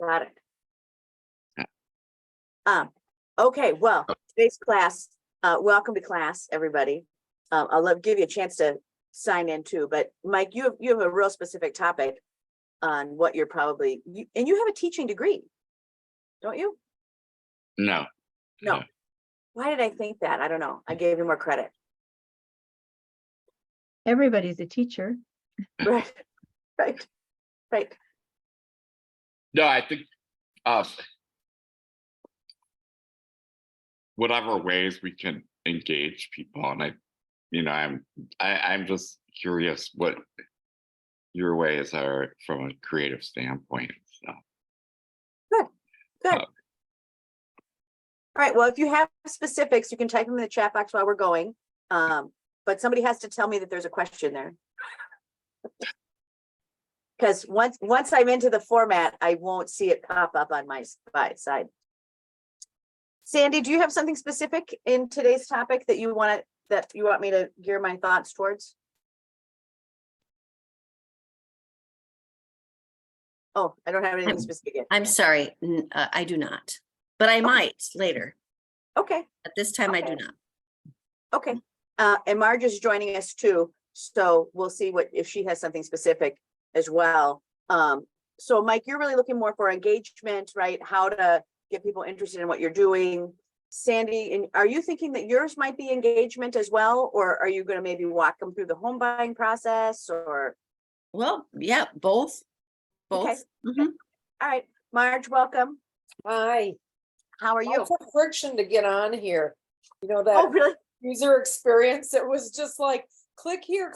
Got it. Okay, well, today's class, welcome to class, everybody. Give you a chance to sign in too, but Mike, you have a real specific topic on what you're probably, and you have a teaching degree, don't you? No. No. Why did I think that? I don't know. I gave you more credit. Everybody's a teacher. Right, right. No, I think whatever ways we can engage people, and I'm just curious what your ways are from a creative standpoint. So Good. All right. Well, if you have specifics, you can type them in the chat box while we're going. But somebody has to tell me that there's a question there. Because once I'm into the format, I won't see it pop up on my side. Sandy, do you have something specific in today's topic that you want me to gear my thoughts towards? Oh, I don't have anything specific yet. I'm sorry, I do not, but I might later. Okay. At this time, I do not. Okay. And Marge is joining us too, so we'll see if she has something specific as well. So Mike, you're really looking more for engagement, right? How to get people interested in what you're doing. Sandy, and are you thinking that yours might be engagement as well, or are you going to maybe walk them through the home buying process, or? Well, yeah, both. Okay. Mhm. All right, Marge, welcome. Hi. How are you? Lots of friction to get on here. You know, that Oh, really? user experience, it was just like, click here,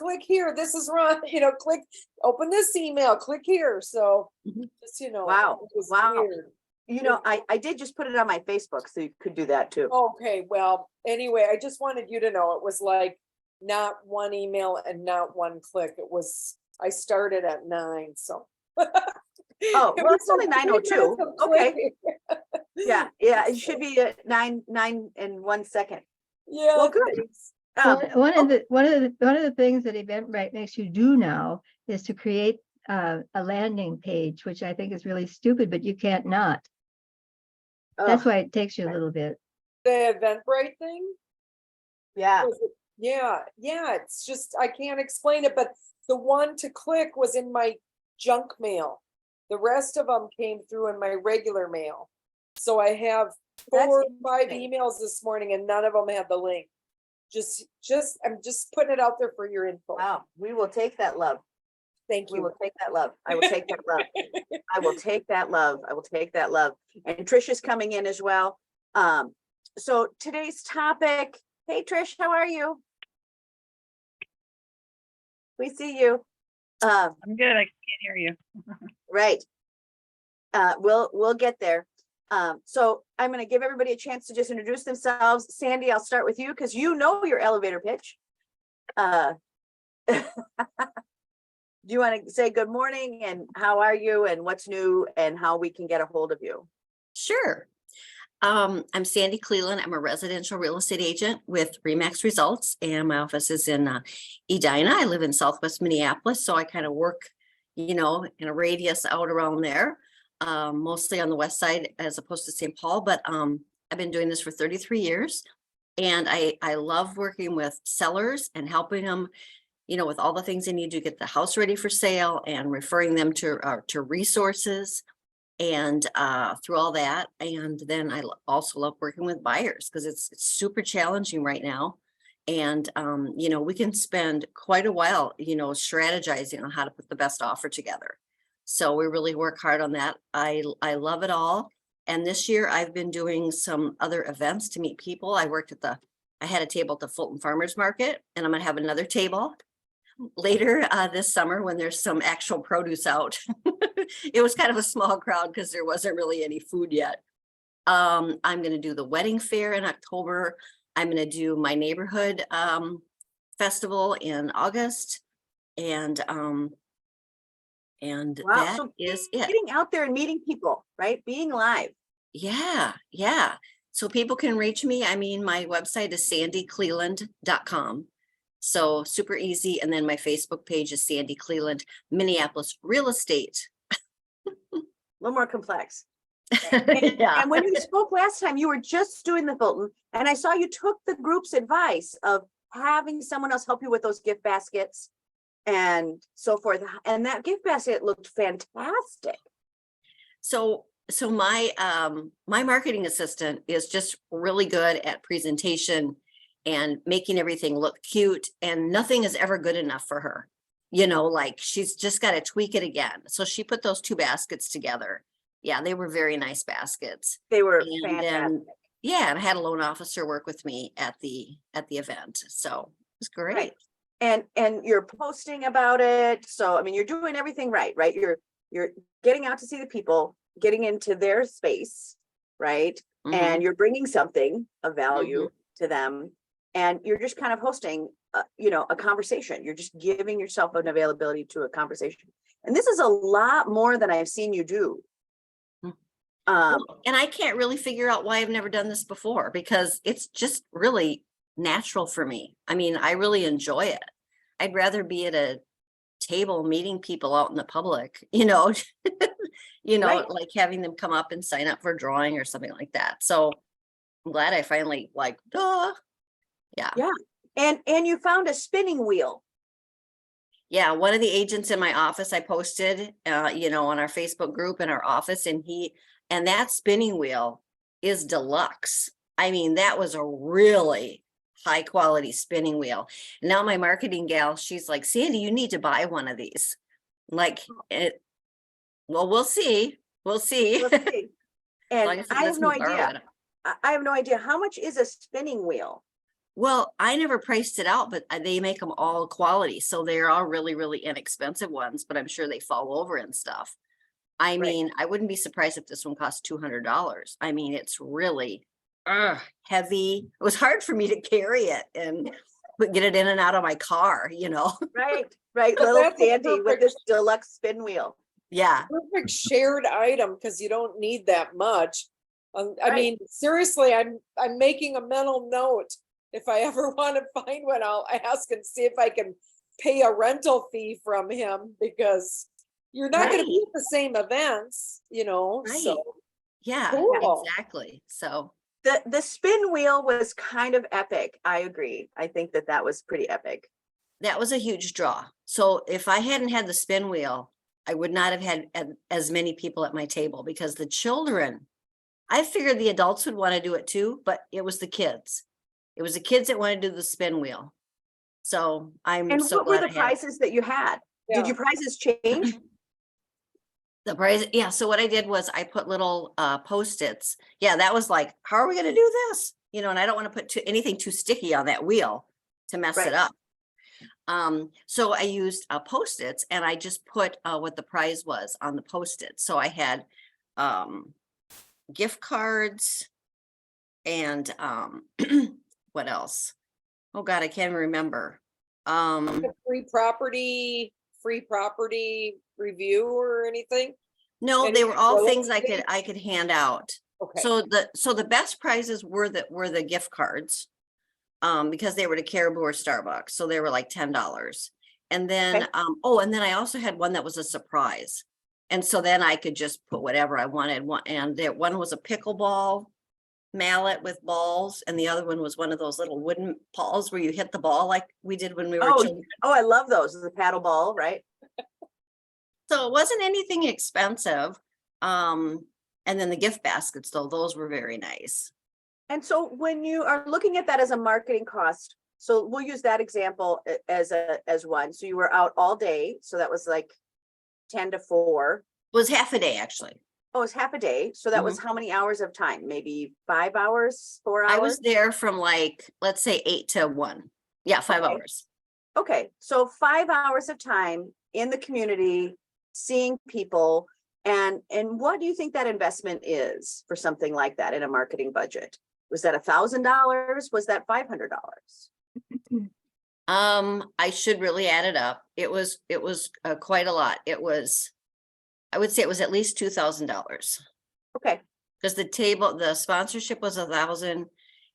this is wrong, click, open this email, click here. So just, Wow. it was Wow. weird. I did just put it on my Facebook, so you could do that too. Okay, well, anyway, I just wanted you to know it was like not one email and not one click. I started at 9, so. Oh, well, it's only 9:02. 9:02. Okay. Yeah, it should be at 9 and 1 second. Yeah. Well, good. thanks. One of the things that Eventbrite makes you do now is to create a landing page, which I think is really stupid, but you can't not. That's why it takes you a little bit. The Eventbrite thing? Yeah. Yeah, it's just, I can't explain it, but the one to click was in my junk mail. The rest of them came through in my regular mail. So I have 4 or 5 interesting. emails this morning and none of them had the link. I'm just putting it out there for your info. Wow, we will take that love. Thank We you. will take that love. I will take that love. I will take that love. I will take that love. And Trish is coming in as well. So today's topic. Hey Trish, how are you? We see you. I'm good. I can't hear you. Right. We'll get there. So I'm going to give everybody a chance to just introduce themselves. Sandy, I'll start with you because you know your elevator pitch. Do you want to say good morning and how are you and what's new and how we can get a hold of you? Sure. I'm Sandy Cleland. I'm a residential real estate agent with Remax Results, and my office is in Edina. I live in Southwest Minneapolis, so I kind of work, in a radius out around there, mostly on the west side as opposed to St. Paul. But I've been doing this for 33 years, and I love working with sellers and helping them, with all the things they need to get the house ready for sale and referring them to resources. And through all that, and then I also love working with buyers because it's super challenging right now. And we can spend quite a while, strategizing on how to put the best offer together. So we really work hard on that. I love it all. And this year I've been doing some other events to meet people. I had a table at the Fulton Farmers Market, and I'm gonna have another table later this summer when there's some actual produce out. It was kind of a small crowd because there wasn't really any food yet. I'm going to do the wedding fair in October. I'm going to do my neighborhood festival in August. And Wow. that So is it. Getting out there and meeting people, right? Being live. Yeah. So people can reach me. I mean, my website is sandycleland.com. So super easy. And then my Facebook page is Sandy Cleland, Minneapolis Real Estate. little more complex. And, Yeah. and when you spoke last time, you were just doing the Fulton, and I saw you took the group's advice of having someone else help you with those gift baskets and so forth. And that gift basket looked fantastic. So my marketing assistant is just really good at presentation and making everything look cute, and nothing is ever good enough for her. You know, like she's just got to tweak it again. So she put those two baskets together. Yeah, they were very nice baskets. They were And fantastic. then, yeah, and I had a loan officer work with me at the event. So it was great. Right. And you're posting about it. So, I mean, you're doing everything right? You're getting out to see the people, getting into their space, right? Mhm. And you're bringing something of value to them. And you're just kind of hosting, a conversation. You're just giving yourself an availability to a conversation. And this is a lot more than I've seen you do. Mm. Um, And I can't really figure out why I've never done this before, because it's just really natural for me. I mean, I really enjoy it. I'd rather be at a table meeting people out in the public, Right. like having them come up and sign up for a drawing or something like that. So I'm glad I finally duh. Yeah. Yeah. And you found a spinning wheel. Yeah, one of the agents in my office, I posted, on our Facebook group in our office, and that spinning wheel is deluxe. I mean, that was a really high quality spinning wheel. Now my marketing gal, she's like, Sandy, you need to buy one of these. Well, we'll see. We'll see. We'll see. As long And as it I have lets no me borrow idea. it. I have no idea. How much is a spinning wheel? Well, I never priced it out, but they make them all quality. So they're all really, really inexpensive ones, but I'm sure they fall over and stuff. I Right. mean, I wouldn't be surprised if this one cost $200. I mean, it's really heavy. It was hard for me to carry it and get it in and out of my car, Right, right. But Little that's a Sandy with perfect- this deluxe spin wheel. Yeah. Perfect shared item, because you don't need that much. I Right. mean, seriously, I'm making a mental note. If I ever want to find one, I'll ask and see if I can pay a rental fee from him, because you're not going to be at the same events, so. Yeah, Cool. exactly. So The spin wheel was kind of epic. I agree. I think that was pretty epic. that was a huge draw. So if I hadn't had the spin wheel, I would not have had as many people at my table, because the children, I figured the adults would want to do it too, but it was the kids. It was the kids that wanted to do the spin wheel. So I'm And so what were glad the I had it. prizes that you had? Yeah. Did your prizes change? The prize, yeah. So what I did was I put little Post-its. Yeah, that was like, how are we gonna do this? And I don't want to put anything too sticky on that wheel to mess Right. it up. So I used Post-its, and I just put what the prize was on the Post-it. So I had gift cards and what else? Oh God, I can't even remember. Free property review or anything? No, Any they were all royalty things I free? could hand out. Okay. So the best prizes were the gift cards, because they were to Caribou or Starbucks, so they were like $10. And then, Okay. and then I also had one that was a surprise. And so then I could just put whatever I wanted. One was a pickleball mallet with balls, and the other one was one of those little wooden balls where you hit the ball like we did when we were Oh, children. I love those. The paddle ball, right? So it wasn't anything expensive. And then the gift baskets, though, those were very nice. And so when you are looking at that as a marketing cost, so we'll use that example as one. So you were out all day. So that was like 10 to 4. It was half a day, actually. Oh, it's half a day. So that was how many hours of time? Maybe 5 hours, 4 hours? I was there from let's say 8 to 1. Yeah, 5 Okay. hours. Okay, so 5 hours of time in the community, seeing people. And what do you think that investment is for something like that in a marketing budget? Was that $1,000? Was that $500? I should really add it up. It was quite a lot. I would say it was at least $2,000, Okay, because the sponsorship was 1,000,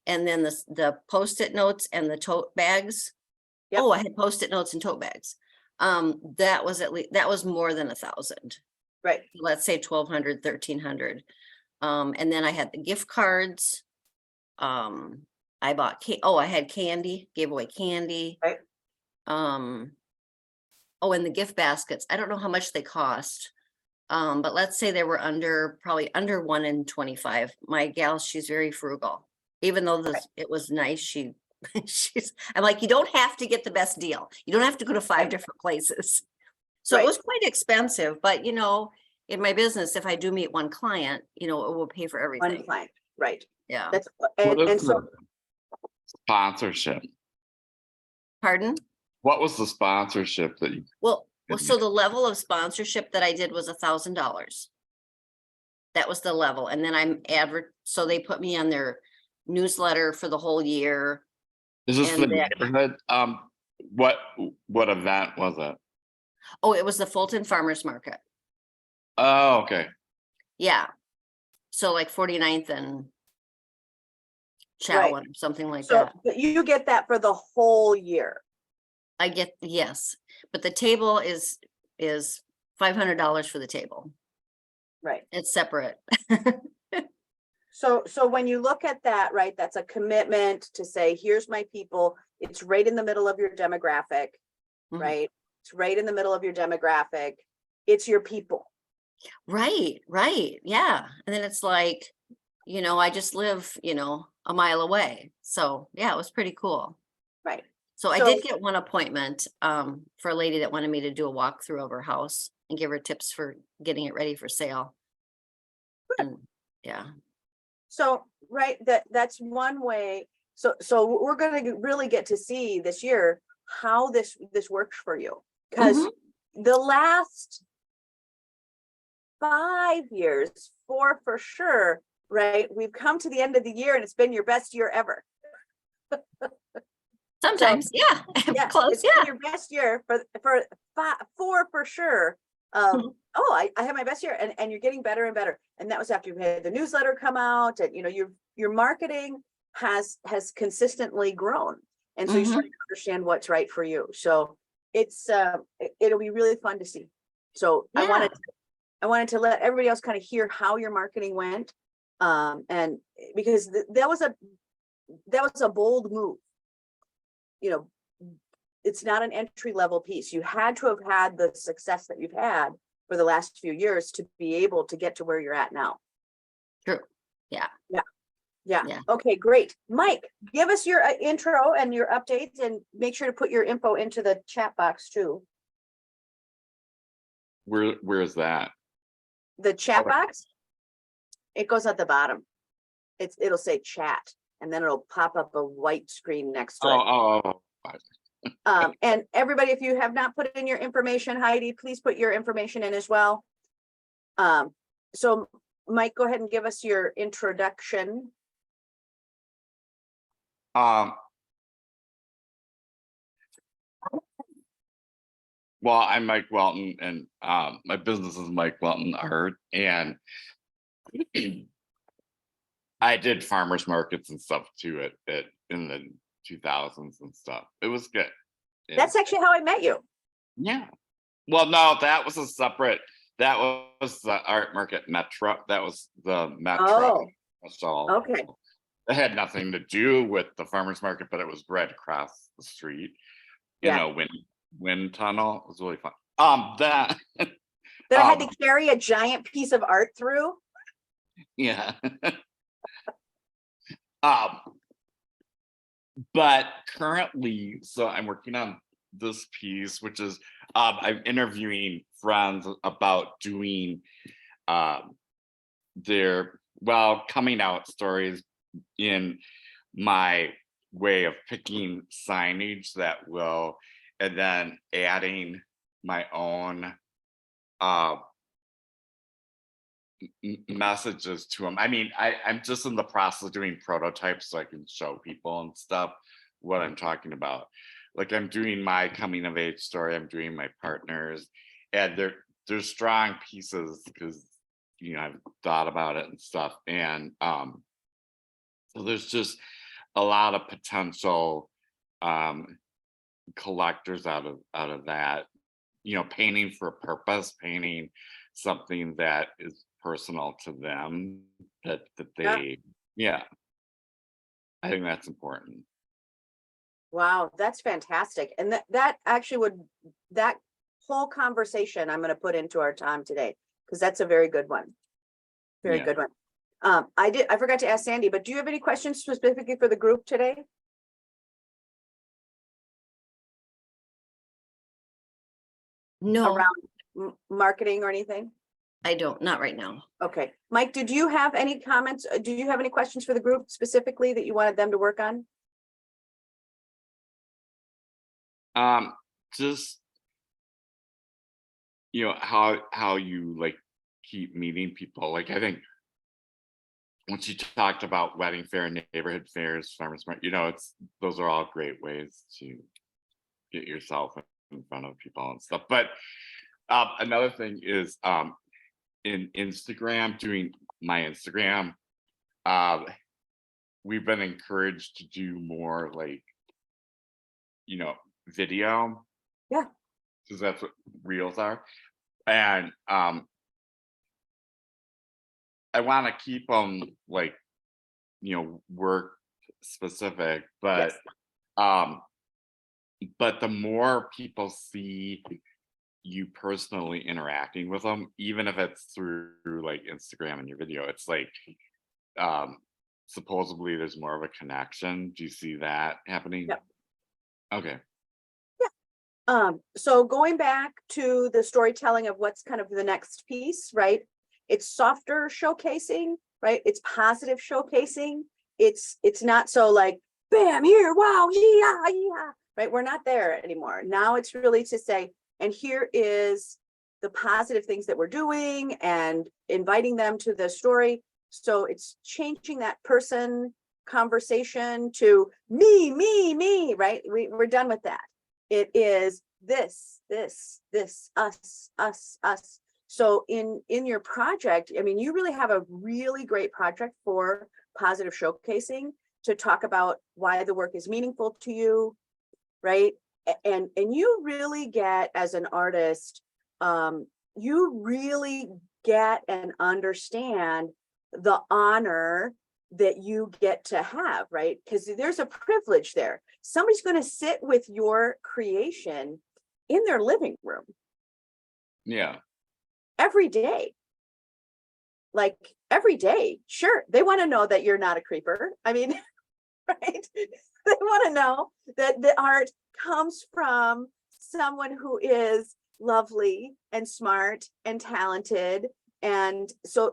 and then the Post-it notes and the tote bags. Yep. Oh, I had Post-it notes and tote bags. That was more than 1,000. Right, let's say 1,200, 1,300. And then I had the gift cards. I bought I had candy, gave away candy. Right. Oh, and the gift baskets. I don't know how much they cost. But let's say they were probably under 1 in 25. My gal, she's very frugal. Even though it was nice, I'm like, you don't have to get the best deal. You don't have to go to 5 different places. So it Right. was quite expensive, but in my business, if I do meet one client, it will pay for one everything. client, right. Yeah. That's, What and is so, the sponsorship? Pardon? What was the sponsorship that you? Well, Good so the level of sponsorship that I did was $1,000. That was the level. And then so they put me on their newsletter for the whole year. Is this And the then- neighborhood? What event was it? Oh, it was the Fulton Farmers Market. Oh, okay. Yeah. So like 49th and Right. Chowan or something like so that. but you get that for the whole year. I get, yes, but the table is $500 for the table. Right. It's separate. So when you look at that, right, that's a commitment to say, here's my people. It's right in the middle of your demographic, Mhm. right? It's right in the middle of your demographic. It's your people. Right, yeah. And then it's like, I just live, a mile away. So yeah, it was pretty cool. Right. So I So- did get one appointment for a lady that wanted me to do a walkthrough of her house and give her tips for getting it ready for sale. And yeah. So, right, that's one way. So we're gonna really get to see this year how this works for you. Because Mhm. the last 5 years, 4 for sure, right? We've come to the end of the year and it's been your best year ever. Sometimes, yeah. Yeah, Close, it's been yeah. your best year for 4 for sure. Mhm. Oh, I had my best year, and you're getting better and better. And that was after you had the newsletter come out, and your marketing has consistently grown, and so you're Mhm. starting to understand what's right for you. So it's it'll be really fun to see. So I Yeah. wanted to let everybody else kind of hear how your marketing went, and because that was a bold move. It's not an entry level piece. You had to have had the success that you've had for the last few years to be able to get to where you're at now. True. Yeah. Yeah. Okay, great. Mike, give us your intro and your updates, and make sure to put your info into the chat box too. Where's that? The chat Okay. box, it goes at the bottom. It'll say chat, and then it'll pop up a white screen next to it. Oh. And everybody, if you have not put in your information, Heidi, please put your information in as well. So Mike, go ahead and give us your introduction. Well, I'm Mike Welton, and my business is Mike Welton Art, and I did farmers markets and stuff too in the 2000s and stuff. It was good. That's actually how I met you. Yeah. Well, no, that was a separate. That was the art market Metro. That was the Metro. Oh, So okay. it had nothing to do with the farmers market, but it was right across the street. Yeah. Wind tunnel. It was really fun. That That I had to carry a giant piece of art through. yeah. But currently, so I'm working on this piece, which is I'm interviewing friends about doing their coming out stories in my way of picking signage that will, and then adding my own messages to them. I mean, I'm just in the process of doing prototypes so I can show people and stuff what I'm talking about. Like I'm doing my coming of age story, I'm doing my partners, and they're strong pieces because I've thought about it and stuff. And so there's just a lot of potential collectors out of that, painting for a purpose, painting something that is personal to them that Yeah. they, yeah, I think that's important. Wow, that's fantastic. And that actually that whole conversation I'm gonna put into our time today, because that's a very good one. Very Yeah. good one. I forgot to ask Sandy, but do you have any questions specifically for the group today? No, Around marketing or anything? I don't, not right now. Okay, Mike, did you have any comments? Do you have any questions for the group specifically that you wanted them to work on? Just, how you like keep meeting people. Like, I think once you talked about wedding fair and neighborhood fairs, farmers market, those are all great ways to get yourself in front of people and stuff. But another thing is in Instagram, doing my Instagram, we've been encouraged to do more like, video. Yeah. Because that's what reels are. And I want to keep them like, work specific, but Yes. but the more people see you personally interacting with them, even if it's through like Instagram and your video, it's like supposedly there's more of a connection. Do you see that happening? Yep. Okay. So going back to the storytelling of what's kind of the next piece, right? It's softer showcasing, right? It's positive showcasing. It's not so like, bam, here, wow, yeah, yeah, right? We're not there anymore. Now it's really to say, and here is the positive things that we're doing and inviting them to the story. So it's changing that person conversation to me, right? We're done with that. It is this, us. So in your project, I mean, you really have a really great project for positive showcasing to talk about why the work is meaningful to you, right? And you really get, as an artist, you really get and understand the honor that you get to have, right? Because there's a privilege there. Somebody's going to sit with your creation in their living room Yeah. every day. Like every day. Sure, they want to know that you're not a creeper. I mean, right? They want to know that the art comes from someone who is lovely and smart and talented. And so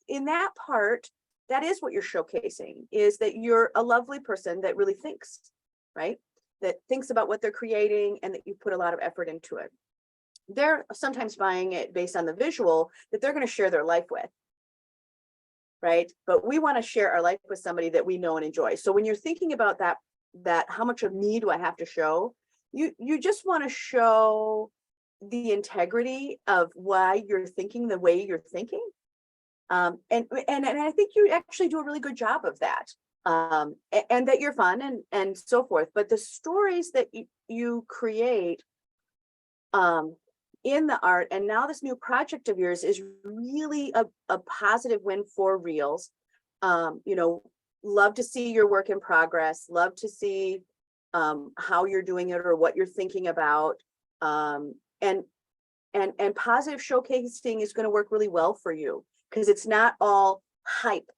in that part, that is what you're showcasing, is that you're a lovely person that really thinks, right? That thinks about what they're creating and that you put a lot of effort into it. They're sometimes buying it based on the visual that they're going to share their life with, right? But we want to share our life with somebody that we know and enjoy. So when you're thinking about that how much of me do I have to show? You just want to show the integrity of why you're thinking the way you're thinking. And I think you actually do a really good job of that. And that you're fun and so forth. But the stories that you create in the art, and now this new project of yours is really a positive win for Reels. Love to see your work in progress, love to see how you're doing it or what you're thinking about. And positive showcasing is going to work really well for you, because it's not all hype.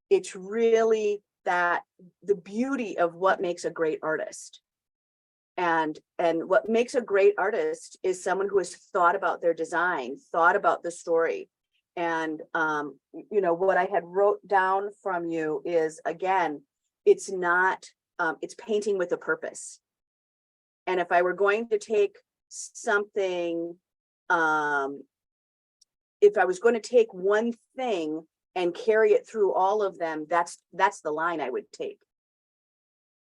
It's really the beauty of what makes a great artist. And what makes a great artist is someone who has thought about their design, thought about the story. And what I had wrote down from you is, again, it's not, it's painting with a purpose. And if I were going to take something, if I was going to take one thing and carry it through all of them, that's the line I would take,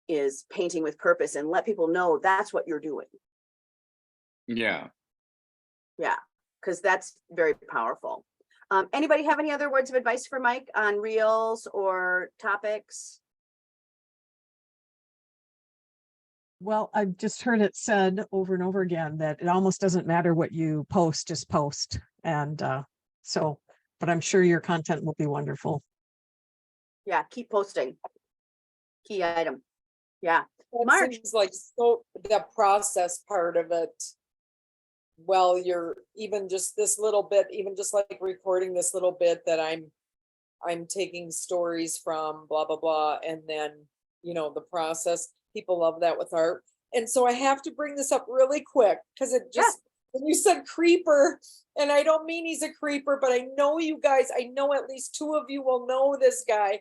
is painting with purpose, and let people know that's what you're doing. Yeah. Yeah, because that's very powerful. Anybody have any other words of advice for Mike on Reels or topics? Well, I've just heard it said over and over again that it almost doesn't matter what you post, just post. And so, but I'm sure your content will be wonderful. Yeah, keep posting. Key item. Yeah, It March. seems like so the process part of it. Well, you're even just this little bit, even just like recording this little bit that I'm taking stories from blah, blah, blah. And then, you know, the process, people love that with art. And so I have to bring this up really quick because it just, when you said creeper, and I don't mean he's a creeper, but I know you guys, I know at least two of you will know this guy.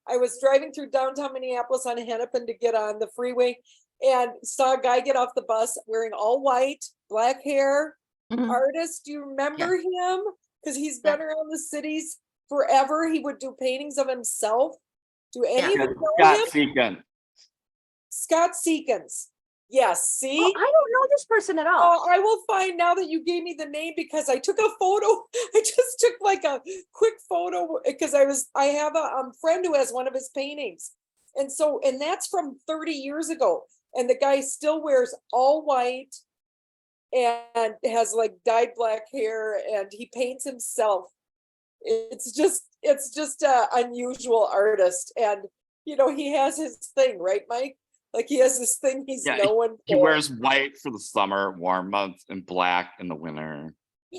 I was driving through downtown Minneapolis on Hennepin to get on the freeway and saw a guy get off the bus wearing all white, black hair. Mhm. Artist, do you remember him? Because he's been around the cities forever. He would do paintings of himself. Do any of you know him? Scott Seacon. Scott Seekins. Yes, see? Oh, I don't know this person at all. Oh, I will find now that you gave me the name because I took a photo. I just took like a quick photo because I have a friend who has one of his paintings. And so, and that's from 30 years ago. And the guy still wears all white and has like dyed black hair and he paints himself. It's just a unusual artist. And, you know, he has his thing, right, Mike? Like he has this thing he's known He for. wears white for the summer, warm months, and black in the winter.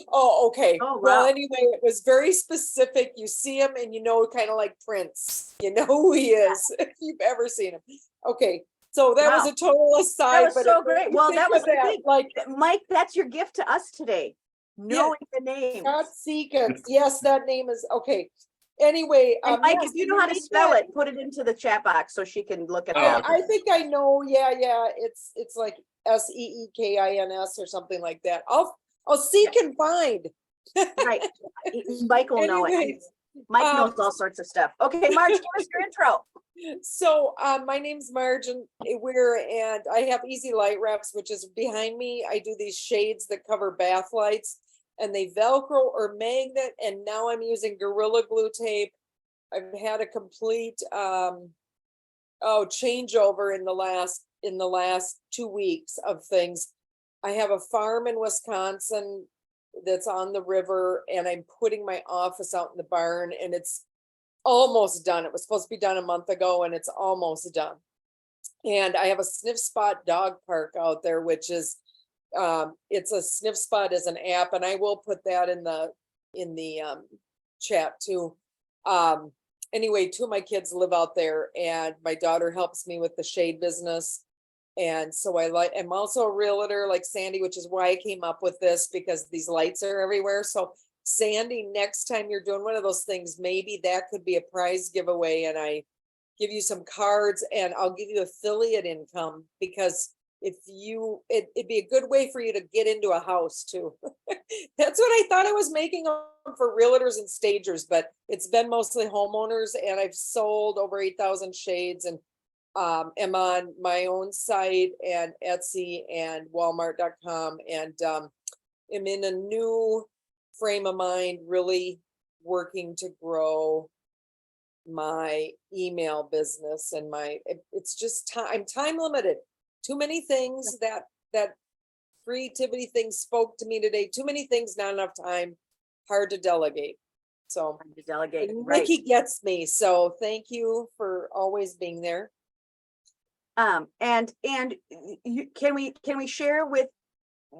Oh, okay. Oh, Well, wow. anyway, it was very specific. You see him and you know, kind of like Prince, you know who he is, if you've ever seen him. Okay. So that was Wow. a total aside. That was but so it made great. me Well, think that of was the thing. like Mike, that's your gift to us today. Knowing the name. Scott Seekins. Yes, that name is okay. Anyway, And Mike, yes, if you know how to read spell that. it, put it into the chat box so she can look at Oh, that. I think I know. Yeah. It's like Seekins or something like that. I'll seek and find. Right. Mike will know it. Anyways, Mike knows all sorts of stuff. Okay, Marge, give us your intro. So my name's Marge and I have Easy Light Wraps, which is behind me. I do these shades that cover bath lights and they Velcro or magnet. And now I'm using Gorilla Glue tape. I've had a complete changeover in the last 2 weeks of things. I have a farm in Wisconsin that's on the river and I'm putting my office out in the barn and it's almost done. It was supposed to be done a month ago and it's almost done. And I have a Sniff Spot dog park out there, which is it's a Sniff Spot as an app, and I will put that in the chat too. Anyway, two of my kids live out there and my daughter helps me with the shade business. And so I'm also a realtor like Sandy, which is why I came up with this because these lights are everywhere. So Sandy, next time you're doing one of those things, maybe that could be a prize giveaway and I give you some cards and I'll give you affiliate income because it'd be a good way for you to get into a house too. That's what I thought I was making for realtors and stagers, but it's been mostly homeowners and I've sold over 8,000 shades and am on my own site and Etsy and Walmart.com and am in a new frame of mind, really working to grow my email business and it's just time. I'm time limited. Too many things that creativity thing spoke to me today. Too many things, not enough time, hard to delegate. So Time to delegate, and right? Nikki gets me. So thank you for always being there. And can we share with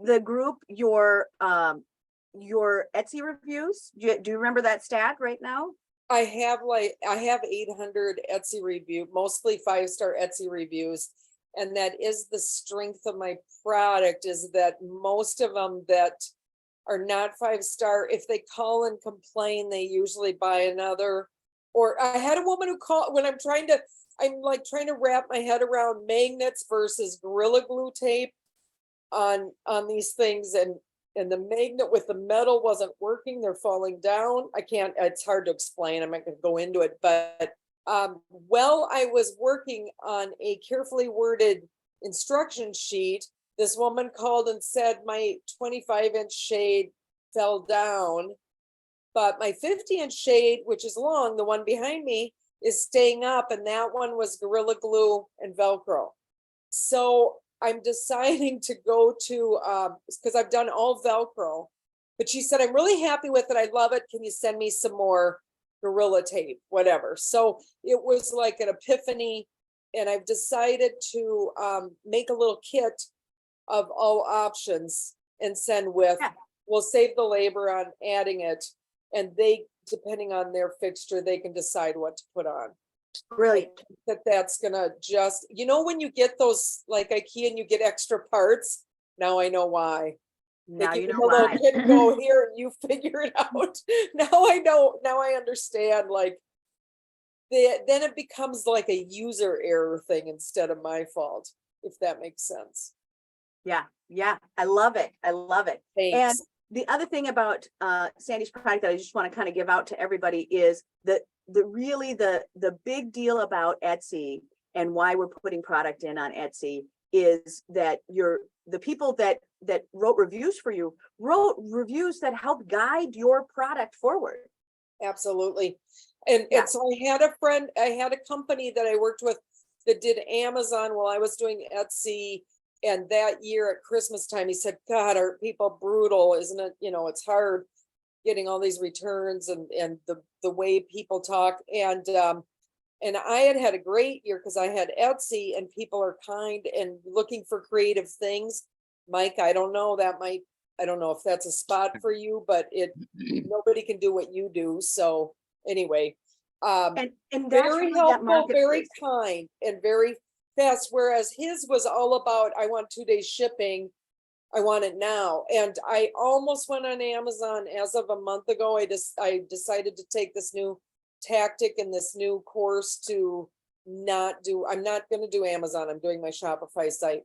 the group your Etsy reviews? Do you remember that stat right now? I have 800 Etsy review, mostly 5-star Etsy reviews. And that is the strength of my product is that most of them that are not 5-star, if they call and complain, they usually buy another. Or I had a woman who called when I'm trying to wrap my head around magnets versus Gorilla Glue tape on these things and the magnet with the metal wasn't working. They're falling down. It's hard to explain. I'm not going to go into it, but while I was working on a carefully worded instruction sheet, this woman called and said my 25-inch shade fell down, but my 50-inch shade, which is long, the one behind me, is staying up, and that one was Gorilla Glue and Velcro. So I'm deciding to go to, because I've done all Velcro. But she said, I'm really happy with it. I love it. Can you send me some more Gorilla Tape, whatever? So it was like an epiphany. And I've decided to make a little kit of all options and send with. Yeah. We'll save the labor on adding it. And they, depending on their fixture, they can decide what to put on. Brilliant. That's gonna just, you know, when you get those like IKEA and you get extra parts, now I know why. They Now give you you know a little why. kid, go here and you figure it out. Now I know, now I understand, like, then it becomes like a user error thing instead of my fault, if that makes sense. Yeah, yeah, I love it. I love it. And Thanks. the other thing about Sandy's product that I just want to kind of give out to everybody is that the big deal about Etsy and why we're putting product in on Etsy is that the people that wrote reviews for you wrote reviews that help guide your product forward. Absolutely. And Yeah. and so I had a company that I worked with that did Amazon while I was doing Etsy. And that year at Christmas time, he said, God, are people brutal, isn't it? You know, it's hard getting all these returns and the way people talk. And I had a great year because I had Etsy and people are kind and looking for creative things. Mike, I don't know if that's a spot for you, but nobody can do what you do. So anyway, And that's very really that helpful, very marketplace. kind, and very fast. Whereas his was all about, I want 2 days shipping. I want it now. And I almost went on Amazon as of a month ago. I decided to take this new tactic and this new course to I'm not going to do Amazon. I'm doing my Shopify site.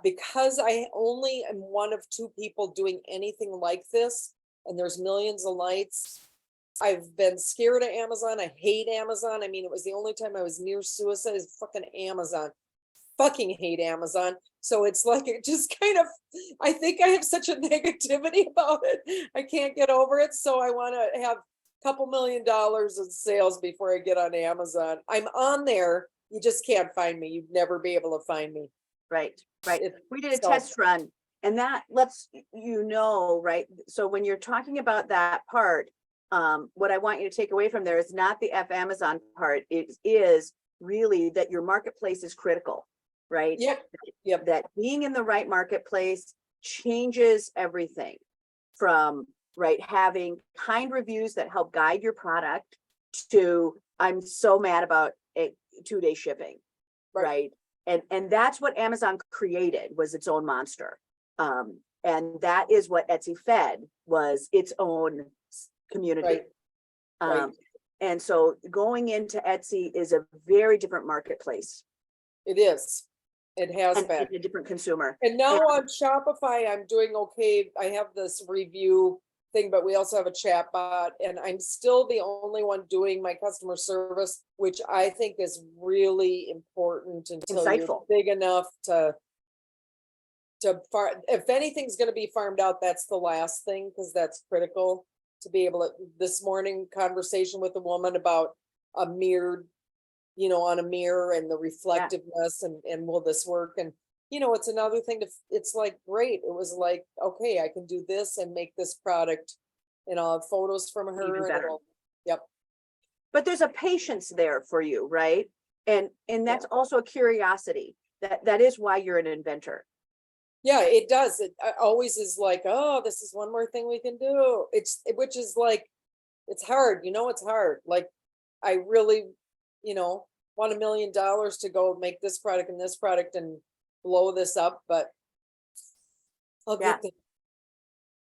Because I only am one of 2 people doing anything like this, and there's millions of lights. I've been scared of Amazon. I hate Amazon. I mean, it was the only time I was near suicide is fucking Amazon. Fucking hate Amazon. So it's like, it just kind of, I think I have such a negativity about it. I can't get over it. So I want to have a couple $1 million in sales before I get on Amazon. I'm on there. You just can't find me. You'd never be able to find me. Right. We did a So- test run and that lets you know, right? So when you're talking about that part, what I want you to take away from there is not the Amazon part. It is really that your marketplace is critical, right? Yep. That being in the right marketplace changes everything from, right, having kind reviews that help guide your product to, I'm so mad about 2-day shipping, right? And that's what Amazon created, was its own monster. And that is what Etsy fed, was its own community. Right. And so going into Etsy is a very different marketplace It is. It has and been. a different consumer. And now on Shopify, I'm doing okay. I have this review thing, but we also have a chat bot, and I'm still the only one doing my customer service, which I think is really important until you're Insightful. big enough if anything's going to be farmed out, that's the last thing, because that's critical to be able to. This morning conversation with a woman about a mirrored, on a mirror and the reflectiveness and will this work? And it's another thing it's like, great. It was like, okay, I can do this and make this product, and I'll have photos from her. Even better. Yep. But there's a patience there for you, right? And that's also a curiosity. That is why you're an inventor. Yeah, it does. It always is like, oh, this is one more thing we can do. Which is like, it's hard, it's hard. Like, I really, want $1 million to go make this product and this product and blow this up, but I'll get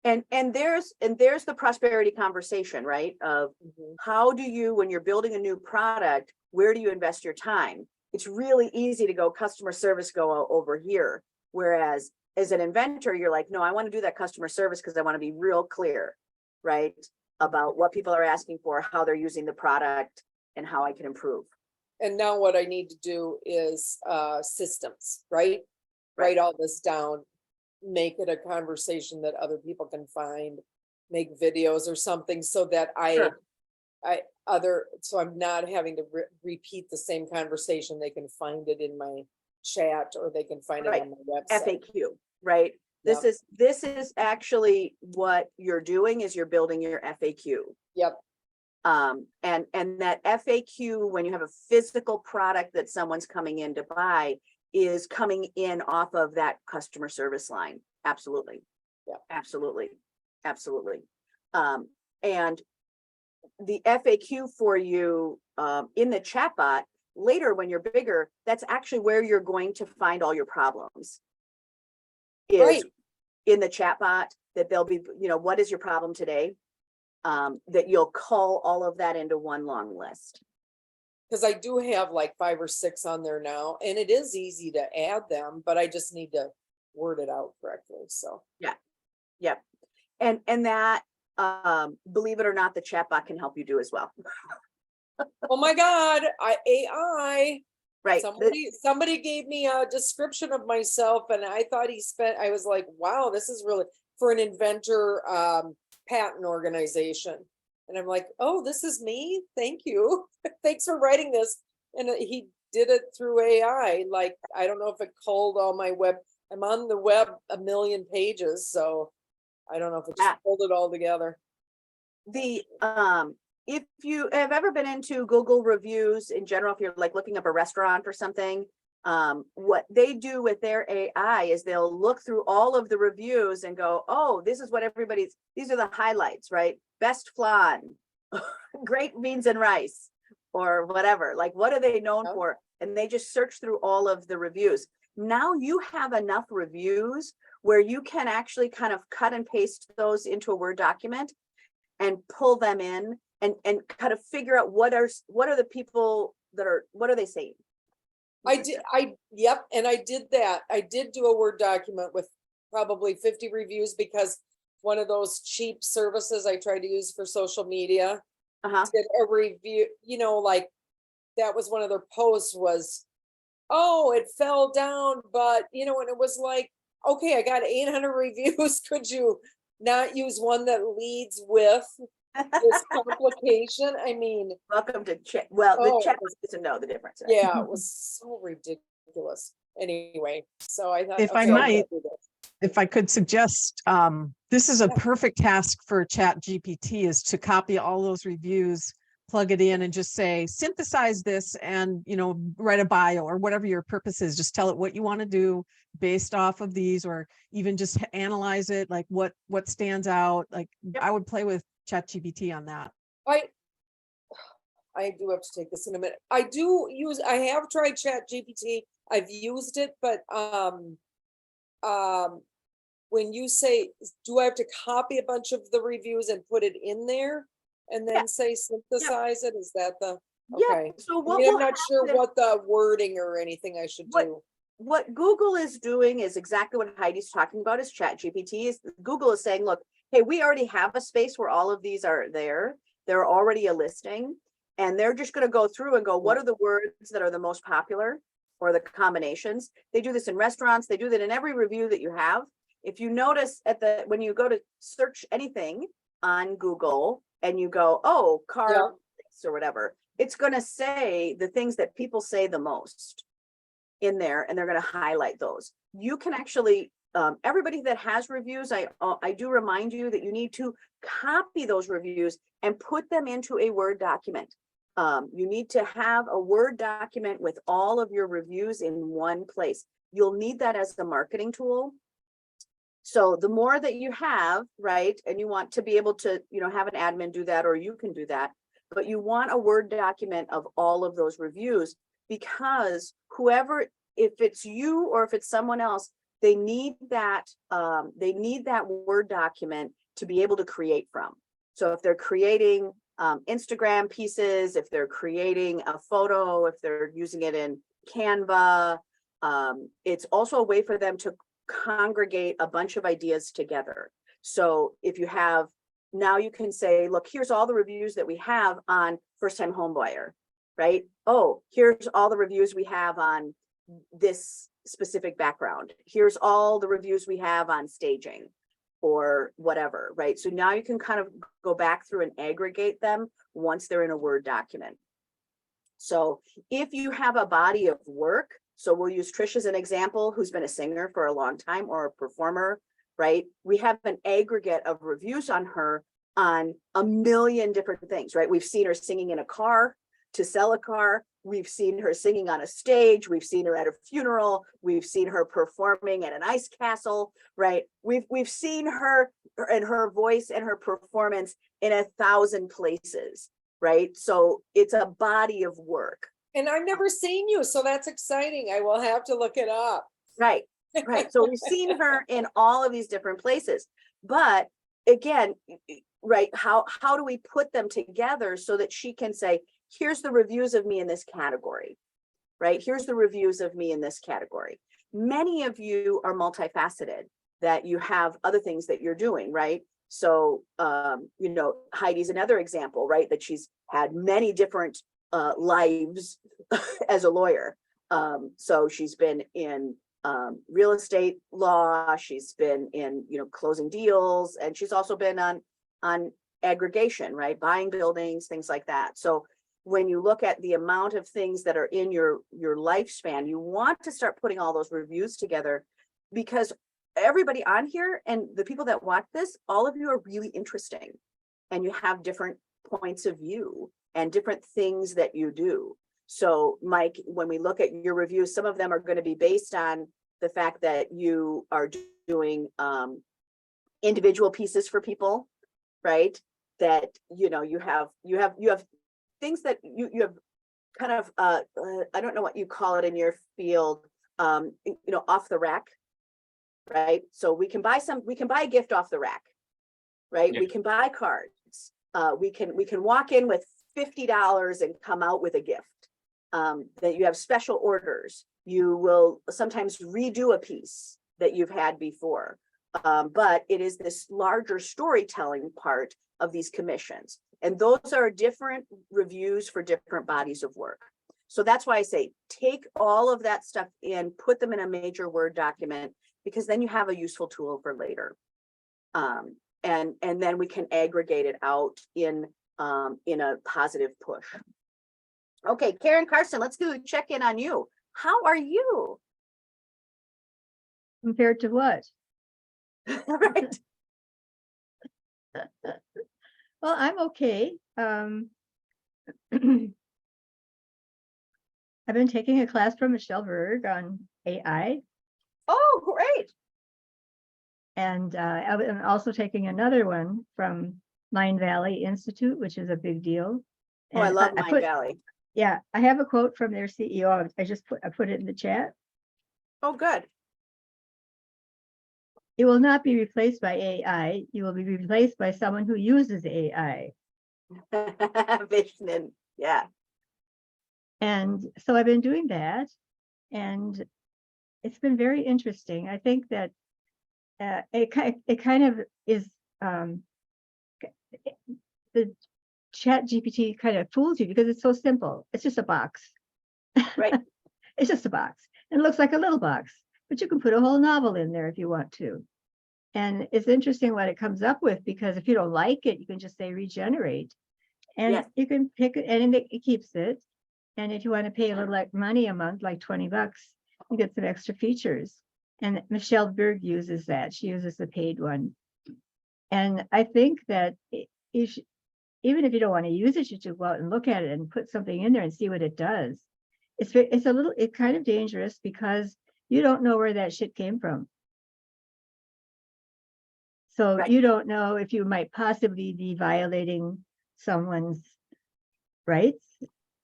there. And there's the prosperity conversation, right? Of how do you, when you're building a new product, where do you invest your time? It's really easy to go customer service, go over here. Whereas as an inventor, you're like, no, I want to do that customer service because I want to be real clear, right? About what people are asking for, how they're using the product, and how I can improve. And now what I need to do is systems, right? Write all this down, make it a conversation that other people can find, make videos or something so that so I'm not having to repeat the same conversation. They can find it in my chat or they can find it Right. on my website. FAQ, right? This Yep. is actually what you're doing is you're building your FAQ. Yep, And that FAQ, when you have a physical product that someone's coming in to buy, is coming in off of that customer service line. Absolutely. Yeah. Absolutely. Absolutely. And the FAQ for you, in the chatbot, later when you're bigger, that's actually where you're going to find all your problems. Is right. in the chatbot, that they'll be, what is your problem today? That you'll call all of that into one long list. Because I do have like 5 or 6 on there now, and it is easy to add them, but I just need to word it out correctly. So, Yep. And that, believe it or not, the chatbot can help you do as well. oh my God, AI. Right. Somebody gave me a description of myself, and I thought I was like, wow, this is really for an inventor patent organization. And I'm like, oh, this is me. Thank you. Thanks for writing this. And he did it through AI. Like, I don't know if it culled all my web. I'm on the web 1 million pages. So I don't know if it Yeah. just pulled it all together. If you have ever been into Google reviews in general, if you're like looking up a restaurant or something, what they do with their AI is they'll look through all of the reviews and go, oh, this is what these are the highlights, right? Best flan, great beans and rice, or whatever. Like, what are they known Yeah. for? And they just search through all of the reviews. Now you have enough reviews where you can actually kind of cut and paste those into a Word document and pull them in and kind of figure out what are the people what are they saying? Yep. And I did that. I did do a Word document with probably 50 reviews because one of those cheap services I tried to use for social media Uh-huh. did a review, like that was one of their posts was, oh, it fell down, but and it was like, okay, I got 800 reviews. Could you not use one that leads with this complication? I mean, Welcome to chat. Well, Oh, the chat it was- doesn't know the difference. right? yeah, it was so ridiculous. Anyway, so I thought, If I okay, might, can't do this. if I could suggest, this is a Yeah. perfect task for Chat GPT, is to copy all those reviews, plug it in and just say, synthesize this and, write a bio or whatever your purpose is. Just tell it what you want to do based off of these, or even just analyze it, like what stands out. Like, I would play with Chat GPT on that. I do have to take this in a minute. I have tried Chat GPT. I've used it, but when you say, do I have to copy a bunch of the reviews and put it in there and then say synthesize it? Is that the Yeah. okay? So I what mean, I'm will not sure happen- what the wording or anything I should do. what Google is doing is exactly what Heidi's talking about is Chat GPT. Is Google is saying, look, hey, we already have a space where all of these are there. They're already a listing. And they're just going to go through and go, what are the words that are the most popular or the combinations? They do this in restaurants. They do that in every review that you have. If you notice when you go to search anything on Google and you go, oh, car Yeah. or whatever, it's going to say the things that people say the most in there, and they're going to highlight those. You can actually, everybody that has reviews, I do remind you that you need to copy those reviews and put them into a Word document. You need to have a Word document with all of your reviews in one place. You'll need that as the marketing tool. So the more that you have, right, and you want to be able to, have an admin do that, or you can do that, but you want a Word document of all of those reviews, because whoever, if it's you or if it's someone else, they need that Word document to be able to create from. So if they're creating Instagram pieces, if they're creating a photo, if they're using it in Canva, it's also a way for them to congregate a bunch of ideas together. So if you have, now you can say, look, here's all the reviews that we have on first time home buyer, right? Oh, here's all the reviews we have on this specific background. Here's all the reviews we have on staging or whatever, right? So now you can kind of go back through and aggregate them once they're in a Word document. So if you have a body of work, So we'll use Trish as an example, who's been a singer for a long time or a performer, right? We have an aggregate of reviews on her on a million different things, right? We've seen her singing in a car to sell a car. We've seen her singing on a stage. We've seen her at a funeral. We've seen her performing at an ice castle, right? We've seen her and her voice and her performance in 1,000 places, right? So it's a body of work. And I've never seen you, so that's exciting. I will have to look it up. Right, right. So we've seen her in all of these different places. But again, right, how do we put them together so that she can say, here's the reviews of me in this category, right? Here's the reviews of me in this category. Many of you are multifaceted, that you have other things that you're doing, right? So, you know, Heidi's another example, right? That she's had many different lives as a lawyer. So she's been in real estate law, she's been in, you know, closing deals, and she's also been on aggregation, right? Buying buildings, things like that. So when you look at the amount of things that are in your lifespan, you want to start putting all those reviews together, because everybody on here and the people that watch this, all of you are really interesting, and you have different points of view and different things that you do. So Mike, when we look at your reviews, some of them are going to be based on the fact that you are doing individual pieces for people, right? That, you know, you have things that you have kind of, I don't know what you call it in your field, you know, off the rack, right? So we can buy a gift off the rack, right? Yeah. We can buy cards. We can walk in with $50 and come out with a gift. That you have special orders. You will sometimes redo a piece that you've had before. But it is this larger storytelling part of these commissions. And those are different reviews for different bodies of work. So that's why I say, take all of that stuff in, put them in a major Word document, because then you have a useful tool for later. And then we can aggregate it out in a positive push. Okay, Karen Carson, let's do a check-in on you. How are you? Compared to what? Right. Well, I'm okay. I've been taking a class from Michelle Berg on AI, Oh, great. and I'm also taking another one from Mind Valley Institute, which is a big deal. Oh, I And love Mind Valley. Yeah, I have a quote from their CEO. I put it in the chat. Oh, good. You will not be replaced by AI. You will be replaced by someone who uses AI. Vishnan, yeah. And so I've been doing that, and it's been very interesting. I think that it kind of is the Chat GPT kind of fools you because it's so simple. It's just a box. Right. It's just a box. And it looks like a little box, but you can put a whole novel in there if you want to. And it's interesting what it comes up with, because if you don't like it, you can just say regenerate. And Yes. you can pick it, and it keeps it. And if you want to pay a little like money a month, like $20, you get some extra features. And Michelle Berg uses that. She uses the paid one. And I think that even if you don't want to use it, you should go out and look at it and put something in there and see what it does. It's kind of dangerous, because you don't know where that shit came from. So Right. you don't know if you might possibly be violating someone's rights.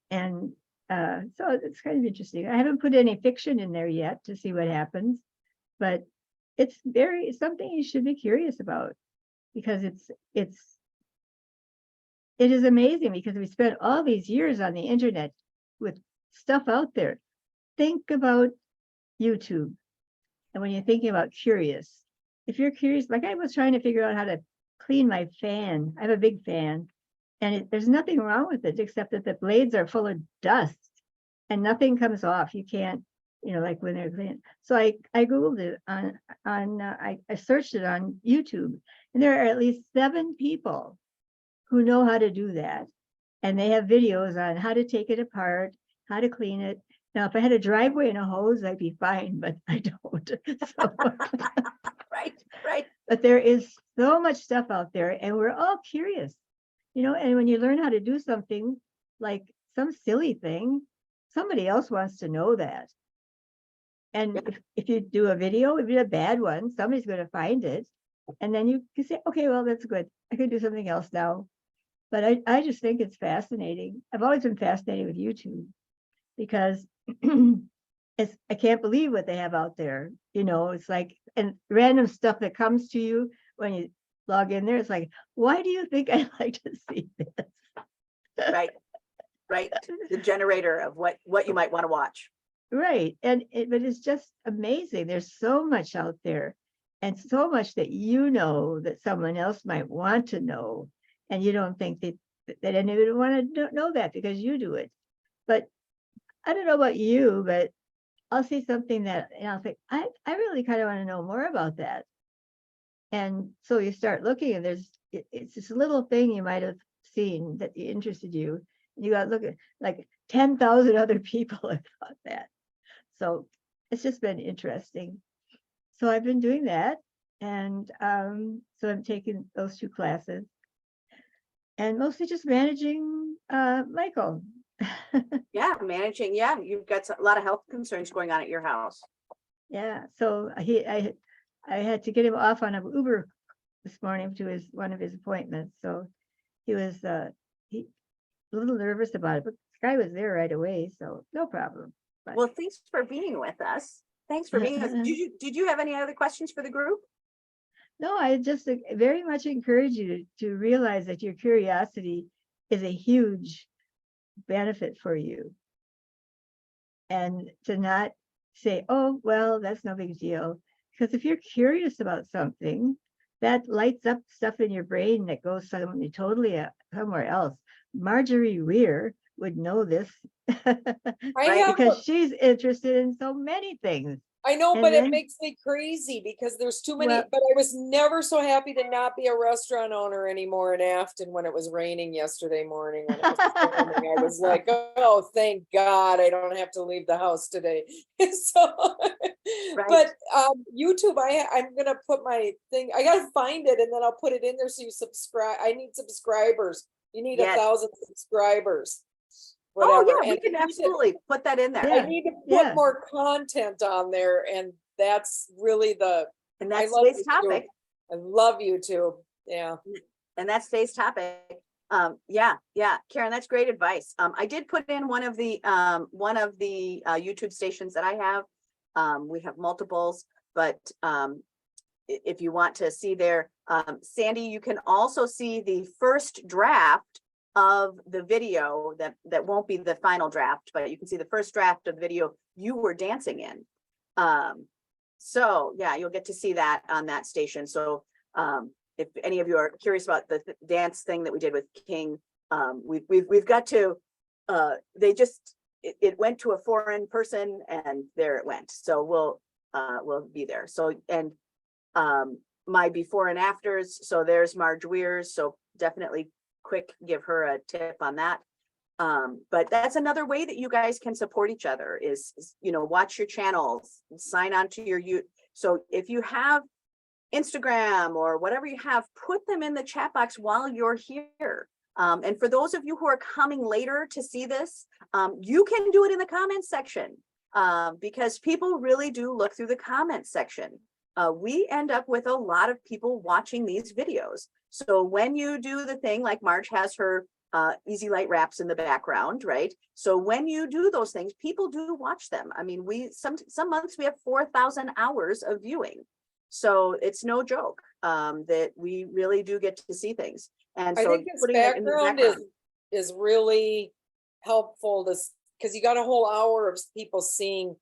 And so it's kind of interesting. I haven't put any fiction in there yet to see what happens, but it's something you should be curious about, because it is amazing, because we spent all these years on the internet with stuff out there. Think about YouTube. And when you're thinking about curious, if you're curious, like I was trying to figure out how to clean my fan. I have a big fan, and there's nothing wrong with it except that the blades are full of dust and nothing comes off. You can't, like when they're clean. So I Googled it I searched it on YouTube, and there are at least 7 people who know how to do that. And they have videos on how to take it apart, how to clean it. Now, if I had a driveway and a hose, I'd be fine, but I don't. So, Right, right. but there is so much stuff out there and we're all curious, and when you learn how to do something like some silly thing, somebody else wants to know that. And if you do a video, if you do a bad one, somebody's going to find it. And then you can say, okay, well, that's good. I can do something else now. But I just think it's fascinating. I've always been fascinated with YouTube because I can't believe what they have out there. It's like, and random stuff that comes to you when you log in there. It's like, why do you think I like to see this? Right, right. The generator of what you might want to watch. Right. But it's just amazing. There's so much out there and so much that that someone else might want to know. And you don't think that anyone want to know that because you do it. But I don't know about you, but I'll see something that, and I'll think, I really kind of want to know more about that. And so you start looking and it's this little thing you might have seen that interested you. And you got to look at like 10,000 other people have thought that. So it's just been interesting. So I've been doing that. And so I'm taking those 2 classes and mostly just managing Michael. Yeah, managing. Yeah, you've got a lot of health concerns going on at your house. Yeah, so I had to get him off on an Uber this morning to one of his appointments. So he was a little nervous about it, but this guy was there right away, so no problem. But Well, thanks for being with us. Thanks for being with us. Did you have any other questions for the group? no, I just very much encourage you to realize that your curiosity is a huge benefit for you. And to not say, oh, well, that's no big deal. Because if you're curious about something, that lights up stuff in your brain that goes somewhere else. Marjorie Weir would know this because she's interested in so many things. I know, And but it then- makes me crazy because there's too many, Well- but I was never so happy to not be a restaurant owner anymore in Afton when it was raining yesterday morning. When it was storming. I was like, oh, thank God I don't have to leave the house today. So, but YouTube, I'm gonna put my thing, I gotta find it and then I'll put it in there so you subscribe. I need subscribers. You need Yes. 1,000 subscribers. Oh, Whatever. yeah, we And can I need to- absolutely put that in there. Yeah. I need to put more content on there, and that's really And I that's love today's YouTube. topic. I love YouTube. Yeah. And that's today's topic. Yeah, Karen, that's great advice. I did put in one of the YouTube stations that I have. We have multiples, but if you want to see there, Sandy, you can also see the first draft of the video that won't be the final draft, but you can see the first draft of the video you were dancing in. So yeah, you'll get to see that on that station. So if any of you are curious about the dance thing that we did with King, we've got to, it went to a foreign person and there it went. So we'll be there. So, and my before and afters. So there's Marge Weir's. So definitely quick, give her a tip on that. But that's another way that you guys can support each other is, watch your channels, sign on to your YouTube. So if you have Instagram or whatever you have, put them in the chat box while you're here. And for those of you who are coming later to see this, you can do it in the comments section because people really do look through the comments section. We end up with a lot of people watching these videos. So when you do the thing like Marge has her easy light wraps in the background, right? So when you do those things, people do watch them. I mean, some months we have 4,000 hours of viewing. So it's no joke that we really do get to see things. And so I think this putting it in the background is really helpful because you got a whole hour of people seeing.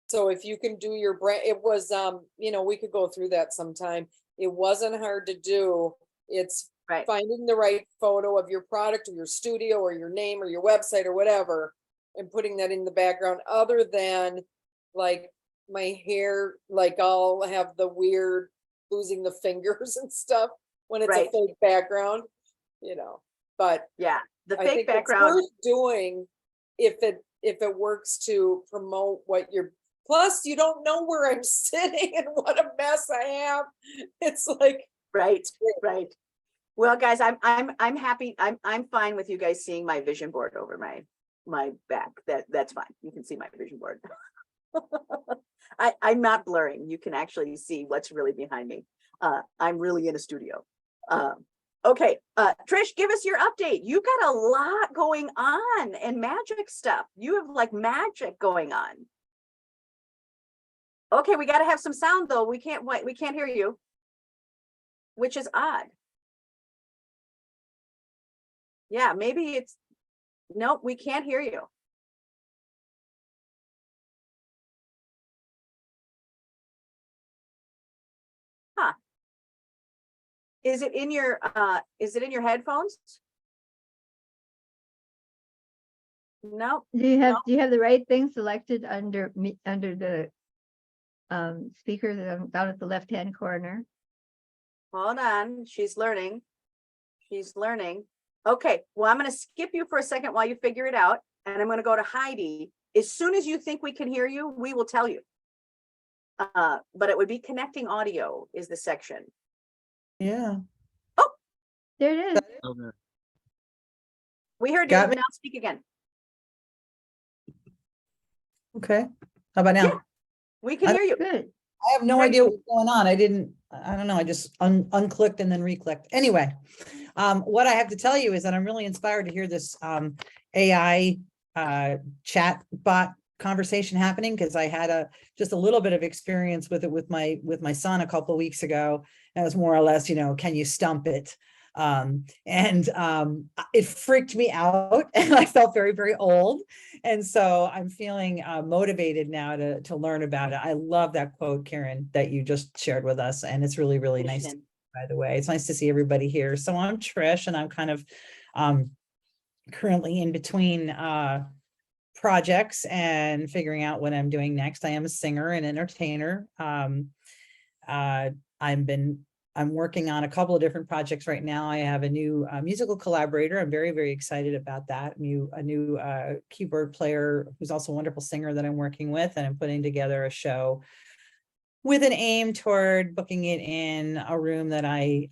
So if you can do your brand, it was, we could go through that sometime. It wasn't hard to do. It's right. Finding the right photo of your product or your studio or your name or your website or whatever, and putting that in the background other than like my hair, like I'll have the weird losing the fingers and stuff when it's Right. a fake background, but Yeah, the I fake think background. it's worth doing if if it works to promote what you're, plus you don't know where I'm sitting and what a mess I have. It's like, Right, right. Well, guys, I'm happy. I'm fine with you guys seeing my vision board over my back. That's fine. You can see my vision board. I'm not blurring. You can actually see what's really behind me. I'm really in a studio. Okay, Trish, give us your update. You've got a lot going on and magic stuff. You have like magic going on. Okay, we got to have some sound though. We can't hear you, which is odd. Yeah, maybe it's, nope, we can't hear you. Huh. Is it in your headphones? No, Do you have the right thing selected under under the speaker down at the left-hand corner? hold on. She's learning. She's learning. Okay, well, I'm going to skip you for a second while you figure it out. And I'm going to go to Heidi. As soon as you think we can hear you, we will tell you. But it would be connecting audio is the section. Yeah. There it is. We heard you. Got me? Now speak again. Okay. How about now? Yeah. We can hear you. Good. I have no Great. idea what's going on. I don't know. I just unclicked and then reclicked. Anyway, what I have to tell you is that I'm really inspired to hear this AI chat bot conversation happening, because I had just a little bit of experience with it with my son a couple of weeks ago. And it was more or less, can you stump it? It freaked me out and I felt very, very old. And so I'm feeling motivated now to learn about it. I love that quote, Karen, that you just shared with us. And it's really, really nice, Vision. by the way. It's nice to see everybody here. So I'm Trish, and I'm kind of currently in between projects and figuring out what I'm doing next. I am a singer and entertainer. I'm working on a couple of different projects right now. I have a new musical collaborator. I'm very, very excited about that. A new keyboard player who's also a wonderful singer that I'm working with, and I'm putting together a show with an aim toward booking it in a room that I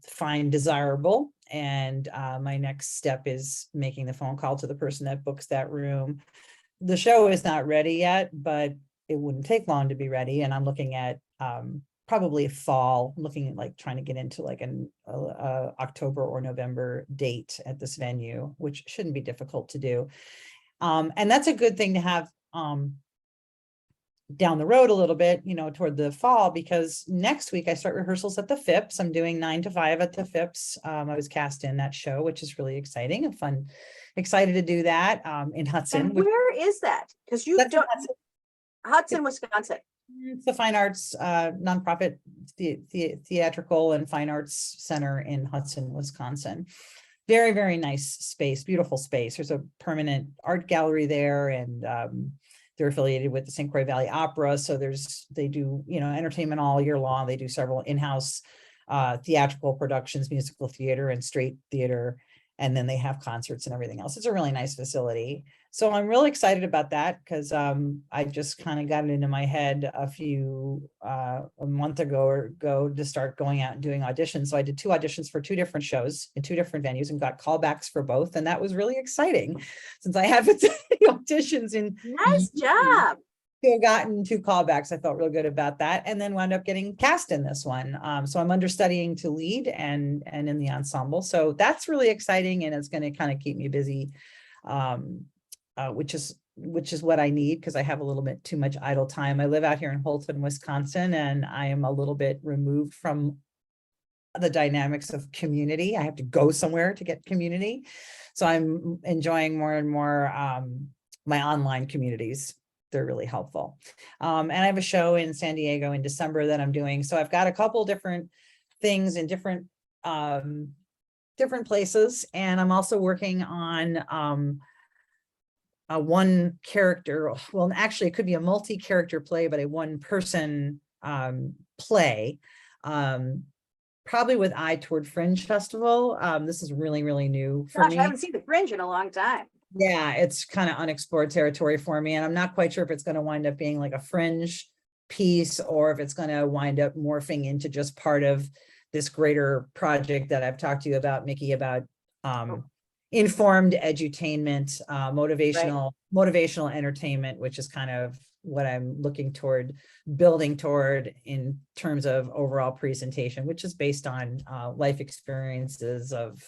find desirable. And my next step is making the phone call to the person that books that room. The show is not ready yet, but it wouldn't take long to be ready. And I'm looking at probably fall, looking at like trying to get into like an October or November date at this venue, which shouldn't be difficult to do. And that's a good thing to have down the road a little bit, toward the fall, because next week I start rehearsals at the Phipps. I'm doing 9 to 5 at the Phipps. I was cast in that show, which is really exciting and fun. Excited to do that in Hudson. And where is that? Because you That's in don't, Hudson, Wisconsin. It's the Fine Arts nonprofit theatrical and fine arts center in Hudson, Wisconsin. Very, very nice space, beautiful space. There's a permanent art gallery there, and they're affiliated with the St. Croix Valley Opera. So they do, entertainment all year long. They do several in-house theatrical productions, musical theater and straight theater. And then they have concerts and everything else. It's a really nice facility. So I'm really excited about that, because I just kind of got it into my head a month ago to start going out and doing auditions. So I did 2 auditions for 2 different shows in 2 different venues and got callbacks for both. And that was really exciting, since I haven't done any auditions in Nice job. to have gotten 2 callbacks. I felt real good about that, and then wound up getting cast in this one. So I'm understudying to lead and in the ensemble. So that's really exciting, and it's going to kind of keep me busy, which is what I need, because I have a little bit too much idle time. I live out here in Holton, Wisconsin, and I am a little bit removed from the dynamics of community. I have to go somewhere to get community. So I'm enjoying more and more my online communities. They're really helpful. And I have a show in San Diego in December that I'm doing. So I've got a couple different things in different places. And I'm also working on a one character, well, actually it could be a multi-character play, but a 1-person play, probably with eye toward Fringe Festival. This is really, really new for Gosh, me. I haven't seen the Fringe in a long time. Yeah, it's kind of unexplored territory for me, and I'm not quite sure if it's going to wind up being like a fringe piece or if it's going to wind up morphing into just part of this greater project that I've talked to you about, Mickey, about informed edutainment, motivational entertainment, which is kind of what I'm looking toward building toward in terms of overall presentation, which is based on life experiences of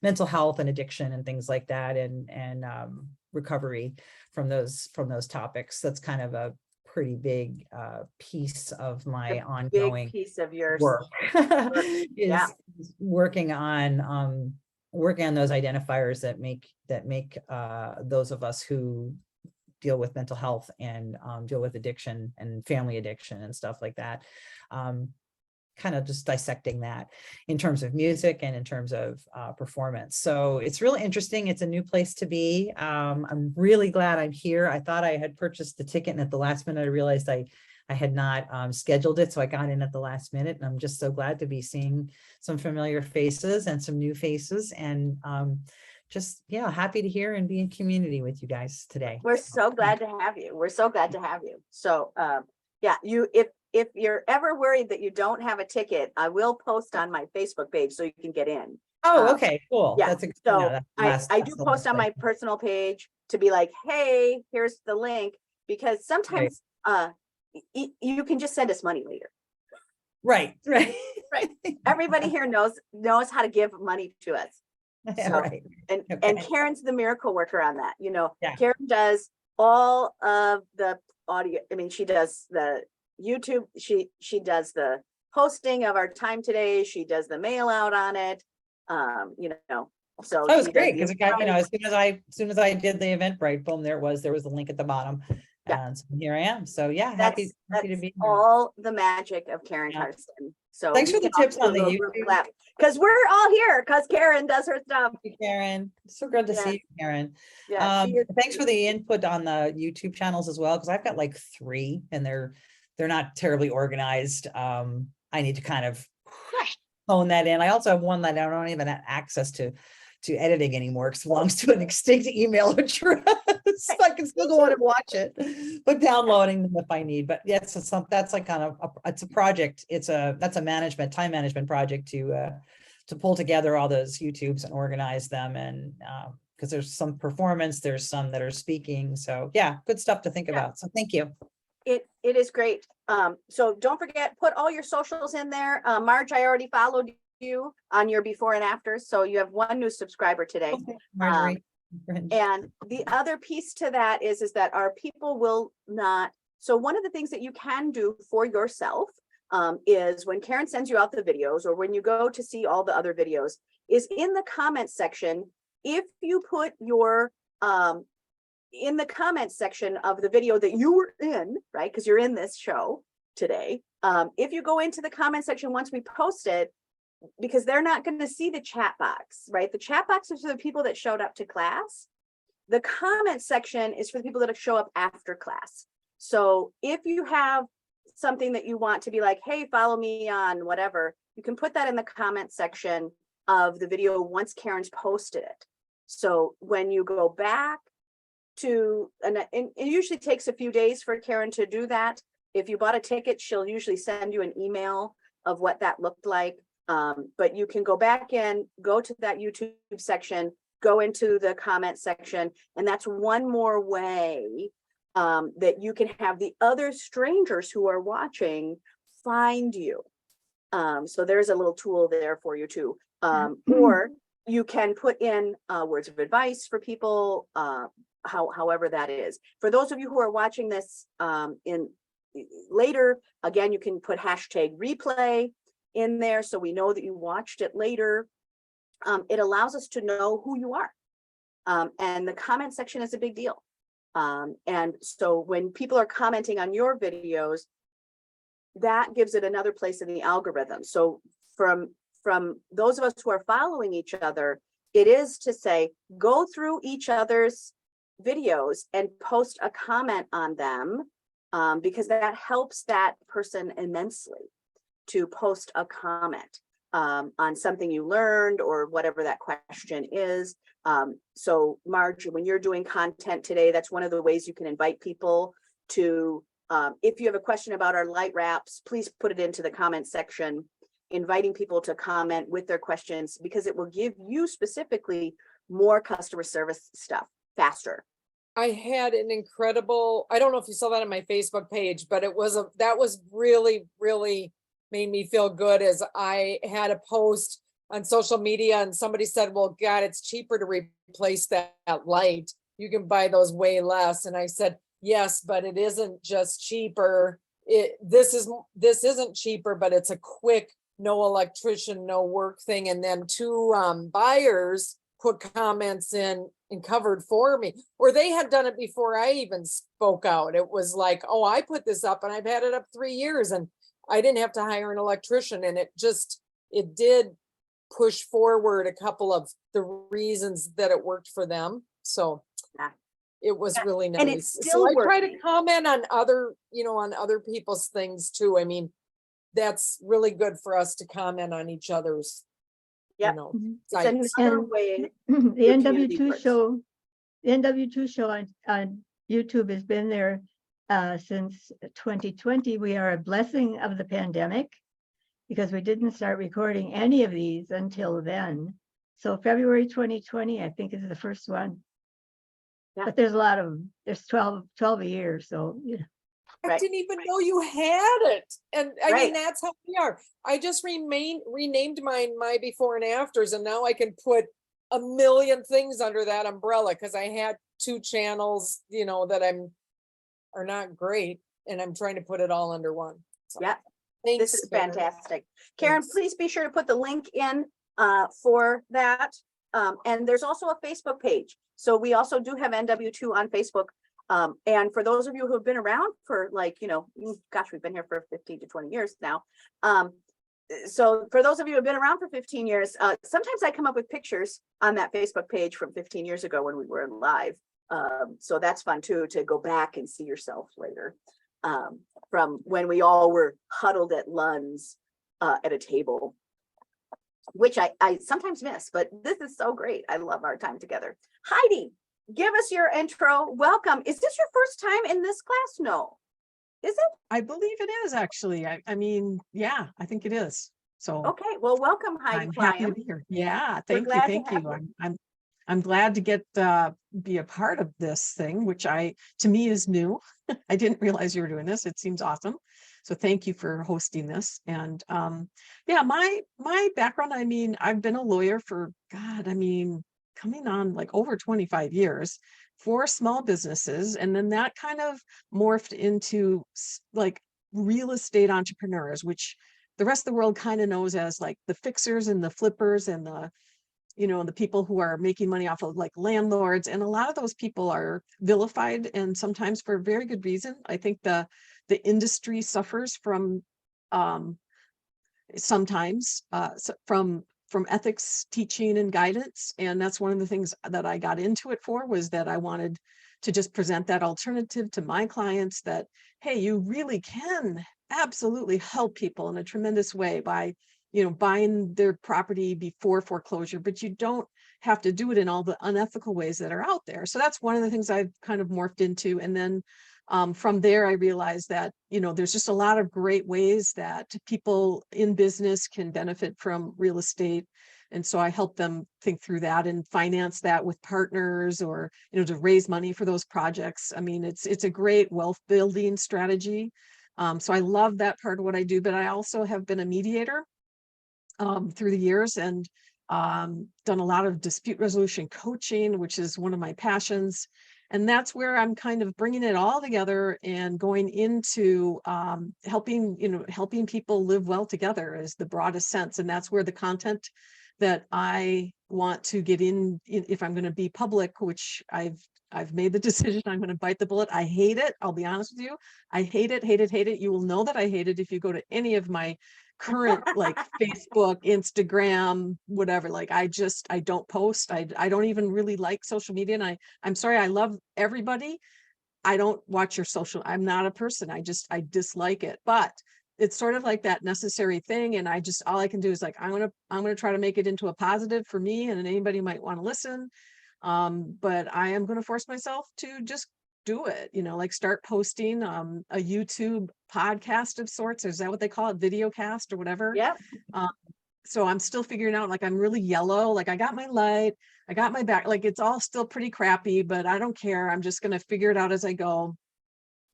mental health and addiction and things like that, and recovery from those topics. That's kind of a pretty big piece of my ongoing Big piece of yours. work Yeah. is working on those identifiers that make those of us who deal with mental health and deal with addiction and family addiction and stuff like that. Kind of just dissecting that in terms of music and in terms of performance. So it's really interesting. It's a new place to be. I'm really glad I'm here. I thought I had purchased the ticket, and at the last minute I realized I had not scheduled it. So I got in at the last minute, and I'm just so glad to be seeing some familiar faces and some new faces, and just, yeah, happy to hear and be in community with you guys today. We're so glad to have you. We're so glad to have you. So, yeah, if you're ever worried that you don't have a ticket, I will post on my Facebook page so you can get in. Oh, okay, cool. Yeah, That's so I do post on my personal page to be like, hey, here's the link, because sometimes you can just send us money later. Right. Right. Everybody here knows how to give money to us. So, Right. and Okay. Karen's the miracle worker on that. Yeah. Karen does all of the audio. I mean, she does the YouTube, she does the posting of our time today, she does the mail out on it. So That was she does great the because it got, as soon as I did the Eventbrite, boom, there was a link at the bottom. Yeah. And so here I am. So yeah, happy to be here. all the magic of Karen Yeah. Carson. So Thanks for the tips on the YouTube. because we're all here because Karen does her stuff. Thank you, Karen. So good to Yeah. see you, Karen. Yeah, she is- Thanks for the input on the YouTube channels as well, because I've got like 3 and they're not terribly organized. I need to kind of hone that in. I also have one that I don't even have access to editing anymore, because it belongs to an extinct email address. I can still go on and watch it, but downloading them if I need. But yeah, that's like kind of it's a project. That's a time management project to pull together all those YouTubes and organize them, and because there's some performance, there's some that are speaking. So yeah, good stuff to think about. So thank you. It is great. So don't forget, put all your socials in there. Marge, I already followed you on your before and after, so you have 1 new subscriber today. Okay, Marjorie. And the other piece to that is that our people will not. So one of the things that you can do for yourself is when Karen sends you out the videos, or when you go to see all the other videos, is in the comments section. If you put your in the comments section of the video that you were in, right? Because you're in this show today. If you go into the comment section once we post it, because they're not going to see the chat box, right? The chat box is for the people that showed up to class. The comment section is for the people that show up after class. So if you have something that you want to be like, hey, follow me on whatever, you can put that in the comment section of the video once Karen's posted it. So when you go back to, and it usually takes a few days for Karen to do that. If you bought a ticket, she'll usually send you an email of what that looked like. But you can go back in, go to that YouTube section, go into the comment section, and that's one more way that you can have the other strangers who are watching find you. So there's a little tool there for you too. Or you can put in words of advice for people, however that is. For those of you who are watching this in later, again, you can put hashtag replay in there so we know that you watched it later. It allows us to know who you are. And the comment section is a big deal. And so when people are commenting on your videos, that gives it another place in the algorithm. So from those of us who are following each other, it is to say, go through each other's videos and post a comment on them, because that helps that person immensely to post a comment. on something you learned or whatever that question is. So Marge, when you're doing content today, that's one of the ways you can invite people to, if you have a question about our light wraps, please put it into the comment section, inviting people to comment with their questions, because it will give you specifically more customer service stuff faster. I had an incredible, I don't know if you saw that on my Facebook page, but that was really, really made me feel good, as I had a post on social media and somebody said, well, God, it's cheaper to replace that light. You can buy those way less. And I said, yes, but it isn't just cheaper. This isn't cheaper, but it's a quick, no electrician, no work thing. And then two buyers put comments in and covered for me, or they had done it before I even spoke out. It was like, oh, I put this up and I've had it up 3 years and I didn't have to hire an electrician. And it did push forward a couple of the reasons that it worked for them. So Yeah. it was Yeah, really and nice. it's So still I try to working. comment on other people's things too. I mean, that's really good for us to comment on each other's, Yep. Mhm. It's sites. another And way. The your community NW2 works. show, the NW2 show on YouTube has been there since 2020. We are a blessing of the pandemic because we didn't start recording any of these until then. So February 2020, I think, is the first one. Yeah. But there's a lot of them. There's 12 a year. So, you know. I Right. didn't even know you had it. And I Right. mean, that's how we are. I just renamed mine my before and afters, and now I can put a million things under that umbrella because I had 2 channels, that are not great, and I'm trying to put it all under one. So, Yeah. thanks. This is Karen. fantastic. Karen, Thanks. please be sure to put the link in for that. And there's also a Facebook page. So we also do have NW2 on Facebook. And for those of you who have been around for gosh, we've been here for 15 to 20 years now. So for those of you who have been around for 15 years, sometimes I come up with pictures on that Facebook page from 15 years ago when we were live. So that's fun too, to go back and see yourself later. From when we all were huddled at Lund's at a table, which I sometimes miss, but this is so great. I love our time together. Heidi, give us your intro. Welcome. Is this your first time in this class? No. Is it? I believe it is actually. I mean, yeah, I think it is. So Okay. Well, welcome, Heidi. I'm happy to Priam. be here. Yeah, We're thank you, glad to thank have you. you. I'm glad to get be a part of this thing, which to me is new. I didn't realize you were doing this. It seems awesome. So thank you for hosting this. And yeah, my background, I mean, I've been a lawyer for coming on like over 25 years for small businesses. And then that kind of morphed into like real estate entrepreneurs, which the rest of the world kind of knows as like the fixers and the flippers and the people who are making money off of like landlords. And a lot of those people are vilified, and sometimes for a very good reason. I think the industry suffers from sometimes from ethics teaching and guidance. And that's one of the things that I got into it for, was that I wanted to just present that alternative to my clients, that, hey, you really can absolutely help people in a tremendous way by buying their property before foreclosure, but you don't have to do it in all the unethical ways that are out there. So that's one of the things I've kind of morphed into. And then from there, I realized that, there's just a lot of great ways that people in business can benefit from real estate. And so I help them think through that and finance that with partners, or, to raise money for those projects. I mean, it's a great wealth building strategy. So I love that part of what I do, but I also have been a mediator through the years, and done a lot of dispute resolution coaching, which is one of my passions. And that's where I'm kind of bringing it all together and going into helping people live well together is the broadest sense. And that's where the content that I want to get in, if I'm going to be public, which I've made the decision, I'm going to bite the bullet. I hate it. I'll be honest with you. I hate it. You will know that I hate it if you go to any of my current like Facebook, Instagram, whatever. Like I don't post. I don't even really like social media. And I'm sorry, I love everybody. I don't watch your social. I'm not a person. I dislike it. But it's sort of like that necessary thing. And all I can do is like, I'm gonna try to make it into a positive for me, and anybody might want to listen. But I am gonna force myself to just do it, like start posting a YouTube podcast of sorts. Is that what they call it? Video cast or whatever. Yeah. So I'm still figuring out, like, I'm really yellow. Like, I got my light, I got my back, like, it's all still pretty crappy, but I don't care. I'm just going to figure it out as I go.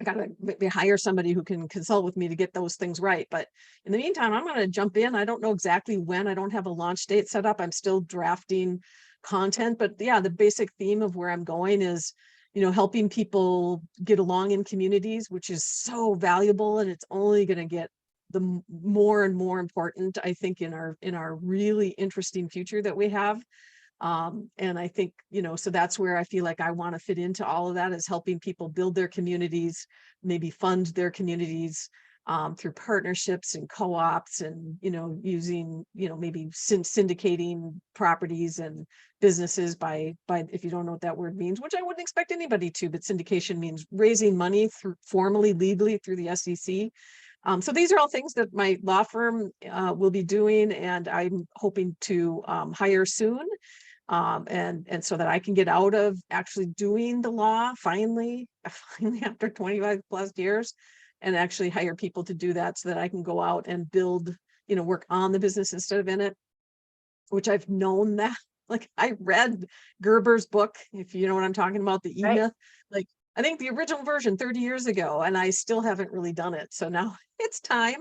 I got to hire somebody who can consult with me to get those things right. But in the meantime, I'm going to jump in. I don't know exactly when. I don't have a launch date set up. I'm still drafting content, but yeah, the basic theme of where I'm going is, helping people get along in communities, which is so valuable, and it's only going to get the more and more important, I think, in our really interesting future that we have. And I think, so that's where I feel like I want to fit into all of that, is helping people build their communities, maybe fund their communities through partnerships and co-ops, and, using, maybe syndicating properties and businesses by, if you don't know what that word means, which I wouldn't expect anybody to, but syndication means raising money through formally, legally through the SEC. So these are all things that my law firm will be doing, and I'm hoping to hire soon. And so that I can get out of actually doing the law finally after 25 plus years, and actually hire people to do that, so that I can go out and build, work on the business instead of in it, which I've known that. Like, I read Gerber's book, if you know what I'm talking about, the Right. E-Myth, like, I think the original version 30 years ago, and I still haven't really done it. So now it's time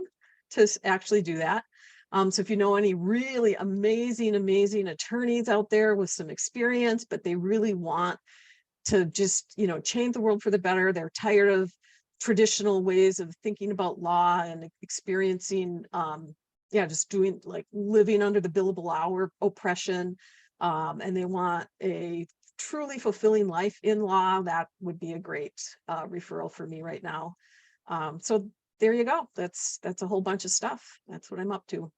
to actually do that. So if you know any really amazing attorneys out there with some experience, but they really want to just, change the world for the better, they're tired of traditional ways of thinking about law and experiencing, just doing, like, living under the billable hour oppression, and they want a truly fulfilling life in law, that would be a great referral for me right now. So there you go. That's a whole bunch of stuff. That's what I'm up to.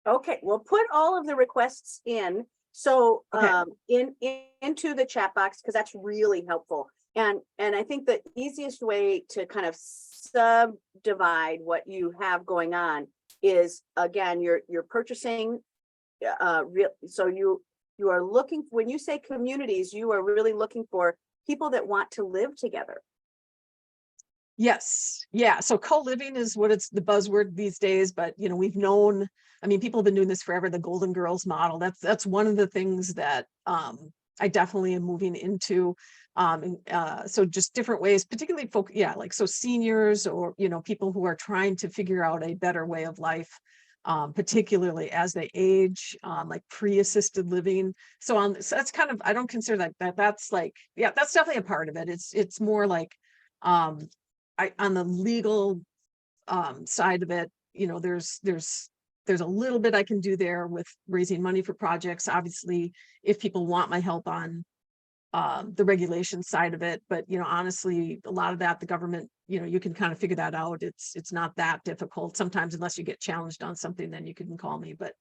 Okay, well, put all of the requests in. So Okay. into the chat box, because that's really helpful. And I think the easiest way to kind of subdivide what you have going on is, again, you're purchasing so you are looking, when you say communities, you are really looking for people that want to live together. Yes. Yeah. So co-living is what it's the buzzword these days, but we've known, I mean, people have been doing this forever, the Golden Girls model. That's one of the things that I definitely am moving into. So just different ways, particularly like, so seniors, or, people who are trying to figure out a better way of life, particularly as they age, like pre-assisted living. So that's kind of, I don't consider that's like, yeah, that's definitely a part of it. It's more like, on the legal side of it, there's a little bit I can do there with raising money for projects. Obviously, if people want my help on the regulation side of it, but honestly, a lot of that, the government, you can kind of figure that out. It's not that difficult sometimes, unless you get challenged on something, then you can call me. But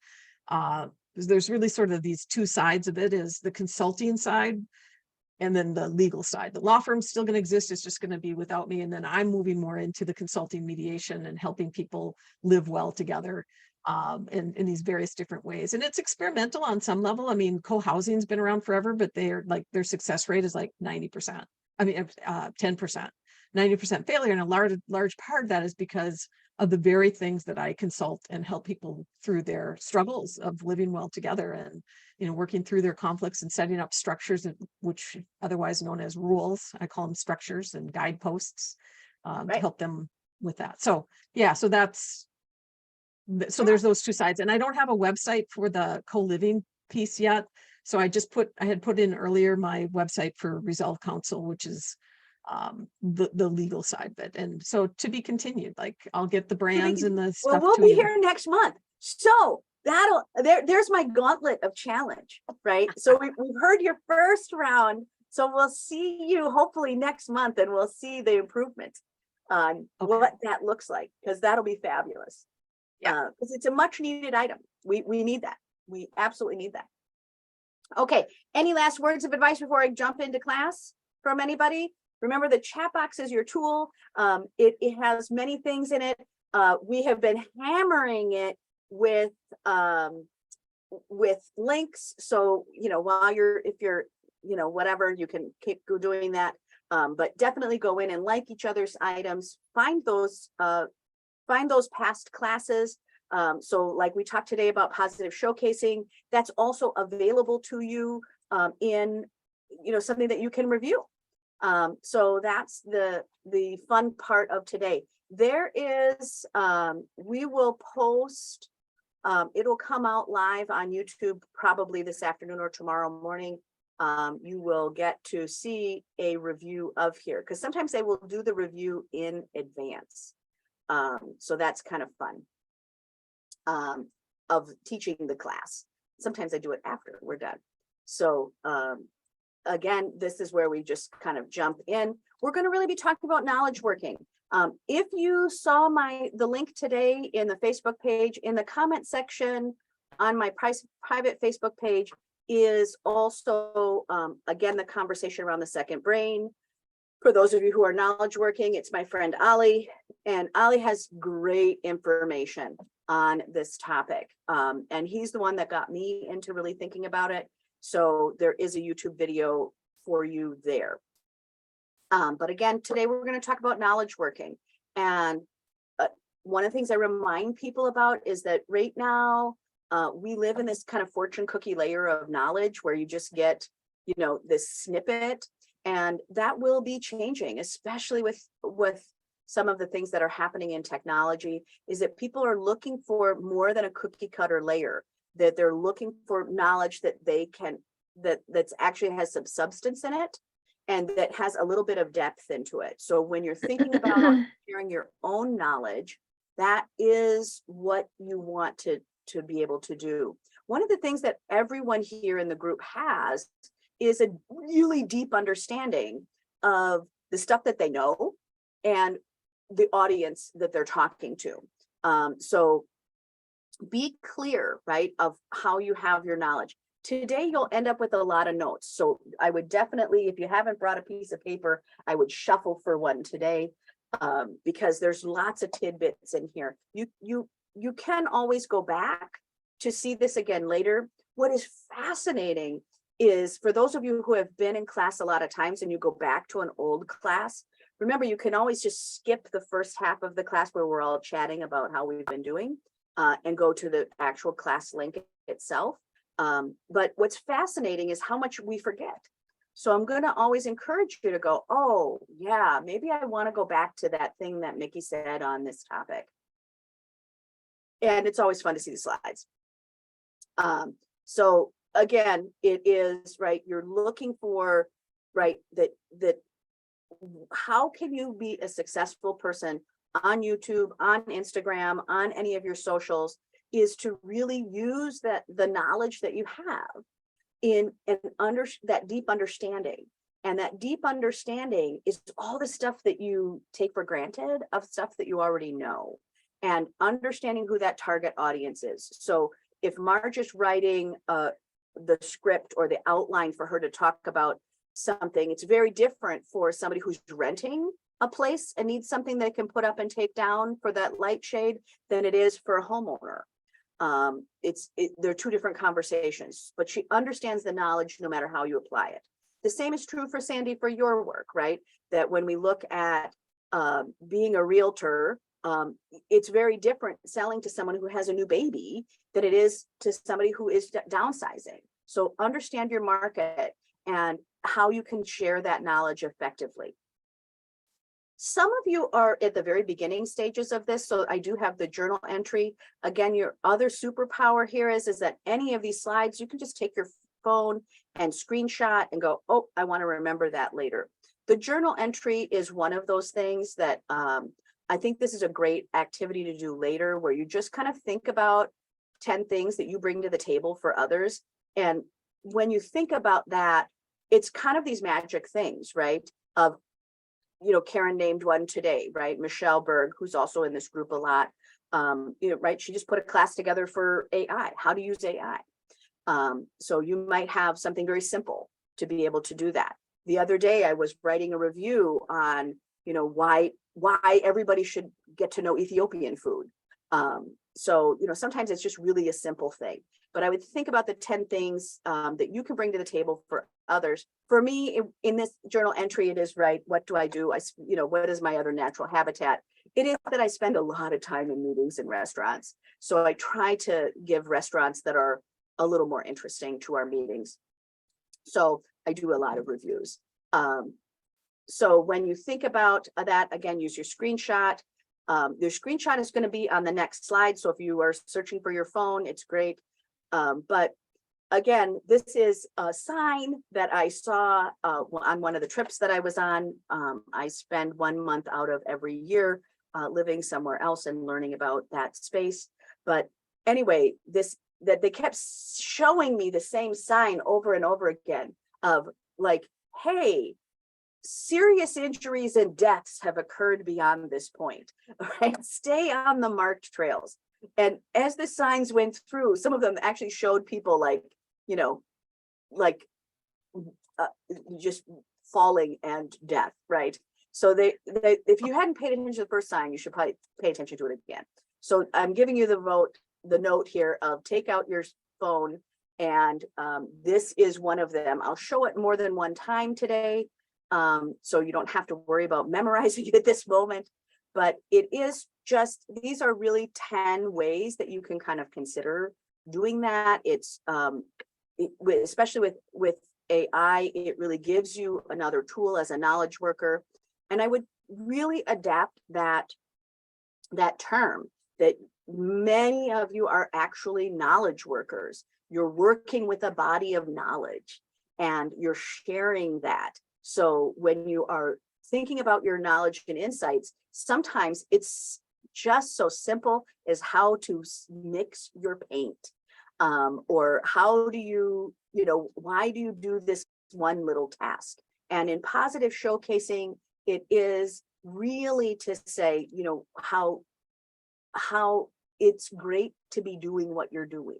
there's really sort of these two sides of it, is the consulting side and then the legal side. The law firm's still going to exist. It's just going to be without me. And then I'm moving more into the consulting, mediation, and helping people live well together in these various different ways. And it's experimental on some level. I mean, co-housing's been around forever, but their success rate is like 90%. I mean, 10%, 90% failure. And a large part of that is because of the very things that I consult and help people through their struggles of living well together, and working through their conflicts and setting up structures, which otherwise known as rules. I call them structures and guideposts to help them with that. So yeah, so there's those two sides. And I don't have a website for the co-living piece yet. So I had put in earlier my website for Resolve Council, which is the legal side of it. And so to be continued, like, I'll get the brands and the stuff. Well, we'll be here next month. So there's my gauntlet of challenge, right? So we've heard your first round. So we'll see you hopefully next month, and we'll see the improvement on what that looks like, because that'll be fabulous. Yeah, because it's a much needed item. We need that. We absolutely need that. Okay. Any last words of advice before I jump into class from anybody? Remember, the chat box is your tool. It has many things in it. we have been hammering it with links. So, while if you're, whatever, you can keep doing that. But definitely go in and like each other's items, find those past classes. So like we talked today about positive showcasing, that's also available to you in, something that you can review. So that's the fun part of today. There is, we will post, it'll come out live on YouTube probably this afternoon or tomorrow morning. You will get to see a review of here, because sometimes they will do the review in advance. So that's kind of fun of teaching the class. Sometimes I do it after we're done. So again, this is where we just kind of jump in. We're going to really be talking about knowledge working. If you saw the link today in the Facebook page, in the comment section on my private Facebook page is also, again, the conversation around the second brain. For those of you who are knowledge working, it's my friend Ali, and Ali has great information on this topic. And he's the one that got me into really thinking about it. So there is a YouTube video for you there. But again, today we're going to talk about knowledge working. And one of the things I remind people about is that right now, we live in this kind of fortune cookie layer of knowledge where you just get, this snippet, and that will be changing, especially with some of the things that are happening in technology, is that people are looking for more than a cookie cutter layer, that they're looking for knowledge that they can, that's actually has some substance in it, and that has a little bit of depth into it. So when you're thinking about sharing your own knowledge, that is what you want to be able to do. One of the things that everyone here in the group has is a really deep understanding of the stuff that they know and the audience that they're talking to. So be clear, right, of how you have your knowledge. Today, you'll end up with a lot of notes. So I would definitely, if you haven't brought a piece of paper, I would shuffle for one today, because there's lots of tidbits in here. You can always go back to see this again later. What is fascinating is, for those of you who have been in class a lot of times and you go back to an old class, remember, you can always just skip the first half of the class where we're all chatting about how we've been doing, and go to the actual class link itself. But what's fascinating is how much we forget. So I'm going to always encourage you to go, oh yeah, maybe I want to go back to that thing that Mickey said on this topic. And it's always fun to see the slides. So again, it is, right, you're looking for, right, that how can you be a successful person on YouTube, on Instagram, on any of your socials, is to really use the knowledge that you have in that deep understanding. And that deep understanding is all the stuff that you take for granted, of stuff that you already know, and understanding who that target audience is. So if Marge is writing the script or the outline for her to talk about something, it's very different for somebody who's renting a place and needs something they can put up and take down for that light shade than it is for a homeowner. They're two different conversations, but she understands the knowledge no matter how you apply it. The same is true for Sandy, for your work, right? That when we look at being a realtor, it's very different selling to someone who has a new baby than it is to somebody who is downsizing. So understand your market and how you can share that knowledge effectively. Some of you are at the very beginning stages of this, so I do have the journal entry. Again, your other superpower here is that any of these slides, you can just take your phone and screenshot and go, oh, I want to remember that later. The journal entry is one of those things that I think this is a great activity to do later, where you just kind of think about 10 things that you bring to the table for others. And when you think about that, it's kind of these magic things, right? Of, Karen named one today, right? Michelle Berg, who's also in this group a lot, right? She just put a class together for AI, how to use AI. So you might have something very simple to be able to do that. The other day I was writing a review on why everybody should get to know Ethiopian food. So, sometimes it's just really a simple thing, but I would think about the 10 things that you can bring to the table for others. For me, in this journal entry, it is right. What do I do? What is my other natural habitat? It is that I spend a lot of time in meetings in restaurants. So I try to give restaurants that are a little more interesting to our meetings. So I do a lot of reviews. So when you think about that, again, use your screenshot. Your screenshot is going to be on the next slide. So if you are searching for your phone, it's great. But again, this is a sign that I saw on one of the trips that I was on. I spend 1 month out of every year living somewhere else and learning about that space. But anyway, that they kept showing me the same sign over and over again of like, hey, serious injuries and deaths have occurred beyond this point. Right? Stay on the marked trails. And as the signs went through, some of them actually showed people just falling and death, right? So they if you hadn't paid attention to the first sign, you should probably pay attention to it again. So I'm giving you the note here of take out your phone, and this is one of them. I'll show it more than one time today, so you don't have to worry about memorizing it at this moment. But it is just, these are really 10 ways that you can kind of consider doing that. It's especially with AI, it really gives you another tool as a knowledge worker. And I would really adapt that term, that many of you are actually knowledge workers. You're working with a body of knowledge and you're sharing that. So when you are thinking about your knowledge and insights, sometimes it's just so simple as how to mix your paint, or how do you, why do you do this one little task? And in positive showcasing, it is really to say, how it's great to be doing what you're doing.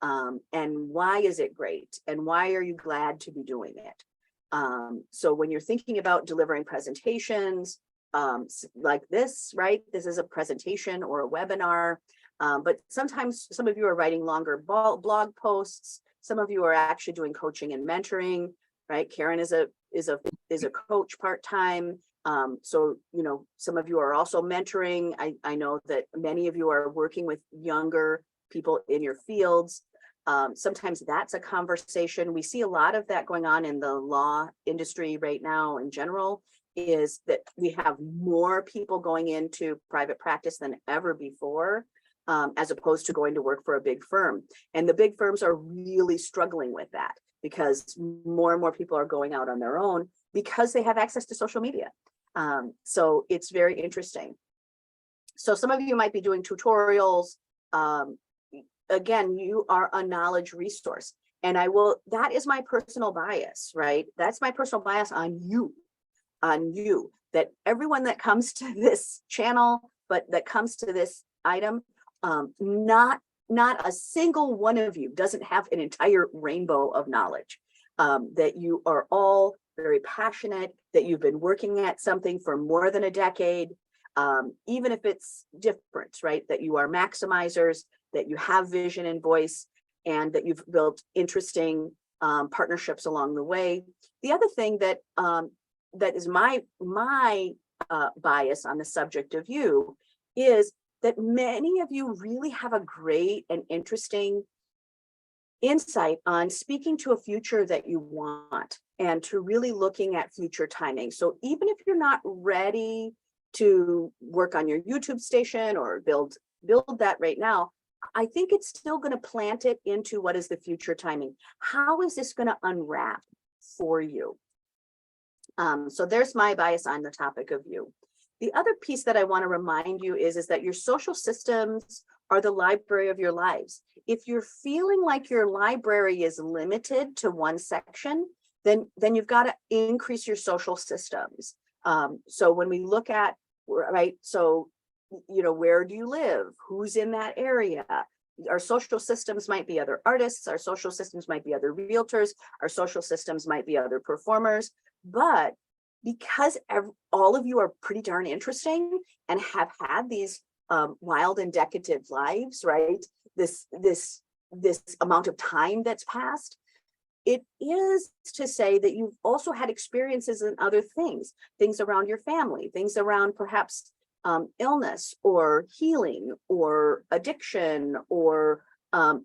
And why is it great? And why are you glad to be doing it? So when you're thinking about delivering presentations like this, right? This is a presentation or a webinar, but sometimes some of you are writing longer blog posts. Some of you are actually doing coaching and mentoring, right? Karen is a coach part-time. So, some of you are also mentoring. I know that many of you are working with younger people in your fields. Sometimes that's a conversation. We see a lot of that going on in the law industry right now in general, is that we have more people going into private practice than ever before, as opposed to going to work for a big firm. And the big firms are really struggling with that because more and more people are going out on their own because they have access to social media. So it's very interesting. So some of you might be doing tutorials. Again, you are a knowledge resource, and that is my personal bias, right? That's my personal bias on you, that everyone that comes to this channel, but that comes to this item, not a single one of you doesn't have an entire rainbow of knowledge, that you are all very passionate, that you've been working at something for more than a decade, even if it's different, right? That you are maximizers, that you have vision and voice, and that you've built interesting partnerships along the way. The other thing that is my bias on the subject of you is that many of you really have a great and interesting insight on speaking to a future that you want and to really looking at future timing. So even if you're not ready to work on your YouTube station or build that right now, I think it's still going to plant it into what is the future timing. How is this going to unwrap for you? So there's my bias on the topic of you. The other piece that I want to remind you is that your social systems are the library of your lives. If you're feeling like your library is limited to one section, then you've got to increase your social systems. So when we look at, right, so, where do you live? Who's in that area? Our social systems might be other artists. Our social systems might be other realtors. Our social systems might be other performers. But because all of you are pretty darn interesting and have had these wild and decadent lives, right? This amount of time that's passed. It is to say that you've also had experiences in other things around your family, things around perhaps illness or healing or addiction or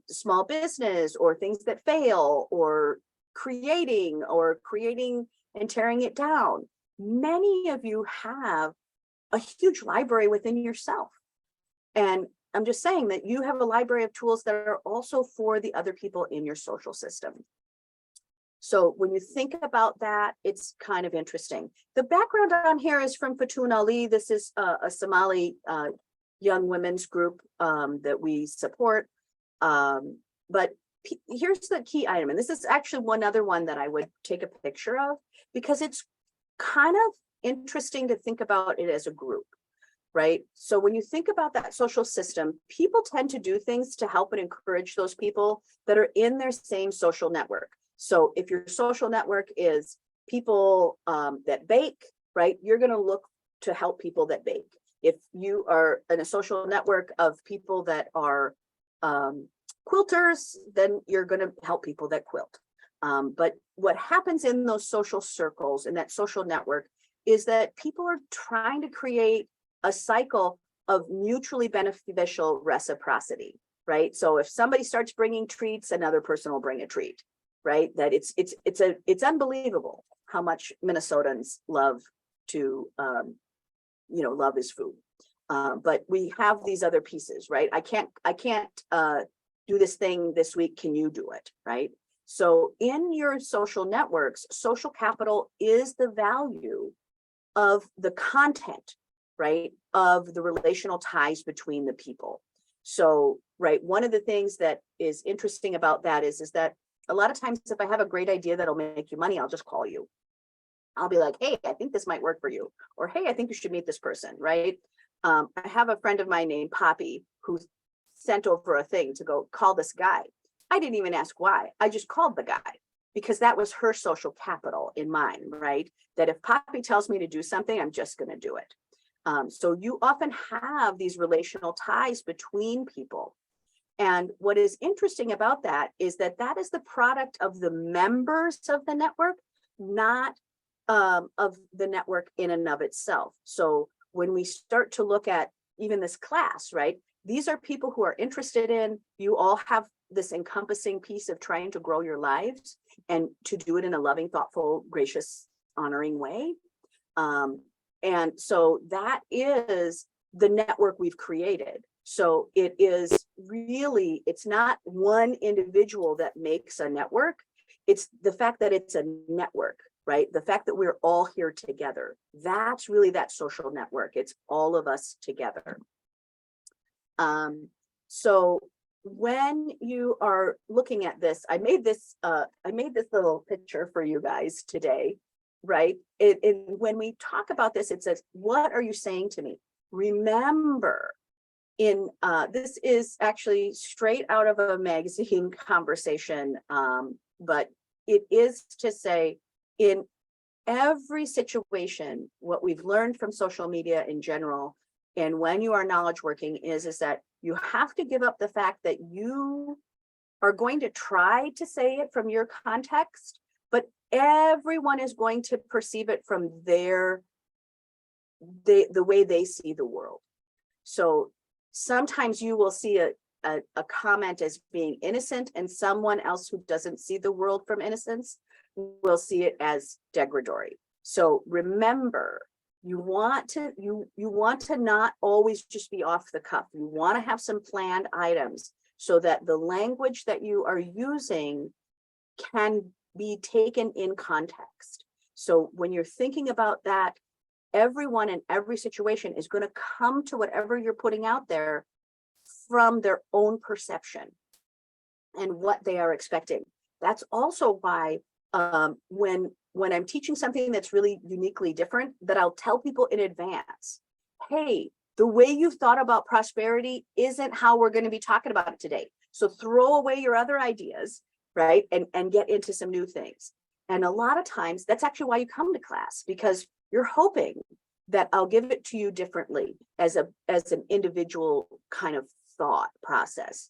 small business or things that fail or creating and tearing it down. Many of you have a huge library within yourself. And I'm just saying that you have a library of tools that are also for the other people in your social system. So when you think about that, it's kind of interesting. The background on here is from Fatun Ali. This is a Somali young women's group that we support. But here's the key item. And this is actually one other one that I would take a picture of because it's kind of interesting to think about it as a group, right? So when you think about that social system, people tend to do things to help and encourage those people that are in their same social network. So if your social network is people that bake, right, you're going to look to help people that bake. If you are in a social network of people that are quilters, then you're going to help people that quilt. But what happens in those social circles, in that social network, is that people are trying to create a cycle of mutually beneficial reciprocity, right? So if somebody starts bringing treats, another person will bring a treat. Right, that it's unbelievable how much Minnesotans love to, love is food. But we have these other pieces, right? I can't do this thing this week. Can you do it, right? So in your social networks, social capital is the value of the content, right, of the relational ties between the people. So, right, one of the things that is interesting about that is that a lot of times, if I have a great idea that'll make you money, I'll just call you. I'll be like, hey, I think this might work for you. Or, hey, I think you should meet this person, right? I have a friend of mine named Poppy who sent over a thing to go call this guy. I didn't even ask why. I just called the guy because that was her social capital in mind, right? That if Poppy tells me to do something, I'm just going to do it. So you often have these relational ties between people. And what is interesting about that is that is the product of the members of the network, not of the network in and of itself. So when we start to look at even this class, right, these are people who are interested in, you all have this encompassing piece of trying to grow your lives and to do it in a loving, thoughtful, gracious, honoring way. And so that is the network we've created. So it is really, it's not one individual that makes a network. It's the fact that it's a network, right? The fact that we're all here together. That's really that social network. It's all of us together. So when you are looking at this, I made this little picture for you guys today, right? When we talk about this, it says, what are you saying to me? Remember, this is actually straight out of a magazine conversation, but it is to say in every situation, what we've learned from social media in general, and when you are knowledge working is that you have to give up the fact that you are going to try to say it from your context, but everyone is going to perceive it from the way they see the world. So sometimes you will see a comment as being innocent, and someone else who doesn't see the world from innocence will see it as degradatory. So remember, you want to not always just be off the cuff. You want to have some planned items so that the language that you are using can be taken in context. So when you're thinking about that, everyone in every situation is going to come to whatever you're putting out there from their own perception and what they are expecting. That's also why when I'm teaching something that's really uniquely different, that I'll tell people in advance, hey, the way you've thought about prosperity isn't how we're going to be talking about it today. So throw away your other ideas, right? And get into some new things. And a lot of times that's actually why you come to class, because you're hoping that I'll give it to you differently as an individual kind of thought process.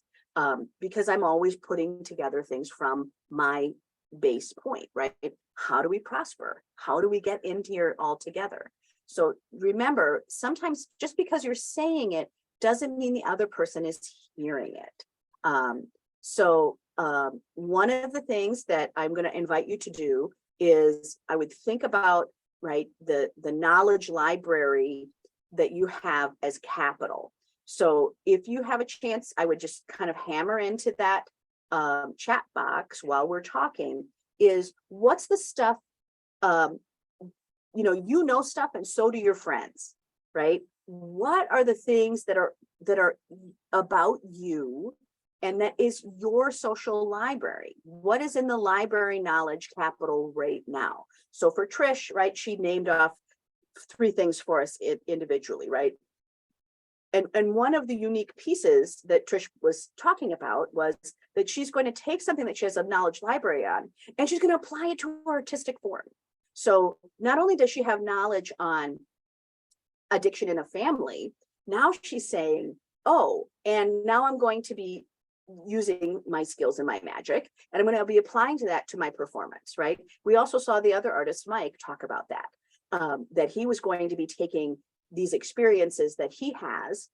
Because I'm always putting together things from my base point, right? How do we prosper? How do we get into here all together? So remember, sometimes just because you're saying it doesn't mean the other person is hearing it. One of the things that I'm going to invite you to do is I would think about, right, the knowledge library that you have as capital. So if you have a chance, I would just kind of hammer into that chat box while we're talking, is what's the stuff, you know stuff, and so do your friends, right? What are the things that are about you, and that is your social library? What is in the library knowledge capital right now? So for Trish, right, she named off 3 things for us individually, right? And one of the unique pieces that Trish was talking about was that she's going to take something that she has a knowledge library on, and she's going to apply it to her artistic form. So not only does she have knowledge on addiction in a family, now she's saying, oh, and now I'm going to be using my skills and my magic, and I'm going to be applying to that to my performance, right? We also saw the other artist, Mike, talk about that, that he was going to be taking these experiences that he has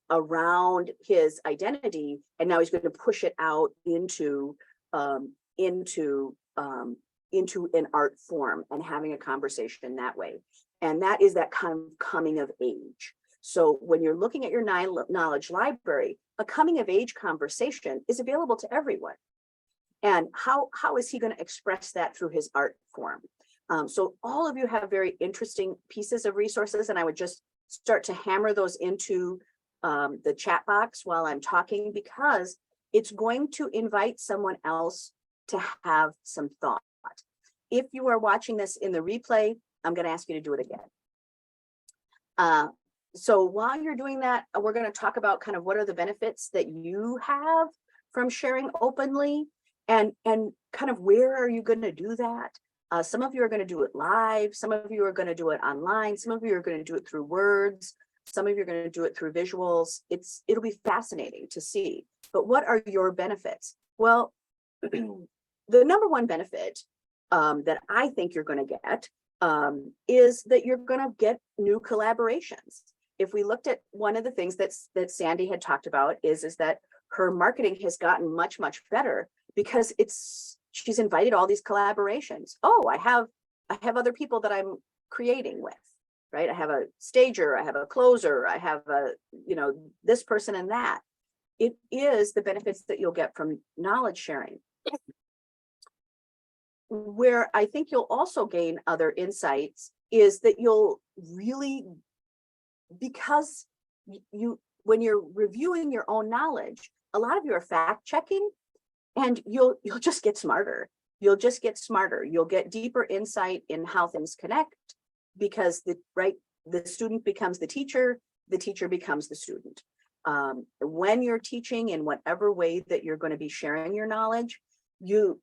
around his identity, and now he's going to push it out into an art form and having a conversation that way. And that is that kind of coming of age. So when you're looking at your knowledge library, a coming of age conversation is available to everyone. And how is he going to express that through his art form? So all of you have very interesting pieces of resources, and I would just start to hammer those into the chat box while I'm talking, because it's going to invite someone else to have some thought. If you are watching this in the replay, I'm going to ask you to do it again. So while you're doing that, we're going to talk about kind of what are the benefits that you have from sharing openly, and kind of where are you going to do that? Some of you are going to do it live. Some of you are going to do it online. Some of you are going to do it through words. Some of you are going to do it through visuals. It'll be fascinating to see. But what are your benefits? Well, the number one benefit that I think you're going to get is that you're going to get new collaborations. If we looked at one of the things that Sandy had talked about is that her marketing has gotten much, much better, because she's invited all these collaborations. Oh, I have other people that I'm creating with, right? I have a stager, I have a closer, I have this person and that. It is the benefits that you'll get from knowledge sharing. Where I think you'll also gain other insights is that you'll really, because when you're reviewing your own knowledge, a lot of you are fact checking, and you'll just get smarter. You'll just get smarter. You'll get deeper insight in how things connect, because the student becomes the teacher becomes the student. When you're teaching in whatever way that you're going to be sharing your knowledge, you'll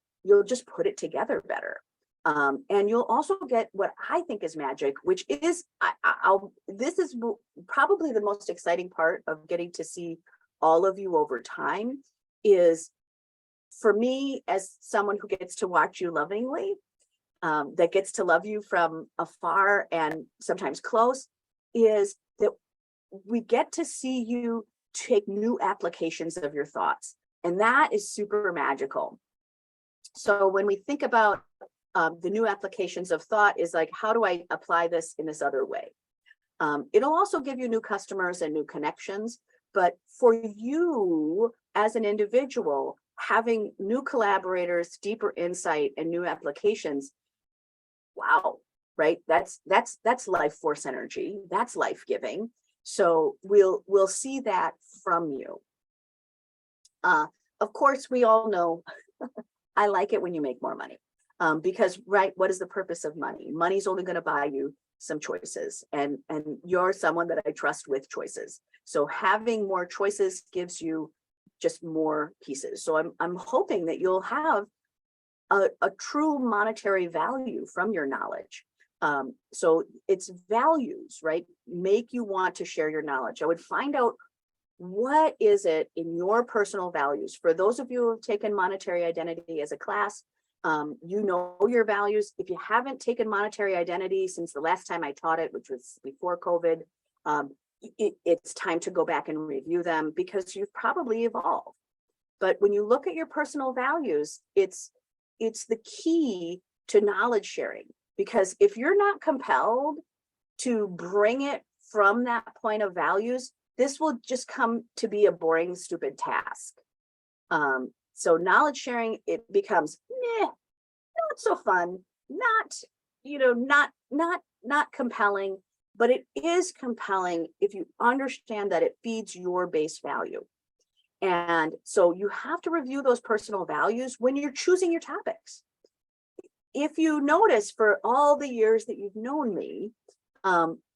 just put it together better. And you'll also get what I think is magic, which is, this is probably the most exciting part of getting to see all of you over time, is for me, as someone who gets to watch you lovingly, that gets to love you from afar and sometimes close, is that we get to see you take new applications of your thoughts. And that is super magical. So when we think about the new applications of thought, is like, how do I apply this in this other way? It'll also give you new customers and new connections. But for you as an individual, having new collaborators, deeper insight, and new applications, wow, right? That's life force energy. That's life giving. So we'll see that from you. Of course, we all know I like it when you make more money, because, right, what is the purpose of money? Money's only going to buy you some choices, and you're someone that I trust with choices. So having more choices gives you just more pieces. So I'm hoping that you'll have a true monetary value from your knowledge. So it's values, right? Make you want to share your knowledge. I would find out what is it in your personal values. For those of you who have taken monetary identity as a class, you know your values. If you haven't taken monetary identity since the last time I taught it, which was before COVID, it's time to go back and review them because you've probably evolved. But when you look at your personal values, it's the key to knowledge sharing, because if you're not compelled to bring it from that point of values, this will just come to be a boring, stupid task. So knowledge sharing, it becomes not so fun, not compelling, but it is compelling if you understand that it feeds your base value. And so you have to review those personal values when you're choosing your topics. If you notice, for all the years that you've known me,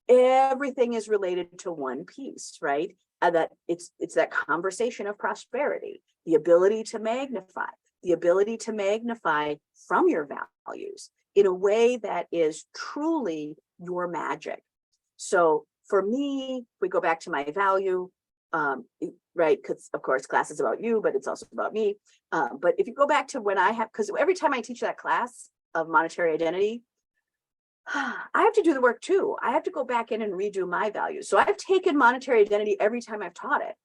everything is related to one piece, right? And that it's that conversation of prosperity, the ability to magnify from your values in a way that is truly your magic. So for me, we go back to my value, right? Because of course class is about you, but it's also about me. But if you go back to when because every time I teach that class of monetary identity, I have to do the work too. I have to go back in and redo my values. So I've taken monetary identity every time I've taught it.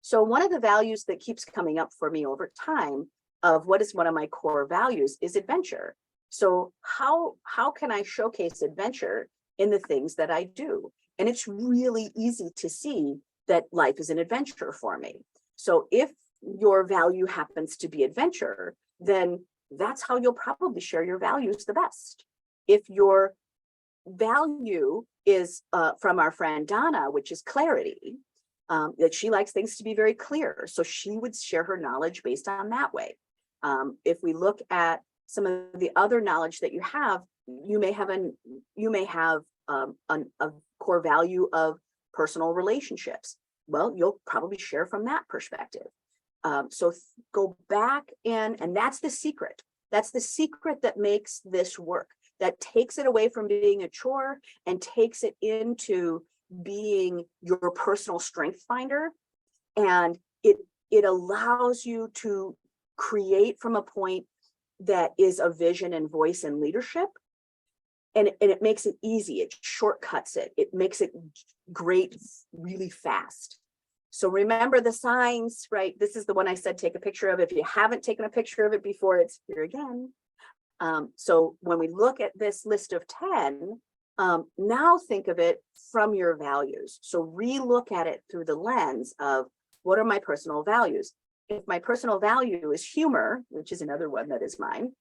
So one of the values that keeps coming up for me over time of what is one of my core values is adventure. So how can I showcase adventure in the things that I do? And it's really easy to see that life is an adventure for me. So if your value happens to be adventure, then that's how you'll probably share your values the best. If your value is from our friend Donna, which is clarity, that she likes things to be very clear. So she would share her knowledge based on that way. If we look at some of the other knowledge that you have, you may have a core value of personal relationships. Well, you'll probably share from that perspective. So go back and that's the secret. That's the secret that makes this work, that takes it away from being a chore and takes it into being your personal strength finder. And it allows you to create from a point that is a vision and voice and leadership. And it makes it easy. It shortcuts it. It makes it great really fast. So remember the signs, right? This is the one I said, take a picture of. If you haven't taken a picture of it before, it's here again. So when we look at this list of 10, now think of it from your values. So re-look at it through the lens of what are my personal values? If my personal value is humor, which is another one that is mine,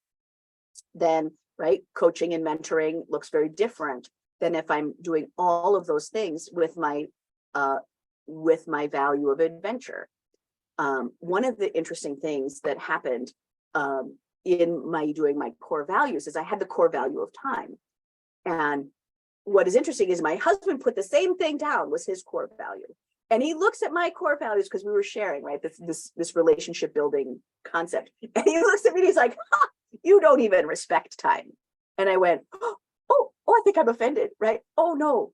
then right, coaching and mentoring looks very different than if I'm doing all of those things with my value of adventure. One of the interesting things that happened in my doing my core values is I had the core value of time. And what is interesting is my husband put the same thing down, was his core value. And he looks at my core values because we were sharing, right, this relationship building concept. And he looks at me and he's like, ha, you don't even respect time. And I went, oh, I think I'm offended, right? Oh no.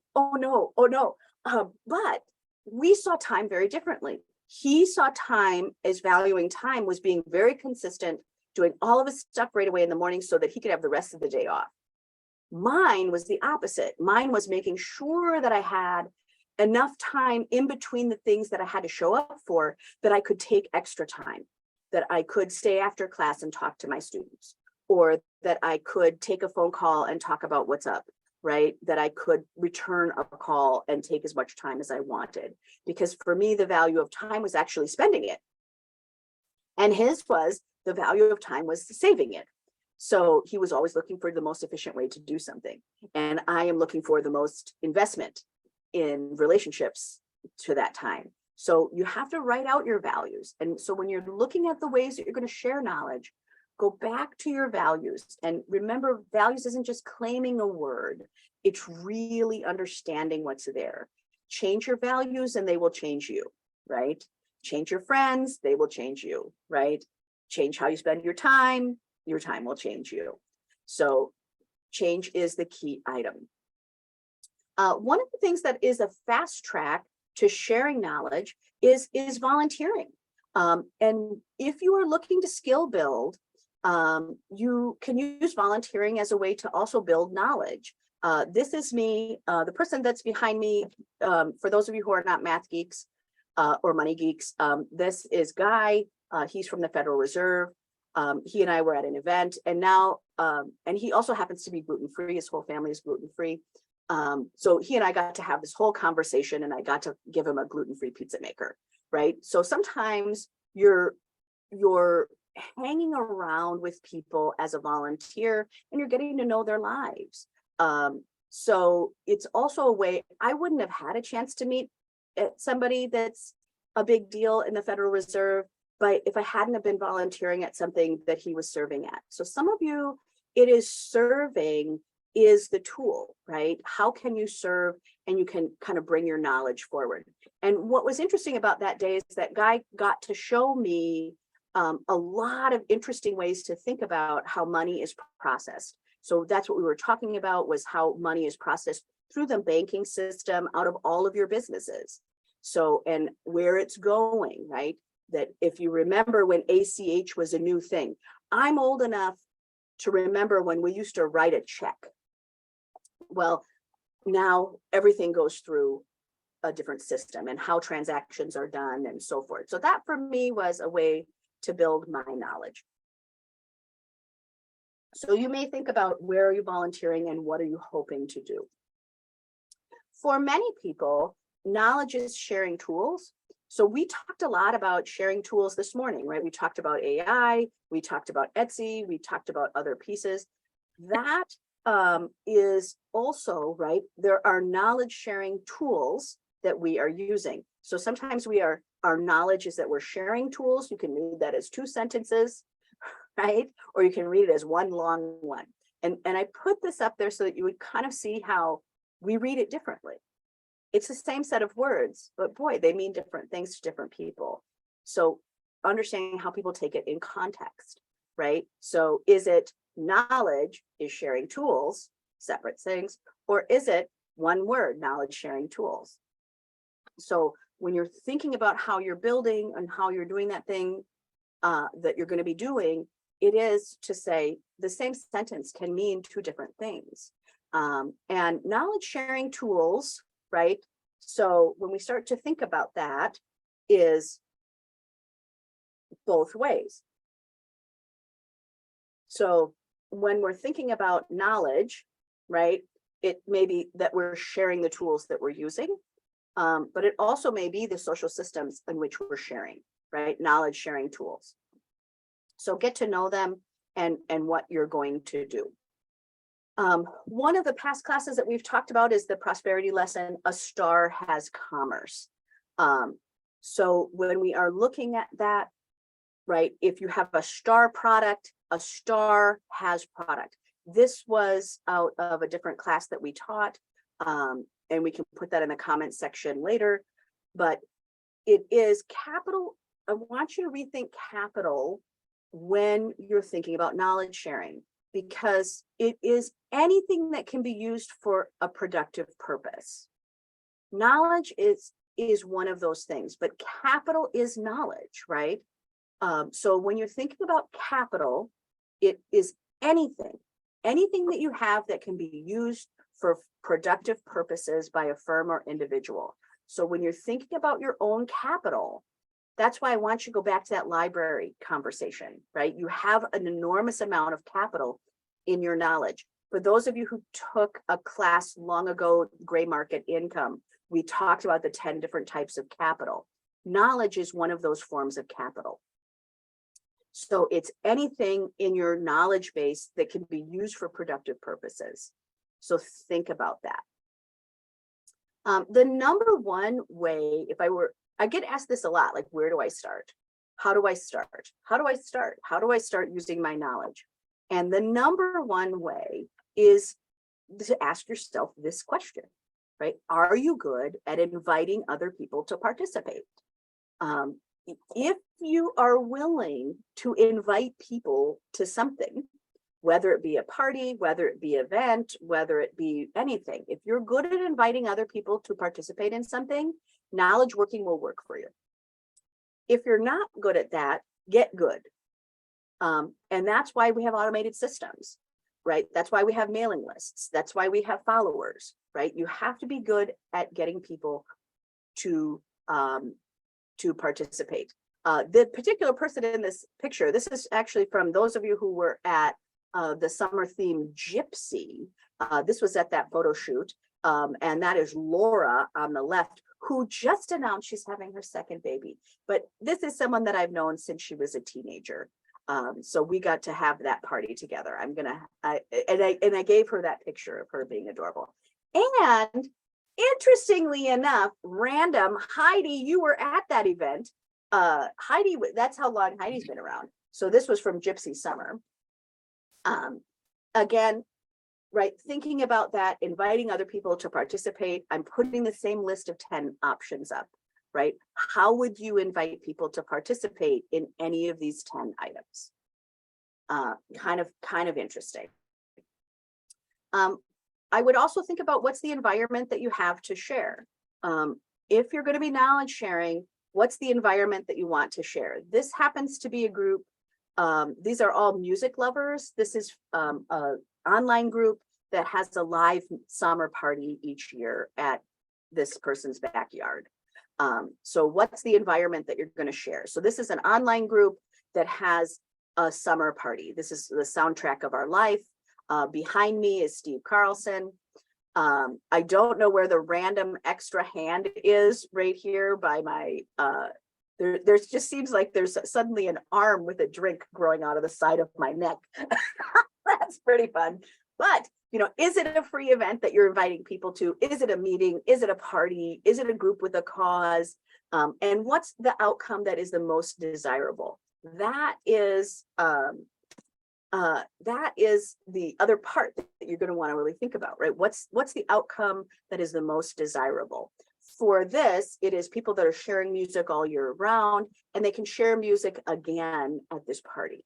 But we saw time very differently. He saw time as valuing time was being very consistent, doing all of his stuff right away in the morning so that he could have the rest of the day off. Mine was the opposite. Mine was making sure that I had enough time in between the things that I had to show up for, that I could take extra time, that I could stay after class and talk to my students, or that I could take a phone call and talk about what's up, right? That I could return a call and take as much time as I wanted. Because for me, the value of time was actually spending it. And his was, the value of time was saving it. So he was always looking for the most efficient way to do something. And I am looking for the most investment in relationships to that time. So you have to write out your values. And so when you're looking at the ways that you're going to share knowledge, go back to your values. And remember, values isn't just claiming a word. It's really understanding what's there. Change your values and they will change you, right? Change your friends, they will change you, right? Change how you spend your time, your time will change you. So change is the key item. One of the things that is a fast track to sharing knowledge is volunteering. And if you are looking to skill build, you can use volunteering as a way to also build knowledge. This is me, the person that's behind me, for those of you who are not math geeks or money geeks, this is Guy. He's from the Federal Reserve. He and I were at an event, and now, and he also happens to be gluten-free. His whole family is gluten-free. So he and I got to have this whole conversation, and I got to give him a gluten-free pizza maker, right? So sometimes you're hanging around with people as a volunteer and you're getting to know their lives. So it's also a way, I wouldn't have had a chance to meet somebody that's a big deal in the Federal Reserve, but if I hadn't have been volunteering at something that he was serving at. So some of you, it is serving is the tool, right? How can you serve and you can kind of bring your knowledge forward? And what was interesting about that day is that Guy got to show me a lot of interesting ways to think about how money is processed. So that's what we were talking about, was how money is processed through the banking system out of all of your businesses. So, and where it's going, right? That if you remember when ACH was a new thing, I'm old enough to remember when we used to write a check. Well, now everything goes through a different system and how transactions are done and so forth. So that for me was a way to build my knowledge. So you may think about, where are you volunteering and what are you hoping to do? For many people, knowledge is sharing tools. So we talked a lot about sharing tools this morning, right? We talked about AI, we talked about Etsy, we talked about other pieces. That is also, right, there are knowledge sharing tools that we are using. So sometimes our knowledge is that we're sharing tools. You can read that as 2 sentences, right? Or you can read it as one long one. And I put this up there so that you would kind of see how we read it differently. It's the same set of words, but boy, they mean different things to different people. So understanding how people take it in context, right? So is it knowledge is sharing tools, separate things, or is it one word, knowledge sharing tools? So when you're thinking about how you're building and how you're doing that thing that you're going to be doing, it is to say the same sentence can mean 2 different things. And knowledge sharing tools, right? So when we start to think about that, is both ways. So when we're thinking about knowledge, right, it may be that we're sharing the tools that we're using, but it also may be the social systems in which we're sharing, right? Knowledge sharing tools. So get to know them and what you're going to do. One of the past classes that we've talked about is the prosperity lesson, A Star Has Commerce. So when we are looking at that, right, if you have a star product, a star has product. This was out of a different class that we taught, and we can put that in the comment section later, but it is capital. I want you to rethink capital when you're thinking about knowledge sharing, because it is anything that can be used for a productive purpose. Knowledge is one of those things, but capital is knowledge, right? So when you're thinking about capital, it is anything that you have that can be used for productive purposes by a firm or individual. So when you're thinking about your own capital, that's why I want you to go back to that library conversation, right? You have an enormous amount of capital in your knowledge. For those of you who took a class long ago, Gray Market Income, we talked about the 10 different types of capital. Knowledge is one of those forms of capital. So it's anything in your knowledge base that can be used for productive purposes. So think about that. The number one way, I get asked this a lot, like, where do I start? How do I start? How do I start? How do I start using my knowledge? And the number one way is to ask yourself this question, right? Are you good at inviting other people to participate? if you are willing to invite people to something, whether it be a party, whether it be event, whether it be anything, if you're good at inviting other people to participate in something, knowledge working will work for you. If you're not good at that, get good. And that's why we have automated systems, right? That's why we have mailing lists. That's why we have followers, right? You have to be good at getting people to participate. The particular person in this picture, this is actually from those of you who were at the summer theme Gypsy. This was at that photo shoot. And that is Laura on the left, who just announced she's having her second baby. But this is someone that I've known since she was a teenager. So we got to have that party together. I gave her that picture of her being adorable. And interestingly enough, random, Heidi, you were at that event. Heidi, that's how long Heidi's been around. So this was from Gypsy Summer. Again, right, thinking about that, inviting other people to participate. I'm putting the same list of 10 options up, right? How would you invite people to participate in any of these 10 items? Kind of interesting. I would also think about what's the environment that you have to share. If you're going to be knowledge sharing, what's the environment that you want to share? This happens to be a group. These are all music lovers. This is an online group that has a live summer party each year at this person's backyard. So what's the environment that you're going to share? So this is an online group that has a summer party. This is the soundtrack of our life. Behind me is Steve Carlson. I don't know where the random extra hand is right here by my, there's just seems like there's suddenly an arm with a drink growing out of the side of my neck. That's pretty fun. But, you know, is it a free event that you're inviting people to? Is it a meeting? Is it a party? Is it a group with a cause? And what's the outcome that is the most desirable? That is the other part that you're going to want to really think about, right? What's the outcome that is the most desirable? For this, it is people that are sharing music all year round, and they can share music again at this party.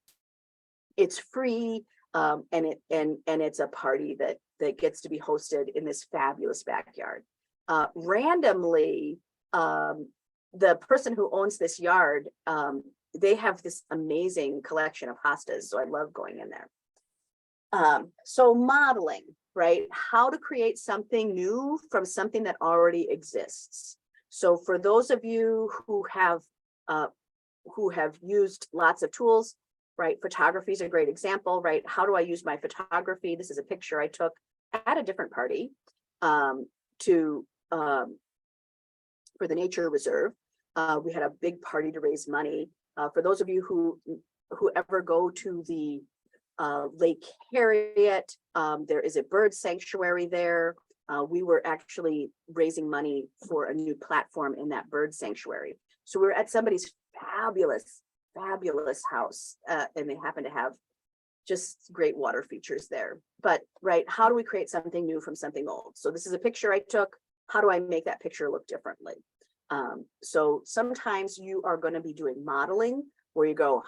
It's free, and it's a party that gets to be hosted in this fabulous backyard. Randomly, the person who owns this yard, they have this amazing collection of hostas, so I love going in there. So modeling, right? How to create something new from something that already exists. So for those of you who have used lots of tools, right? Photography is a great example, right? How do I use my photography? This is a picture I took at a different party for the nature reserve. We had a big party to raise money. For those of you who ever go to the Lake Harriet, there is a bird sanctuary there. We were actually raising money for a new platform in that bird sanctuary. So we were at somebody's fabulous house, and they happen to have just great water features there. But right, how do we create something new from something old? So this is a picture I took. How do I make that picture look differently? So sometimes you are going to be doing modeling where you go,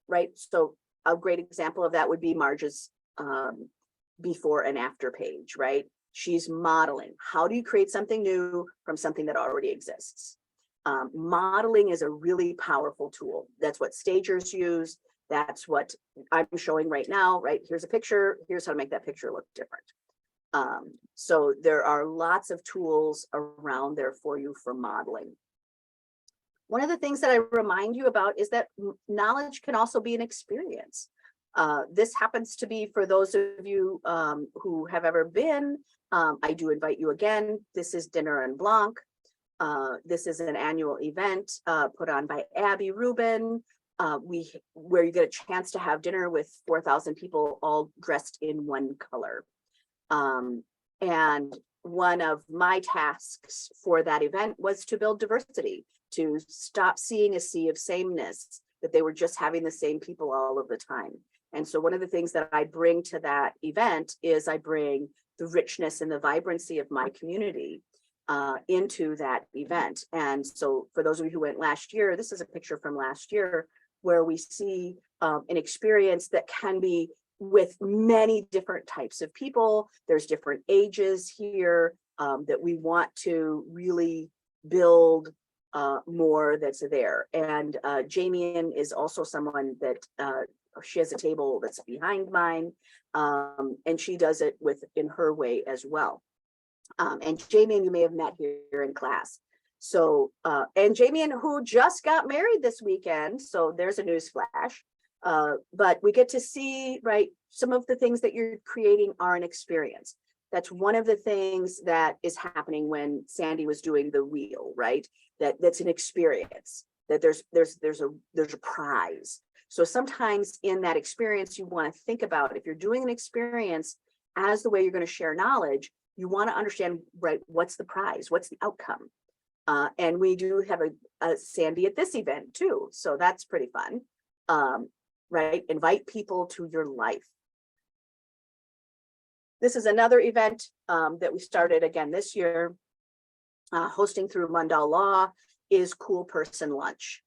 right? So a great example of that would be Marge's before and after page, right? She's modeling. How do you create something new from something that already exists? Modeling is a really powerful tool. That's what stagers use. That's what I'm showing right now, right? Here's a picture. Here's how to make that picture look different. So there are lots of tools around there for you for modeling. One of the things that I remind you about is that knowledge can also be an experience. This happens to be for those of you who have ever been. I do invite you again. This is Dinner en Blanc. This is an annual event put on by Abby Rubin, where you get a chance to have dinner with 4,000 people all dressed in one color. And one of my tasks for that event was to build diversity, to stop seeing a sea of sameness, that they were just having the same people all of the time. And so one of the things that I bring to that event is I bring the richness and the vibrancy of my community. into that event. And so for those of you who went last year, this is a picture from last year where we see an experience that can be with many different types of people. There's different ages here that we want to really build more that's there. And Jamian is also someone that she has a table that's behind mine, and she does it in her way as well. And Jamian, you may have met here in class. So, and Jamian, who just got married this weekend, so there's a news flash. But we get to see, right, some of the things that you're creating are an experience. That's one of the things that is happening when Sandy was doing the wheel, right? That's an experience, that there's a prize. So sometimes in that experience, you want to think about, if you're doing an experience as the way you're going to share knowledge, you want to understand, right, what's the prize, what's the outcome? And we do have a Sandy at this event too, so that's pretty fun. Right, invite people to your life. This is another event that we started again this year, hosting through Mundell Law, is Cool Person Lunch.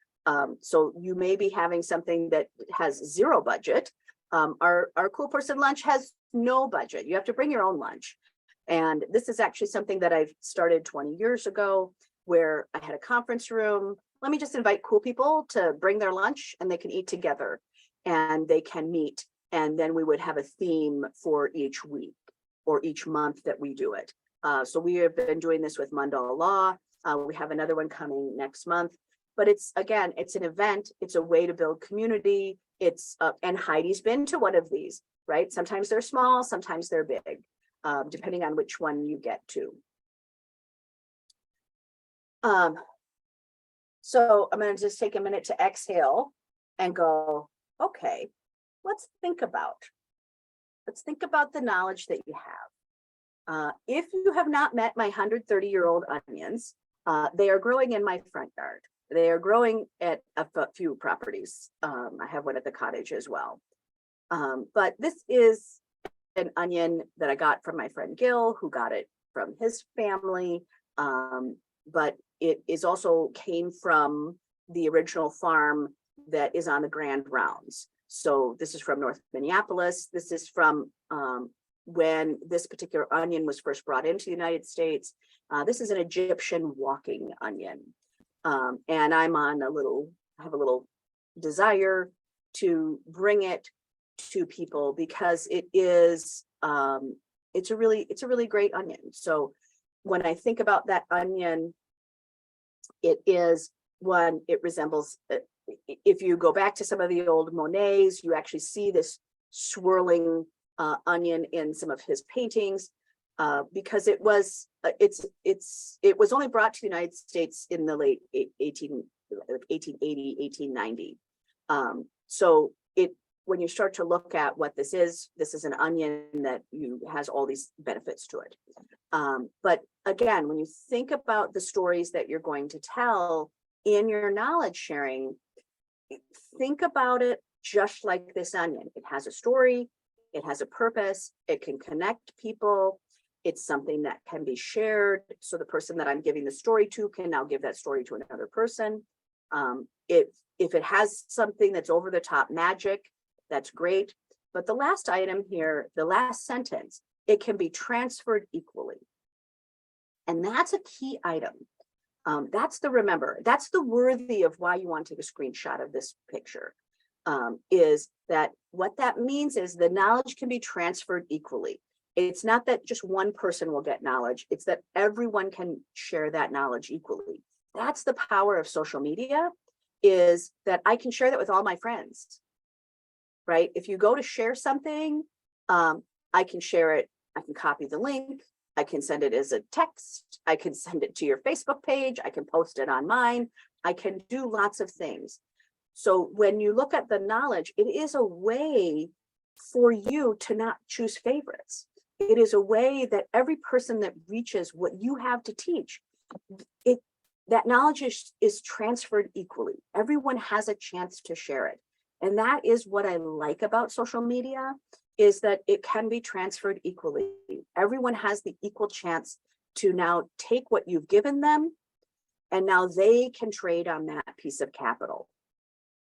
So you may be having something that has zero budget. Our Cool Person Lunch has no budget. You have to bring your own lunch. And this is actually something that I've started 20 years ago, where I had a conference room. Let me just invite cool people to bring their lunch and they can eat together and they can meet. And then we would have a theme for each week or each month that we do it. So we have been doing this with Mundell Law. We have another one coming next month. But it's, again, it's an event. It's a way to build community. It's and Heidi's been to one of these, right? Sometimes they're small, sometimes they're big, depending on which one you get to. So I'm going to just take a minute to exhale and go, okay, let's think about the knowledge that you have. If you have not met my 130-year-old onions, they are growing in my front yard. They are growing at a few properties. I have one at the cottage as well. But this is an onion that I got from my friend Gil, who got it from his family. But it is also came from the original farm that is on the Grand Rounds. So this is from North Minneapolis. This is from when this particular onion was first brought into the United States. This is an Egyptian walking onion. And I'm on I have a little desire to bring it to people because it is, it's a really great onion. So when I think about that onion, it is one, it resembles, if you go back to some of the old Monets, you actually see this swirling onion in some of his paintings, because it was only brought to the United States in the late 1880, 1890. So when you start to look at what this is an onion that has all these benefits to it. But again, when you think about the stories that you're going to tell in your knowledge sharing, think about it just like this onion. It has a story, it has a purpose, it can connect people. It's something that can be shared. So the person that I'm giving the story to can now give that story to another person. If it has something that's over the top magic, that's great. But the last item here, the last sentence, it can be transferred equally. And that's a key item. That's the worthy of why you want to take a screenshot of this picture, is that what that means is the knowledge can be transferred equally. It's not that just one person will get knowledge, it's that everyone can share that knowledge equally. That's the power of social media, is that I can share that with all my friends, right? If you go to share something, I can share it, I can copy the link, I can send it as a text, I can send it to your Facebook page, I can post it on mine, I can do lots of things. So when you look at the knowledge, it is a way for you to not choose favorites. It is a way that every person that reaches what you have to teach, that knowledge is transferred equally. Everyone has a chance to share it. And that is what I like about social media, is that it can be transferred equally. Everyone has the equal chance to now take what you've given them, and now they can trade on that piece of capital.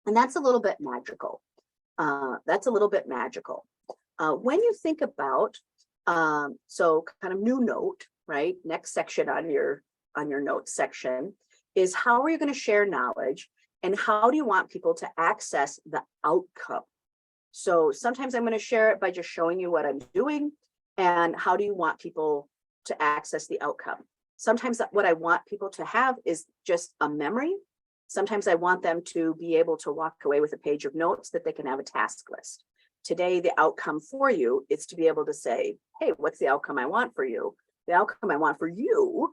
And that's a little bit magical. That's a little bit magical. When you think about, so kind of new note, right? Next section on your notes section is, how are you going to share knowledge, and how do you want people to access the outcome? So sometimes I'm going to share it by just showing you what I'm doing, and how do you want people to access the outcome? Sometimes what I want people to have is just a memory. Sometimes I want them to be able to walk away with a page of notes that they can have a task list. Today, the outcome for you is to be able to say, hey, what's the outcome I want for you? The outcome I want for you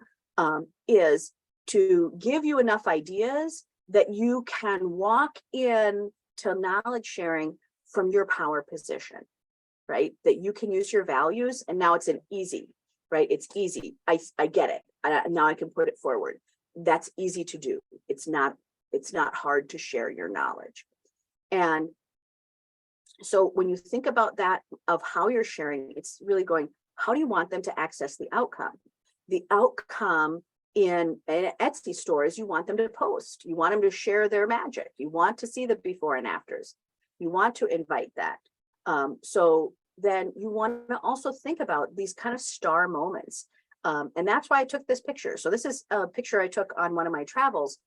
is to give you enough ideas that you can walk in to knowledge sharing from your power position, right? That you can use your values, and now it's an easy, right? It's easy. I get it. Now I can put it forward. That's easy to do. It's not hard to share your knowledge. And so when you think about that, of how you're sharing, it's really going, how do you want them to access the outcome? The outcome in an Etsy store is you want them to post. You want them to share their magic. You want to see the before and afters. You want to invite that. So then you want to also think about these kind of star moments. And that's why I took this picture. So this is a picture I took on one of my travels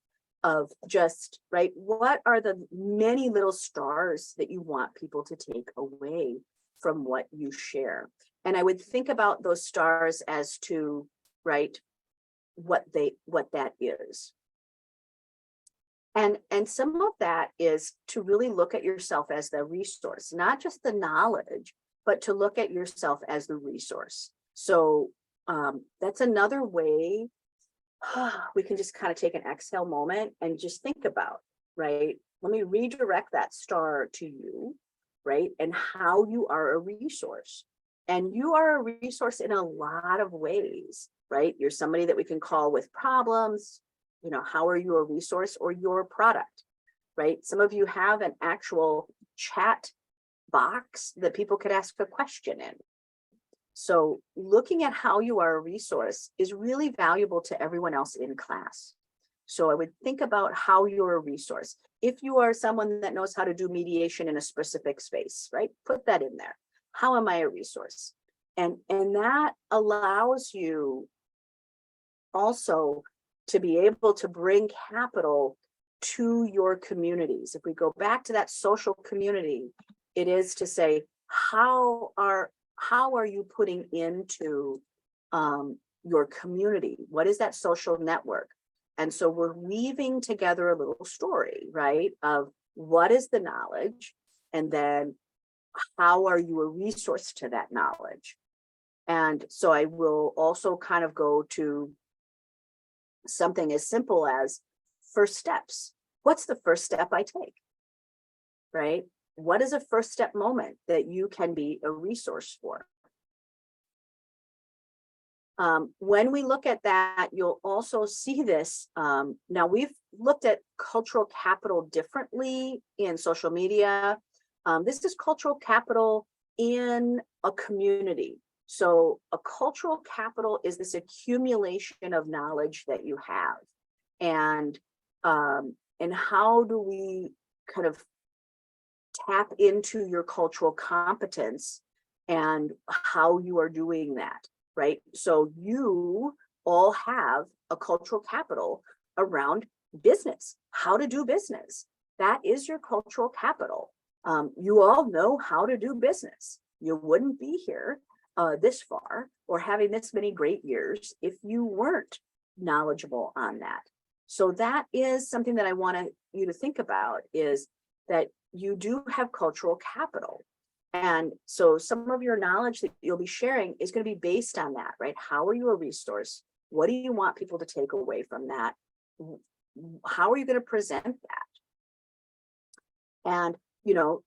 of just, right, what are the many little stars that you want people to take away from what you share? And I would think about those stars as to, right, what that is. And some of that is to really look at yourself as the resource, not just the knowledge, but to look at yourself as the resource. So that's another way we can just kind of take an exhale moment and just think about, right? Let me redirect that star to you, right? And how you are a resource. And you are a resource in a lot of ways, right? You're somebody that we can call with problems. You know, how are you a resource, or your product, right? Some of you have an actual chat box that people could ask a question in. So looking at how you are a resource is really valuable to everyone else in class. So I would think about how you're a resource. If you are someone that knows how to do mediation in a specific space, right? Put that in there. How am I a resource? And that allows you also to be able to bring capital to your communities. If we go back to that social community, it is to say, how are you putting into your community? What is that social network? And so we're weaving together a little story, right? Of what is the knowledge, and then how are you a resource to that knowledge? And so I will also kind of go to something as simple as first steps. What's the first step I take, right? What is a first step moment that you can be a resource for? When we look at that, you'll also see this. Now, we've looked at cultural capital differently in social media. This is cultural capital in a community. So a cultural capital is this accumulation of knowledge that you have. And how do we kind of tap into your cultural competence and how you are doing that, right? So you all have a cultural capital around business, how to do business. That is your cultural capital. You all know how to do business. You wouldn't be here this far or having this many great years if you weren't knowledgeable on that. So that is something that I want you to think about, is that you do have cultural capital. And so some of your knowledge that you'll be sharing is going to be based on that, right? How are you a resource? What do you want people to take away from that? How are you going to present that? And, you know,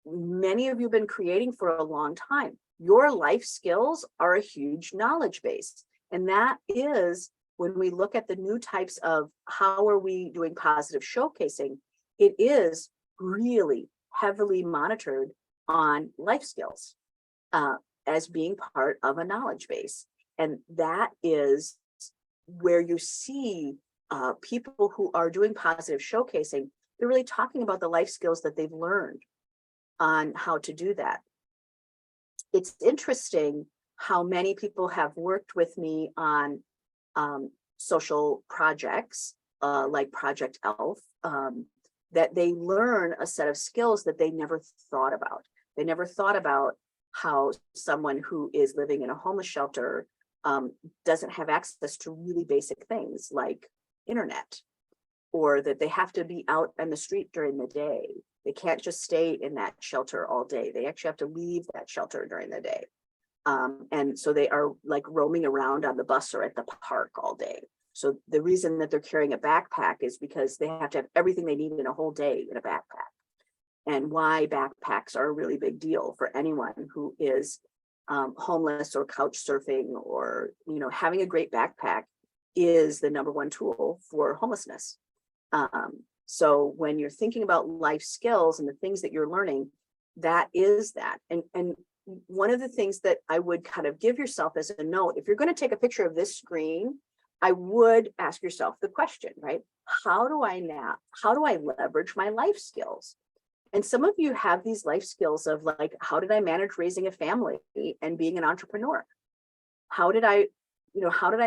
many of you have been creating for a long time. Your life skills are a huge knowledge base. And that is when we look at the new types of how are we doing positive showcasing, it is really heavily monitored on life skills as being part of a knowledge base. And that is where you see people who are doing positive showcasing. They're really talking about the life skills that they've learned on how to do that. It's interesting how many people have worked with me on social projects like Project ELF, that they learn a set of skills that they never thought about. They never thought about how someone who is living in a homeless shelter doesn't have access to really basic things like internet, or that they have to be out on the street during the day. They can't just stay in that shelter all day. They actually have to leave that shelter during the day. And so they are like roaming around on the bus or at the park all day. So the reason that they're carrying a backpack is because they have to have everything they need in a whole day in a backpack. And why backpacks are a really big deal for anyone who is homeless or couch surfing, or, you know, having a great backpack is the #1 tool for homelessness. So when you're thinking about life skills and the things that you're learning, that is that. And one of the things that I would kind of give yourself as a note, if you're going to take a picture of this screen, I would ask yourself the question, right? How do I leverage my life skills? And some of you have these life skills of like, how did I manage raising a family and being an entrepreneur? How did I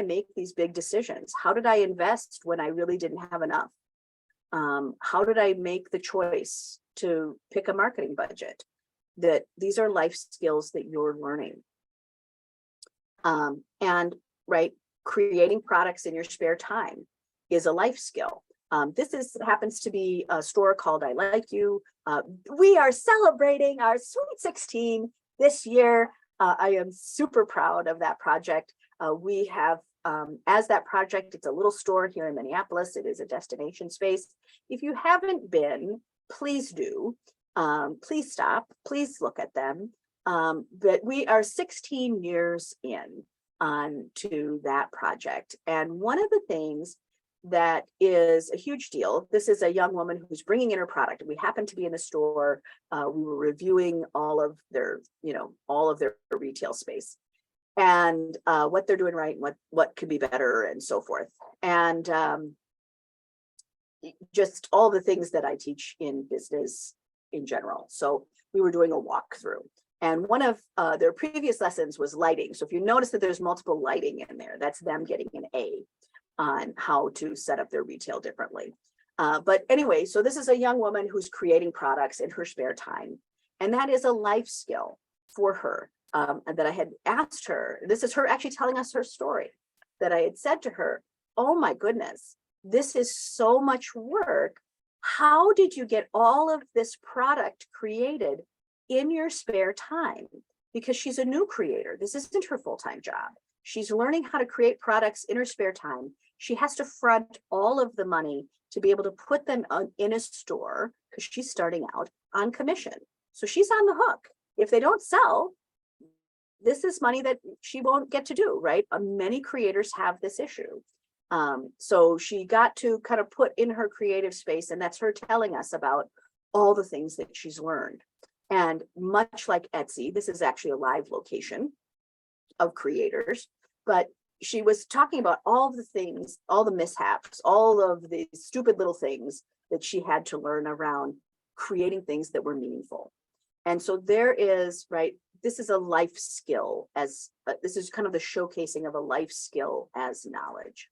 make these big decisions? How did I invest when I really didn't have enough? How did I make the choice to pick a marketing budget? That these are life skills that you're learning. And right, creating products in your spare time is a life skill. This happens to be a store called I Like You. We are celebrating our Sweet 16 this year. I am super proud of that project. We have, as that project, it's a little store here in Minneapolis. It is a destination space. If you haven't been, please do. Please stop, please look at them. But we are 16 years in on to that project. And one of the things that is a huge deal, this is a young woman who's bringing in her product. We happened to be in the store. We were reviewing all of their retail space and what they're doing right and what could be better and so forth. And just all the things that I teach in business in general. So we were doing a walkthrough, and one of their previous lessons was lighting. So if you notice that there's multiple lighting in there, that's them getting an A on how to set up their retail differently. But anyway, so this is a young woman who's creating products in her spare time. And that is a life skill for her that I had asked her. This is her actually telling us her story, that I had said to her, oh my goodness, this is so much work. How did you get all of this product created in your spare time? Because she's a new creator. This isn't her full-time job. She's learning how to create products in her spare time. She has to front all of the money to be able to put them in a store because she's starting out on commission. So she's on the hook. If they don't sell, this is money that she won't get to do, right? Many creators have this issue. So she got to kind of put in her creative space, and that's her telling us about all the things that she's learned. And much like Etsy, this is actually a live location of creators, but she was talking about all the things, all the mishaps, all of the stupid little things that she had to learn around creating things that were meaningful. And so there is, right, this is a life skill, as this is kind of the showcasing of a life skill as knowledge.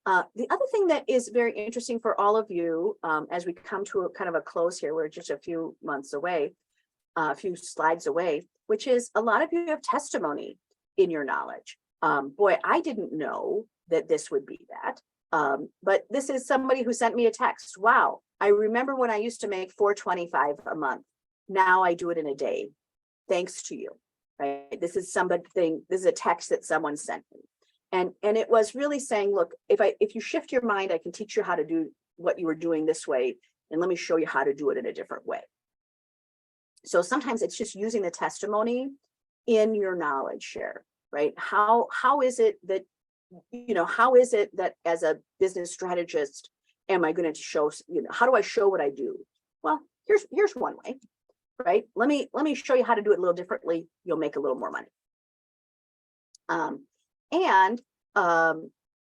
The other thing that is very interesting for all of you, as we come to a kind of a close here, we're just a few months away, a few slides away, which is a lot of you have testimony in your knowledge. Boy, I didn't know that this would be that. But this is somebody who sent me a text. Wow, I remember when I used to make $425 a month. Now I do it in a day, thanks to you. Right? This is a text that someone sent me. And it was really saying, look, if you shift your mind, I can teach you how to do what you were doing this way, and let me show you how to do it in a different way. So sometimes it's just using the testimony in your knowledge share, right? How is it that, how is it that as a business strategist, am I going to show, how do I show what I do? Well, here's one way, right? Let me show you how to do it a little differently. You'll make a little more money. And,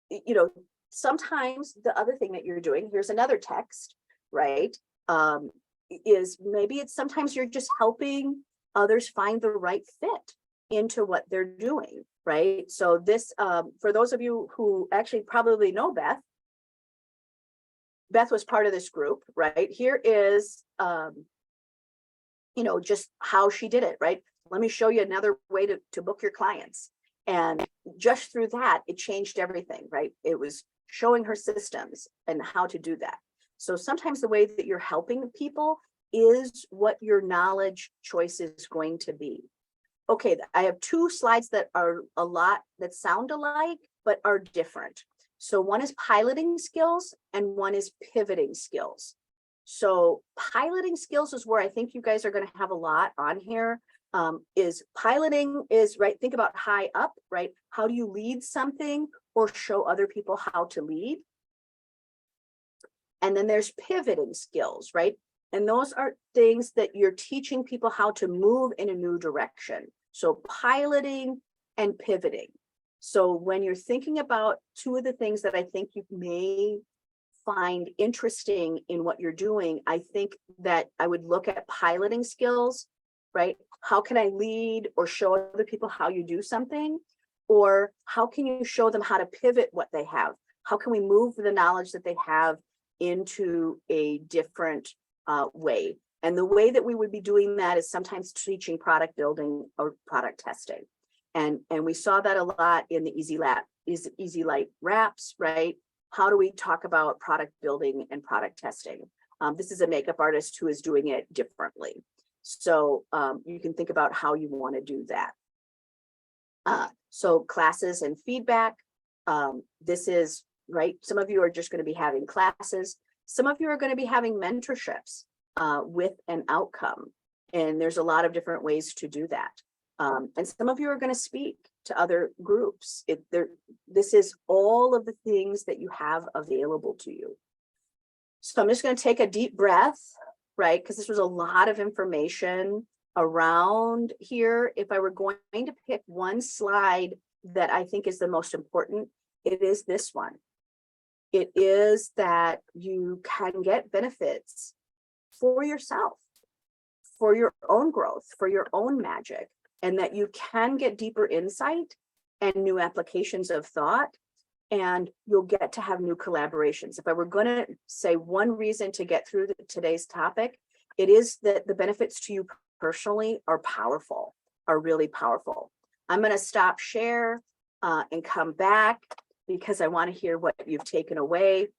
you know, sometimes the other thing that you're doing, here's another text, right? Is maybe it's sometimes you're just helping others find the right fit into what they're doing, right? So this, for those of you who actually probably know Beth, Beth was part of this group, right? Here is, you know, just how she did it, right? Let me show you another way to book your clients. And just through that, it changed everything, right? It was showing her systems and how to do that. So sometimes the way that you're helping people is what your knowledge choice is going to be. Okay, I have 2 slides that are a lot that sound alike, but are different. So one is piloting skills and one is pivoting skills. So piloting skills is where I think you guys are going to have a lot on here. Is piloting is, right, think about high up, right? How do you lead something or show other people how to lead? And then there's pivoting skills, right? And those are things that you're teaching people how to move in a new direction. So piloting and pivoting. So when you're thinking about 2 of the things that I think you may find interesting in what you're doing, I think that I would look at piloting skills, right? How can I lead or show other people how you do something? Or how can you show them how to pivot what they have? How can we move the knowledge that they have into a different way? And the way that we would be doing that is sometimes teaching product building or product testing. And we saw that a lot in the Easy Light wraps, right? How do we talk about product building and product testing? This is a makeup artist who is doing it differently. So you can think about how you want to do that. So classes and feedback. This is, right, some of you are just going to be having classes. Some of you are going to be having mentorships with an outcome. And there's a lot of different ways to do that. And some of you are going to speak to other groups. This is all of the things that you have available to you. So I'm just going to take a deep breath, right? Because this was a lot of information around here. If I were going to pick one slide that I think is the most important, it is this one. It is that you can get benefits for yourself, for your own growth, for your own magic, and that you can get deeper insight and new applications of thought, and you'll get to have new collaborations. If I were going to say one reason to get through today's topic, it is that the benefits to you personally are powerful, are really powerful. I'm going to stop share and come back because I want to hear what you've taken away.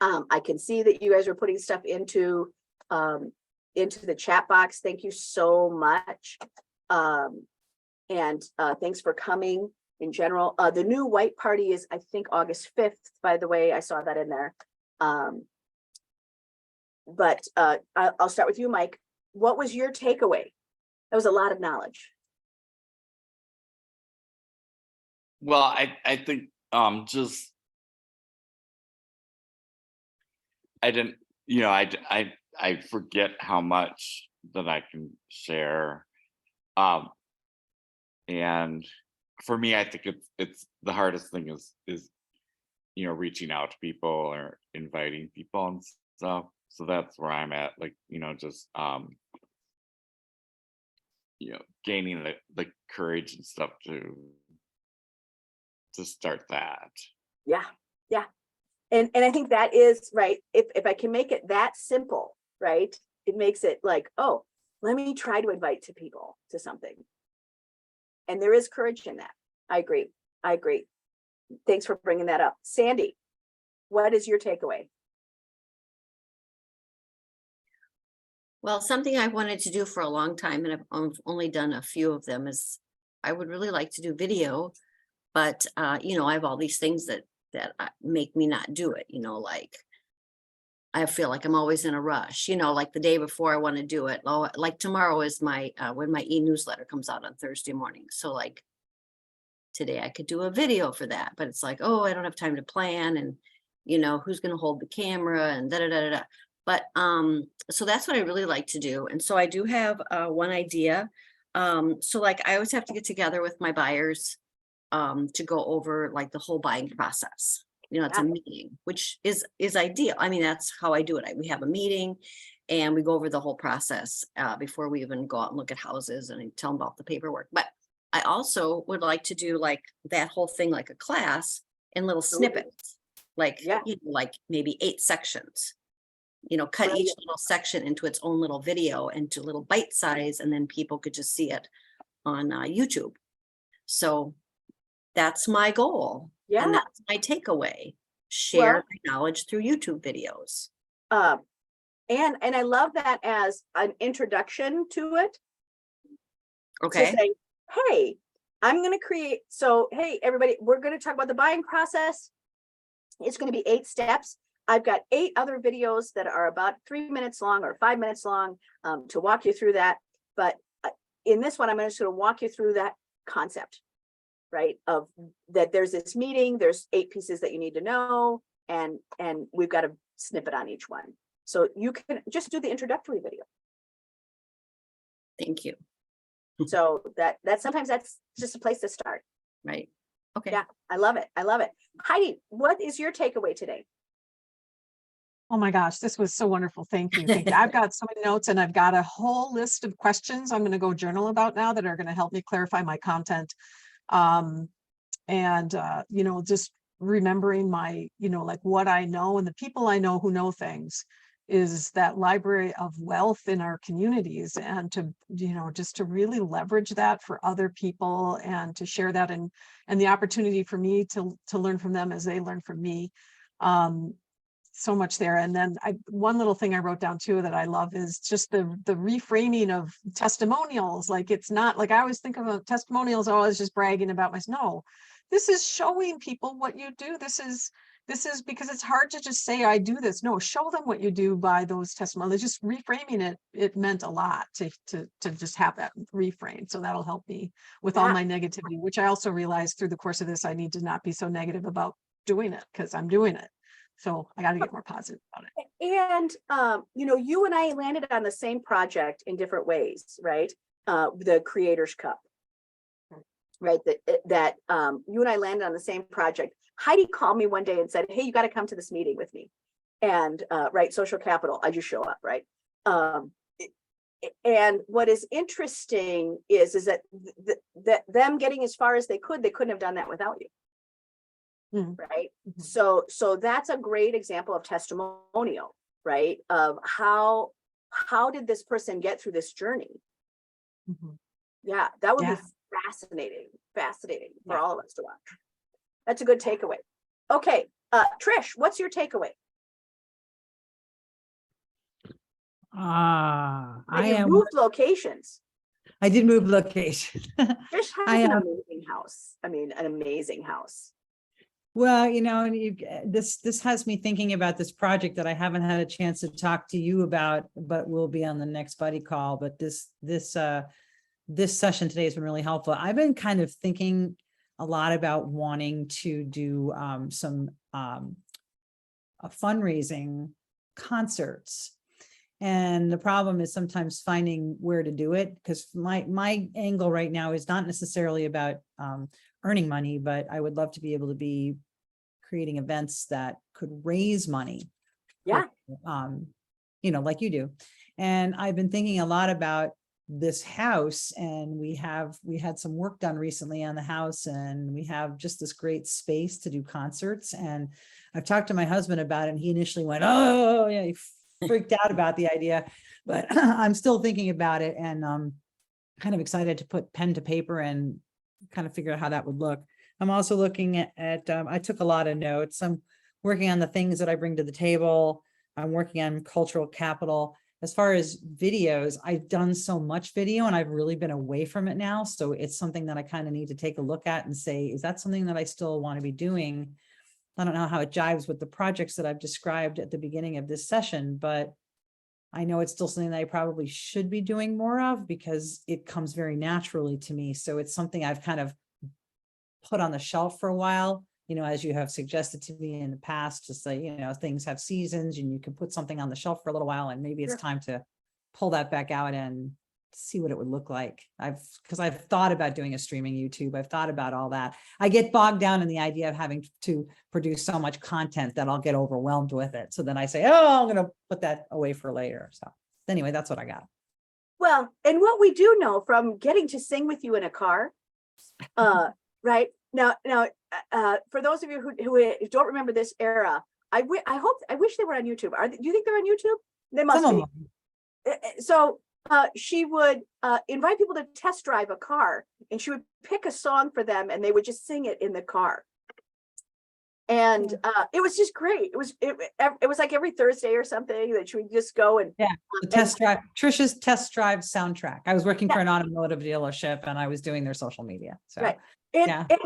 I can see that you guys are putting stuff into the chat box. Thank you so much. And thanks for coming in general. The new white party is, I think, August 5th, by the way. I saw that in there. But I'll start with you, Mike. What was your takeaway? That was a lot of knowledge. Well, I think just I didn't, you know, I forget how much that I can share. And for me, I think it's the hardest thing is you know, reaching out to people or inviting people and stuff. So that's where I'm at, like, you know, just you know, gaining the courage and stuff to start that. Yeah. And I think that is right. If I can make it that simple, right, it makes it like, oh, let me try to invite people to something. And there is courage in that. I agree. Thanks for bringing that up. Sandy, what is your takeaway? Well, something I wanted to do for a long time, and I've only done a few of them, is I would really like to do video, but you know, I have all these things that make me not do it. You know, like I feel like I'm always in a rush. You know, like the day before I want to do it. Oh, like tomorrow is my when my e-newsletter comes out on Thursday morning. So like today I could do a video for that, but it's like, oh, I don't have time to plan, and you know, who's going to hold the camera and da da da da. But so that's what I really like to do. And so I do have one idea. So like I always have to get together with my buyers to go over like the whole buying process. You know, it's a Yeah. meeting, which is ideal. I mean, that's how I do it. We have a meeting and we go over the whole process before we even go out and look at houses and I tell them about the paperwork. But I also would like to do like that whole thing, like a class in little Absolutely. snippets, like, Yeah. you know, like maybe 8 sections. You know, cut each Brilliant. little section into its own little video into little bite size, and then people could just see it on YouTube. So that's my goal. Yeah. And that's my takeaway. Share my knowledge through YouTube videos. And I love that as an introduction to it. To Okay. say, hey, I'm gonna create, so hey, everybody, we're gonna talk about the buying process. It's gonna be 8 steps. I've got 8 other videos that are about 3 minutes long or 5 minutes long to walk you through that. But in this one, I'm just gonna walk you through that concept, right? Of that there's this meeting, there's 8 pieces that you need to know, and we've got a snippet on each one. So you can just do the introductory video. Thank you. So that sometimes that's just a place to start. Right. Okay. Yeah, I love it. I love it. Heidi, what is your takeaway today? Oh my gosh, this was so wonderful. Thank you. Thank you. I've got so many notes and I've got a whole list of questions I'm going to go journal about now that are going to help me clarify my content. You know, just remembering my, you know, like what I know and the people I know who know things is that library of wealth in our communities, and to, you know, just to really leverage that for other people and to share that, and the opportunity for me to learn from them as they learn from me. So much there. And then one little thing I wrote down too that I love is just the reframing of testimonials. Like, it's not like I always think of testimonials, oh, I was just bragging about myself. No, this is showing people what you do. This is because it's hard to just say I do this. No, show them what you do by those testimonials. Just reframing it meant a lot to just have that reframe. So that'll help me with all Yeah. my negativity, which I also realized through the course of this, I need to not be so negative about doing it because I'm doing it. So I got to get more positive about it. And you know, you and I landed on the same project in different ways, right? The Creators Cup, right? That you and I landed on the same project. Heidi called me one day and said, hey, you got to come to this meeting with me. And right, social capital, I just show up, right? And what is interesting is that that them getting as far as they couldn't have done that without you. Right. Mhm. So that's a great example of testimonial, right? Of how did this person get through this journey? Mhm. Yeah, that would Yeah. be fascinating for Yeah. all of us to watch. That's a good takeaway. Okay, Trish, what's your takeaway? I You am, moved locations. I did move location. Trish I has an am, amazing house. I mean, an amazing house. well, you know, and this has me thinking about this project that I haven't had a chance to talk to you about, but will be on the next buddy call. But this session today has been really helpful. I've been kind of thinking a lot about wanting to do some fundraising concerts. And the problem is sometimes finding where to do it, because my angle right now is not necessarily about earning money, but I would love to be able to be creating events that could raise money. Yeah. You know, like you do. And I've been thinking a lot about this house, and we had some work done recently on the house, and we have just this great space to do concerts. And I've talked to my husband about it, and he initially went, oh yeah, he freaked out about the idea, but I'm still thinking about it, and kind of excited to put pen to paper and kind of figure out how that would look. I'm also looking at I took a lot of notes. I'm working on the things that I bring to the table. I'm working on cultural capital. As far as videos, I've done so much video and I've really been away from it now. So it's something that I kind of need to take a look at and say, is that something that I still want to be doing? I don't know how it jives with the projects that I've described at the beginning of this session, but I know it's still something that I probably should be doing more of because it comes very naturally to me. So it's something I've kind of put on the shelf for a while, you know, as you have suggested to me in the past, to say, you know, things have seasons and you can put something on the shelf for a little while and maybe it's Sure. time to pull that back out and see what it would look like. Because I've thought about doing a streaming YouTube. I've thought about all that. I get bogged down in the idea of having to produce so much content that I'll get overwhelmed with it. So then I say, oh, I'm going to put that away for later. So anyway, that's what I got. Well, and what we do know from getting to sing with you in a car, right now, for those of you who don't remember this era, I wish they were on YouTube. Do you think they're on YouTube? They must Some be. of them. So she would invite people to test drive a car, and she would pick a song for them, and they would just sing it in the car. And it was just great. It was like every Thursday or something that she would just go and The test drive, Trisha's test drive soundtrack. I was working for an automotive dealership and I was doing their social media. So right. And, yeah. and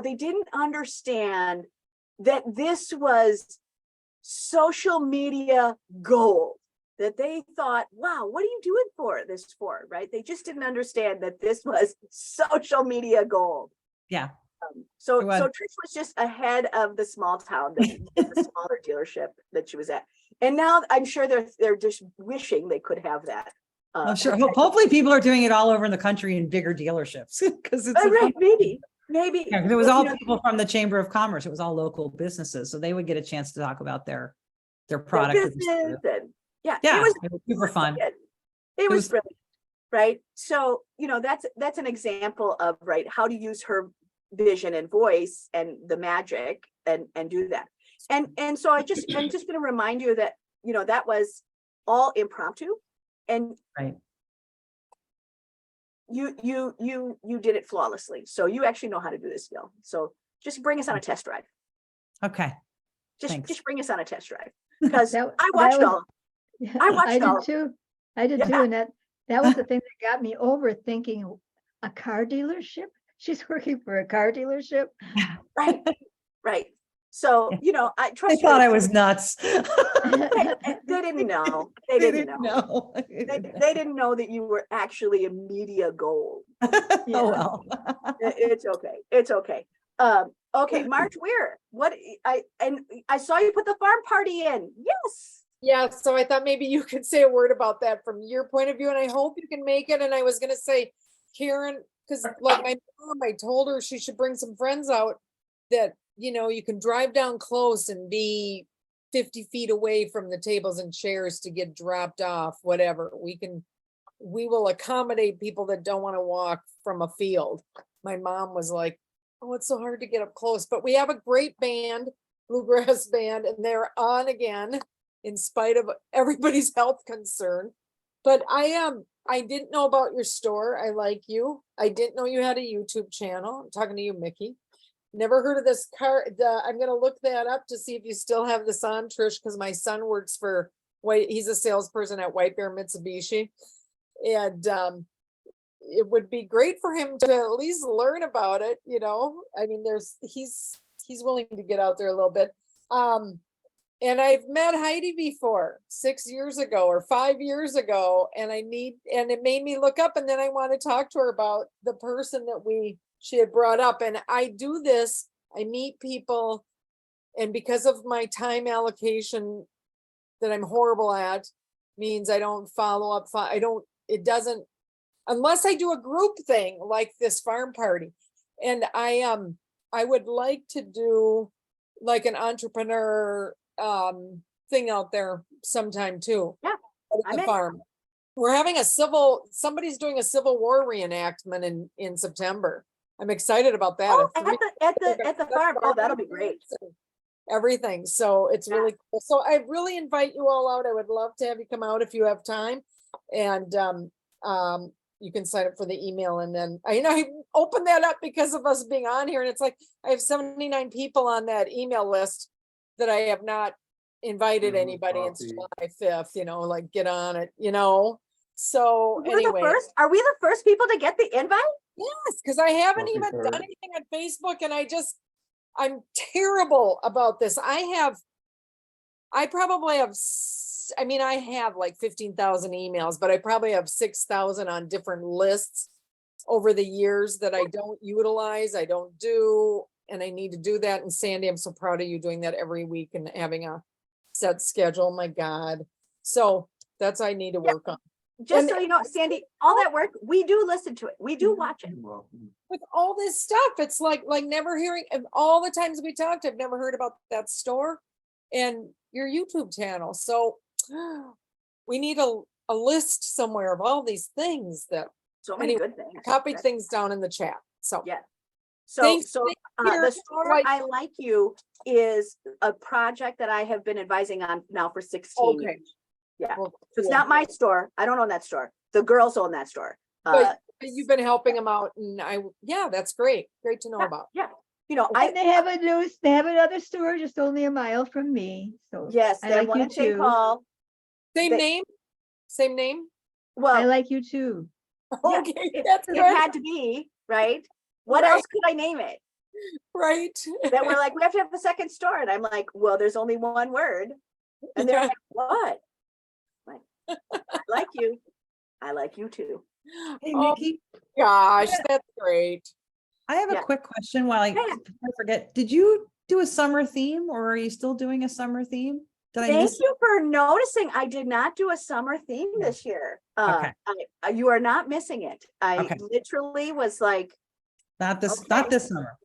they didn't understand that this was social media gold, that they thought, wow, what are you doing this for? Right. They just didn't understand that this was social media gold. Yeah. So It was. Trish was just ahead of the small town, the smaller dealership that she was at. And now I'm sure they're just wishing they could have that. I'm sure. Hopefully people are doing it all over in the country in bigger dealerships because it's right, maybe. Yeah, 'cause it was all You know, people from the Chamber of Commerce. It was all local businesses, so they would get a chance to talk about their their product. business and Yeah, it was super fun. good. It was was- brilliant, right? So, that's an example of, right, how to use her vision and voice and the magic and do that. And so I'm just going to remind you that, that was all impromptu, and Right. you did it flawlessly. So you actually know how to do this, Gil. So just bring us on a test drive. Okay. Just Thanks. just bring us on a test drive, because That- I that watched was- all. I watched did all. too. I did Yeah. too. And that was the thing that got me overthinking a car dealership. She's working for a car dealership. Right, right. So, I I trust. thought me, I was nuts. They didn't know. They didn't know. know. They didn't know that you were actually a media gold. Oh, well. It's okay. It's okay. Okay, March, I saw you put the farm party in. Yes. Yeah, so I thought maybe you could say a word about that from your point of view, and I hope you can make it. And I was gonna say, Karen, because like my mom, I told her she should bring some friends out that, you can drive down close and be 50 feet away from the tables and chairs to get dropped off, whatever. We will accommodate people that don't want to walk from a field. My mom was like, oh, it's so hard to get up close, but we have a great band, bluegrass band, and they're on again in spite of everybody's health concern. But I didn't know about your store. I like you. I didn't know you had a YouTube channel. I'm talking to you, Mickey. Never heard of this car. I'm gonna look that up to see if you still have this on, Trish, because my son works for he's a salesperson at White Bear Mitsubishi. And it would be great for him to at least learn about it, I mean, he's willing to get out there a little bit. And I've met Heidi before 6 years ago or 5 years ago, and it made me look up, and then I want to talk to her about the person that she had brought up. And I do this, I meet people, and because of my time allocation that I'm horrible at, means I don't follow up. Unless I do a group thing like this farm party. And I would like to do like an entrepreneur thing out there sometime too. Yeah, at I'm the in. farm. We're having somebody's doing a Civil War reenactment in September. I'm excited about that. Oh, at the farm. Oh, that'll be great. Everything. So it's really cool. So I really invite you all out. I would love to have you come out if you have time. And you can sign up for the email. And then I opened that up because of us being on here. And it's like, I have 79 people on that email list that I have not invited anybody until July 5th, like get on it, So anyway. Are we the first people to get the invite? Yes, because I haven't even done anything on Facebook, and I'm terrible about this. I have like 15,000 emails, but I probably have 6,000 on different lists over the years that I don't utilize, I don't do, and I need to do that. And Sandy, I'm so proud of you doing that every week and having a set schedule. My God. So that's what I need to work on. just so you know, Sandy, all that work, we do listen to it. We do watch it. with all this stuff, it's like never hearing, and all the times we talked, I've never heard about that store and your YouTube channel. So we need a list somewhere of all these things that So many Anyway, good things. copied right? things down in the chat. So Yeah. So, Thanks, so Peter. the store Like- I Like You is a project that I have been advising on now for 16 Okay. years. Yeah. well, So it's cool. not my store. I don't own that store. The girls own that store. But you've been helping them out, and yeah, that's great. Great to know Yeah, about. yeah. You know, And they have they have another store just only a mile from me, so. yes, I they have like one you in St. too. Paul. Same They- name? Same name? I Well, like you too. yeah, Okay, it, that's it good, had to be, right? What Right. else could I name it? right? That we're like, we have to have a second store. And I'm like, well, there's only one word. And they're Yeah. like, what? Like, I like you. I like you too. Hey, Oh, Nikki, Gosh, that's great. I have a Yeah. quick question while Yeah. I forget. Did you do a summer theme or are you still doing a summer theme? Did I Thank miss? you for noticing. I did not do a summer theme this year. Okay. You are not missing it. I Okay. literally was like, Not this, Okay. not this summer.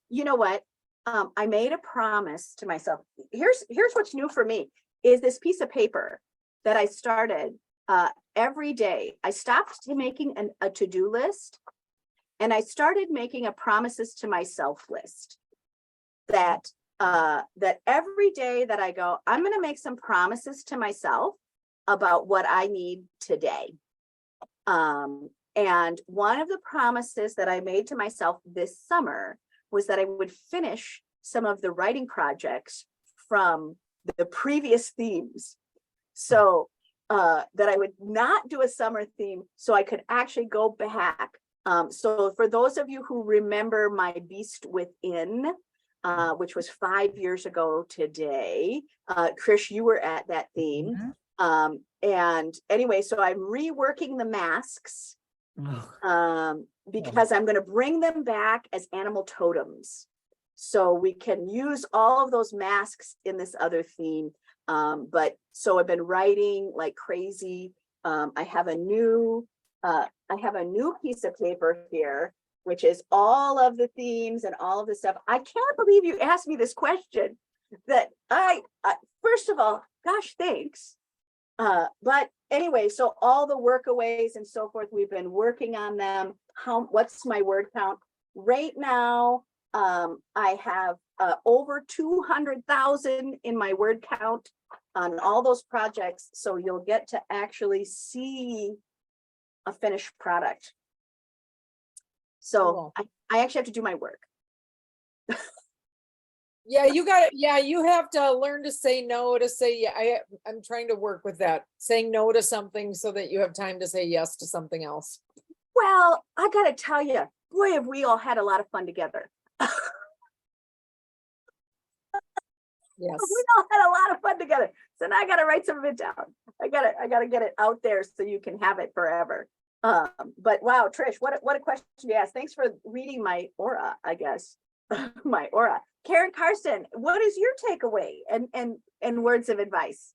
you know what? I made a promise to myself. Here's what's new for me is this piece of paper that I started every day. I stopped making a to-do list and I started making a promises to myself list that that every day that I go, I'm going to make some promises to myself about what I need today. And one of the promises that I made to myself this summer was that I would finish some of the writing projects from the previous themes. So that I would not do a summer theme so I could actually go back. So for those of you who remember my Beast Within, which was 5 years ago today, Krish, you were at that theme. Mhm. And anyway, so I'm reworking the masks Oh, because I'm going to bring them back as animal totems. So we can use all of those masks in this other theme. But so I've been writing like crazy. I have a new piece of paper here, which is all of the themes and all of the stuff. I can't believe you asked me this question. That I first of all, gosh, thanks. But anyway, so all the workaways and so forth, we've been working on them. What's my word count? Right now, I have over 200,000 in my word count on all those projects. So you'll get to actually see a finished product. So Cool. I actually have to do my work. Yeah, you have to learn to say no, to say, yeah, I'm trying to work with that, saying no to something so that you have time to say yes to something else. Well, I gotta tell you, boy, have we all had a lot of fun together. Yes. We all had a lot of fun together. So now I gotta write some of it down. I gotta get it out there so you can have it forever. But wow, Trish, what a question you asked. Thanks for reading my aura, I guess. My aura. Karen Karsten, what is your takeaway and words of advice?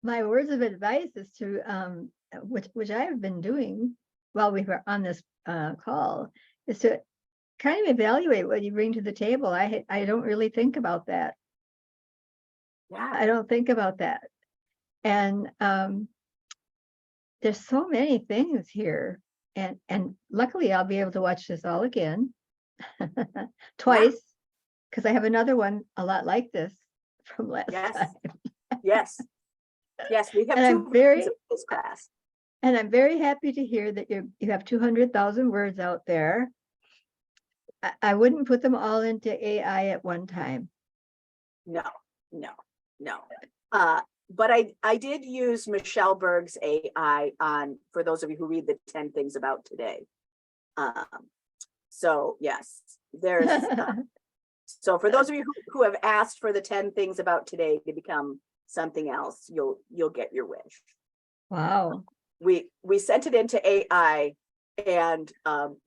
My words of advice is to, which I have been doing while we were on this call, is to kind of evaluate what you bring to the table. I don't really think about that. Yeah, I don't think about that. And there's so many things here. And luckily I'll be able to watch this all again twice, because I have another one a lot like this from last Yes. time. yes. Yes, we have And I'm two very- versions of this class. And I'm very happy to hear that you have 200,000 words out there. I wouldn't put them all into AI at one time. No. But I did use Michelle Berg's AI for those of you who read the 10 things about today. So yes, there's, so for those of you who have asked for the 10 things about today to become something else, you'll get your wish. Wow. We sent it into AI and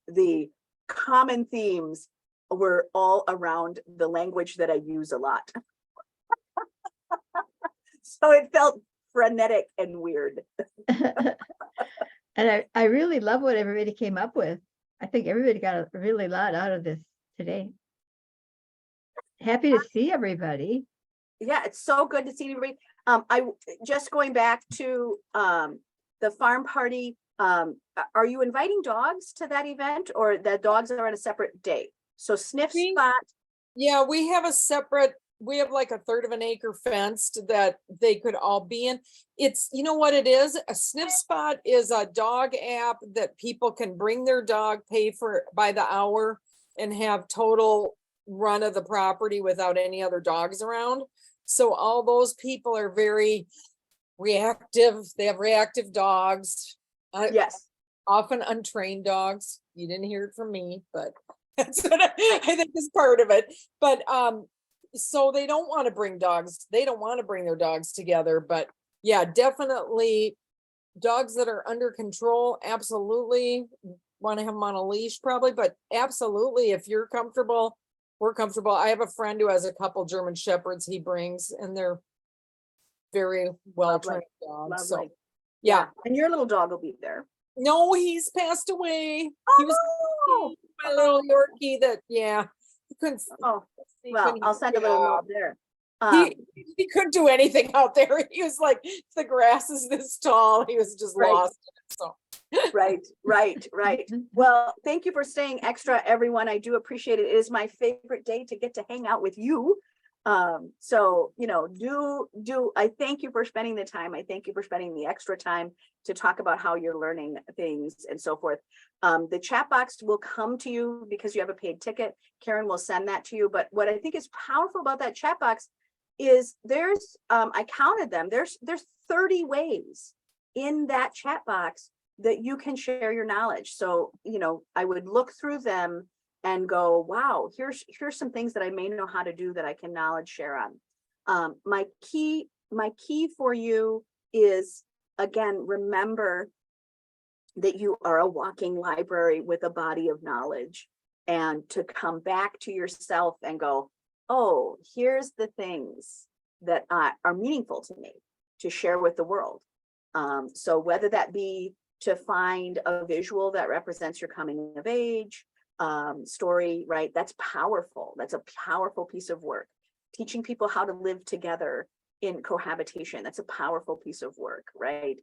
the common themes were all around the language that I use a lot. So it felt frenetic and weird. And I really love what everybody came up with. I think everybody got a really lot out of this today. Happy to see everybody. Yeah, it's so good to see everybody. Just going back to the farm party, are you inviting dogs to that event, or the dogs are on a separate day? So Sniff We- Spot, Yeah, we have a separate, we have like a third of an acre fenced that they could all be in. It's, you know what it is? A Sniff Spot is a dog app that people can bring their dog, pay for by the hour, and have total run of the property without any other dogs around. So all those people are very reactive. They have reactive dogs. yes, Often untrained dogs. You didn't hear it from me, but that's what I think is part of it. But so they don't want to bring dogs. They don't want to bring their dogs together. But yeah, definitely dogs that are under control, absolutely want to have them on a leash probably, but absolutely, if you're comfortable, we're comfortable. I have a friend who has a couple German Shepherds he brings, and they're very well trained dogs. So lovely. yeah. And your little dog will be there. No, he's passed away. He was Oh, my little Yorkie that, yeah, he couldn't. oh, he well, couldn't- I'll send a little yeah. note there. Um, He couldn't do anything out there. He was like, the grass is this tall. He was just Right. lost. in it, So. right. Well, thank you for staying extra, everyone. I do appreciate it. It is my favorite day to get to hang out with you. So, you know, I thank you for spending the time. I thank you for spending the extra time to talk about how you're learning things and so forth. The chat box will come to you because you have a paid ticket. Karen will send that to you. But what I think is powerful about that chat box is there's, I counted them, there's 30 ways in that chat box that you can share your knowledge. So, you know, I would look through them and go, wow, here's some things that I may know how to do that I can knowledge share on. My key for you is, again, remember that you are a walking library with a body of knowledge, and to come back to yourself and go, oh, here's the things that are meaningful to me to share with the world. So whether that be to find a visual that represents your coming of age story, right? That's powerful. That's a powerful piece of work. Teaching people how to live together in cohabitation. That's a powerful piece of work, right?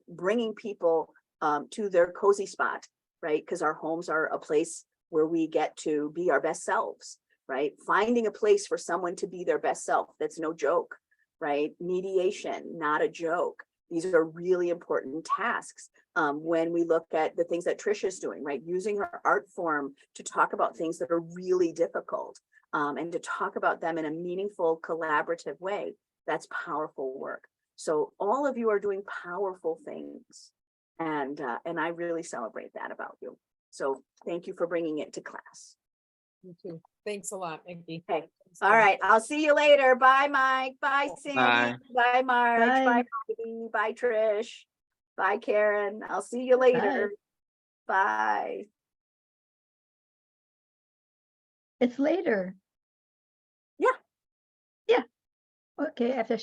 Bringing people to their cozy spot, right? Because our homes are a place where we get to be our best selves, right? Finding a place for someone to be their best self. That's no joke, right? Mediation, not a joke. These are really important tasks. When we look at the things that Trisha's doing, right? Using her art form to talk about things that are really difficult and to talk about them in a meaningful, collaborative way. That's powerful work. So all of you are doing powerful things. And I really celebrate that about you. So thank you for bringing it to class. You too. Thanks a lot, Nikki. Okay. All right. I'll see you later. Bye, Mike. Bye, Sandy. Bye, Marge. Bye. Bye, Bobby. Bye, Trish. Bye, Karen. I'll see you later. Bye. It's later. Yeah. Yeah. Okay, I have to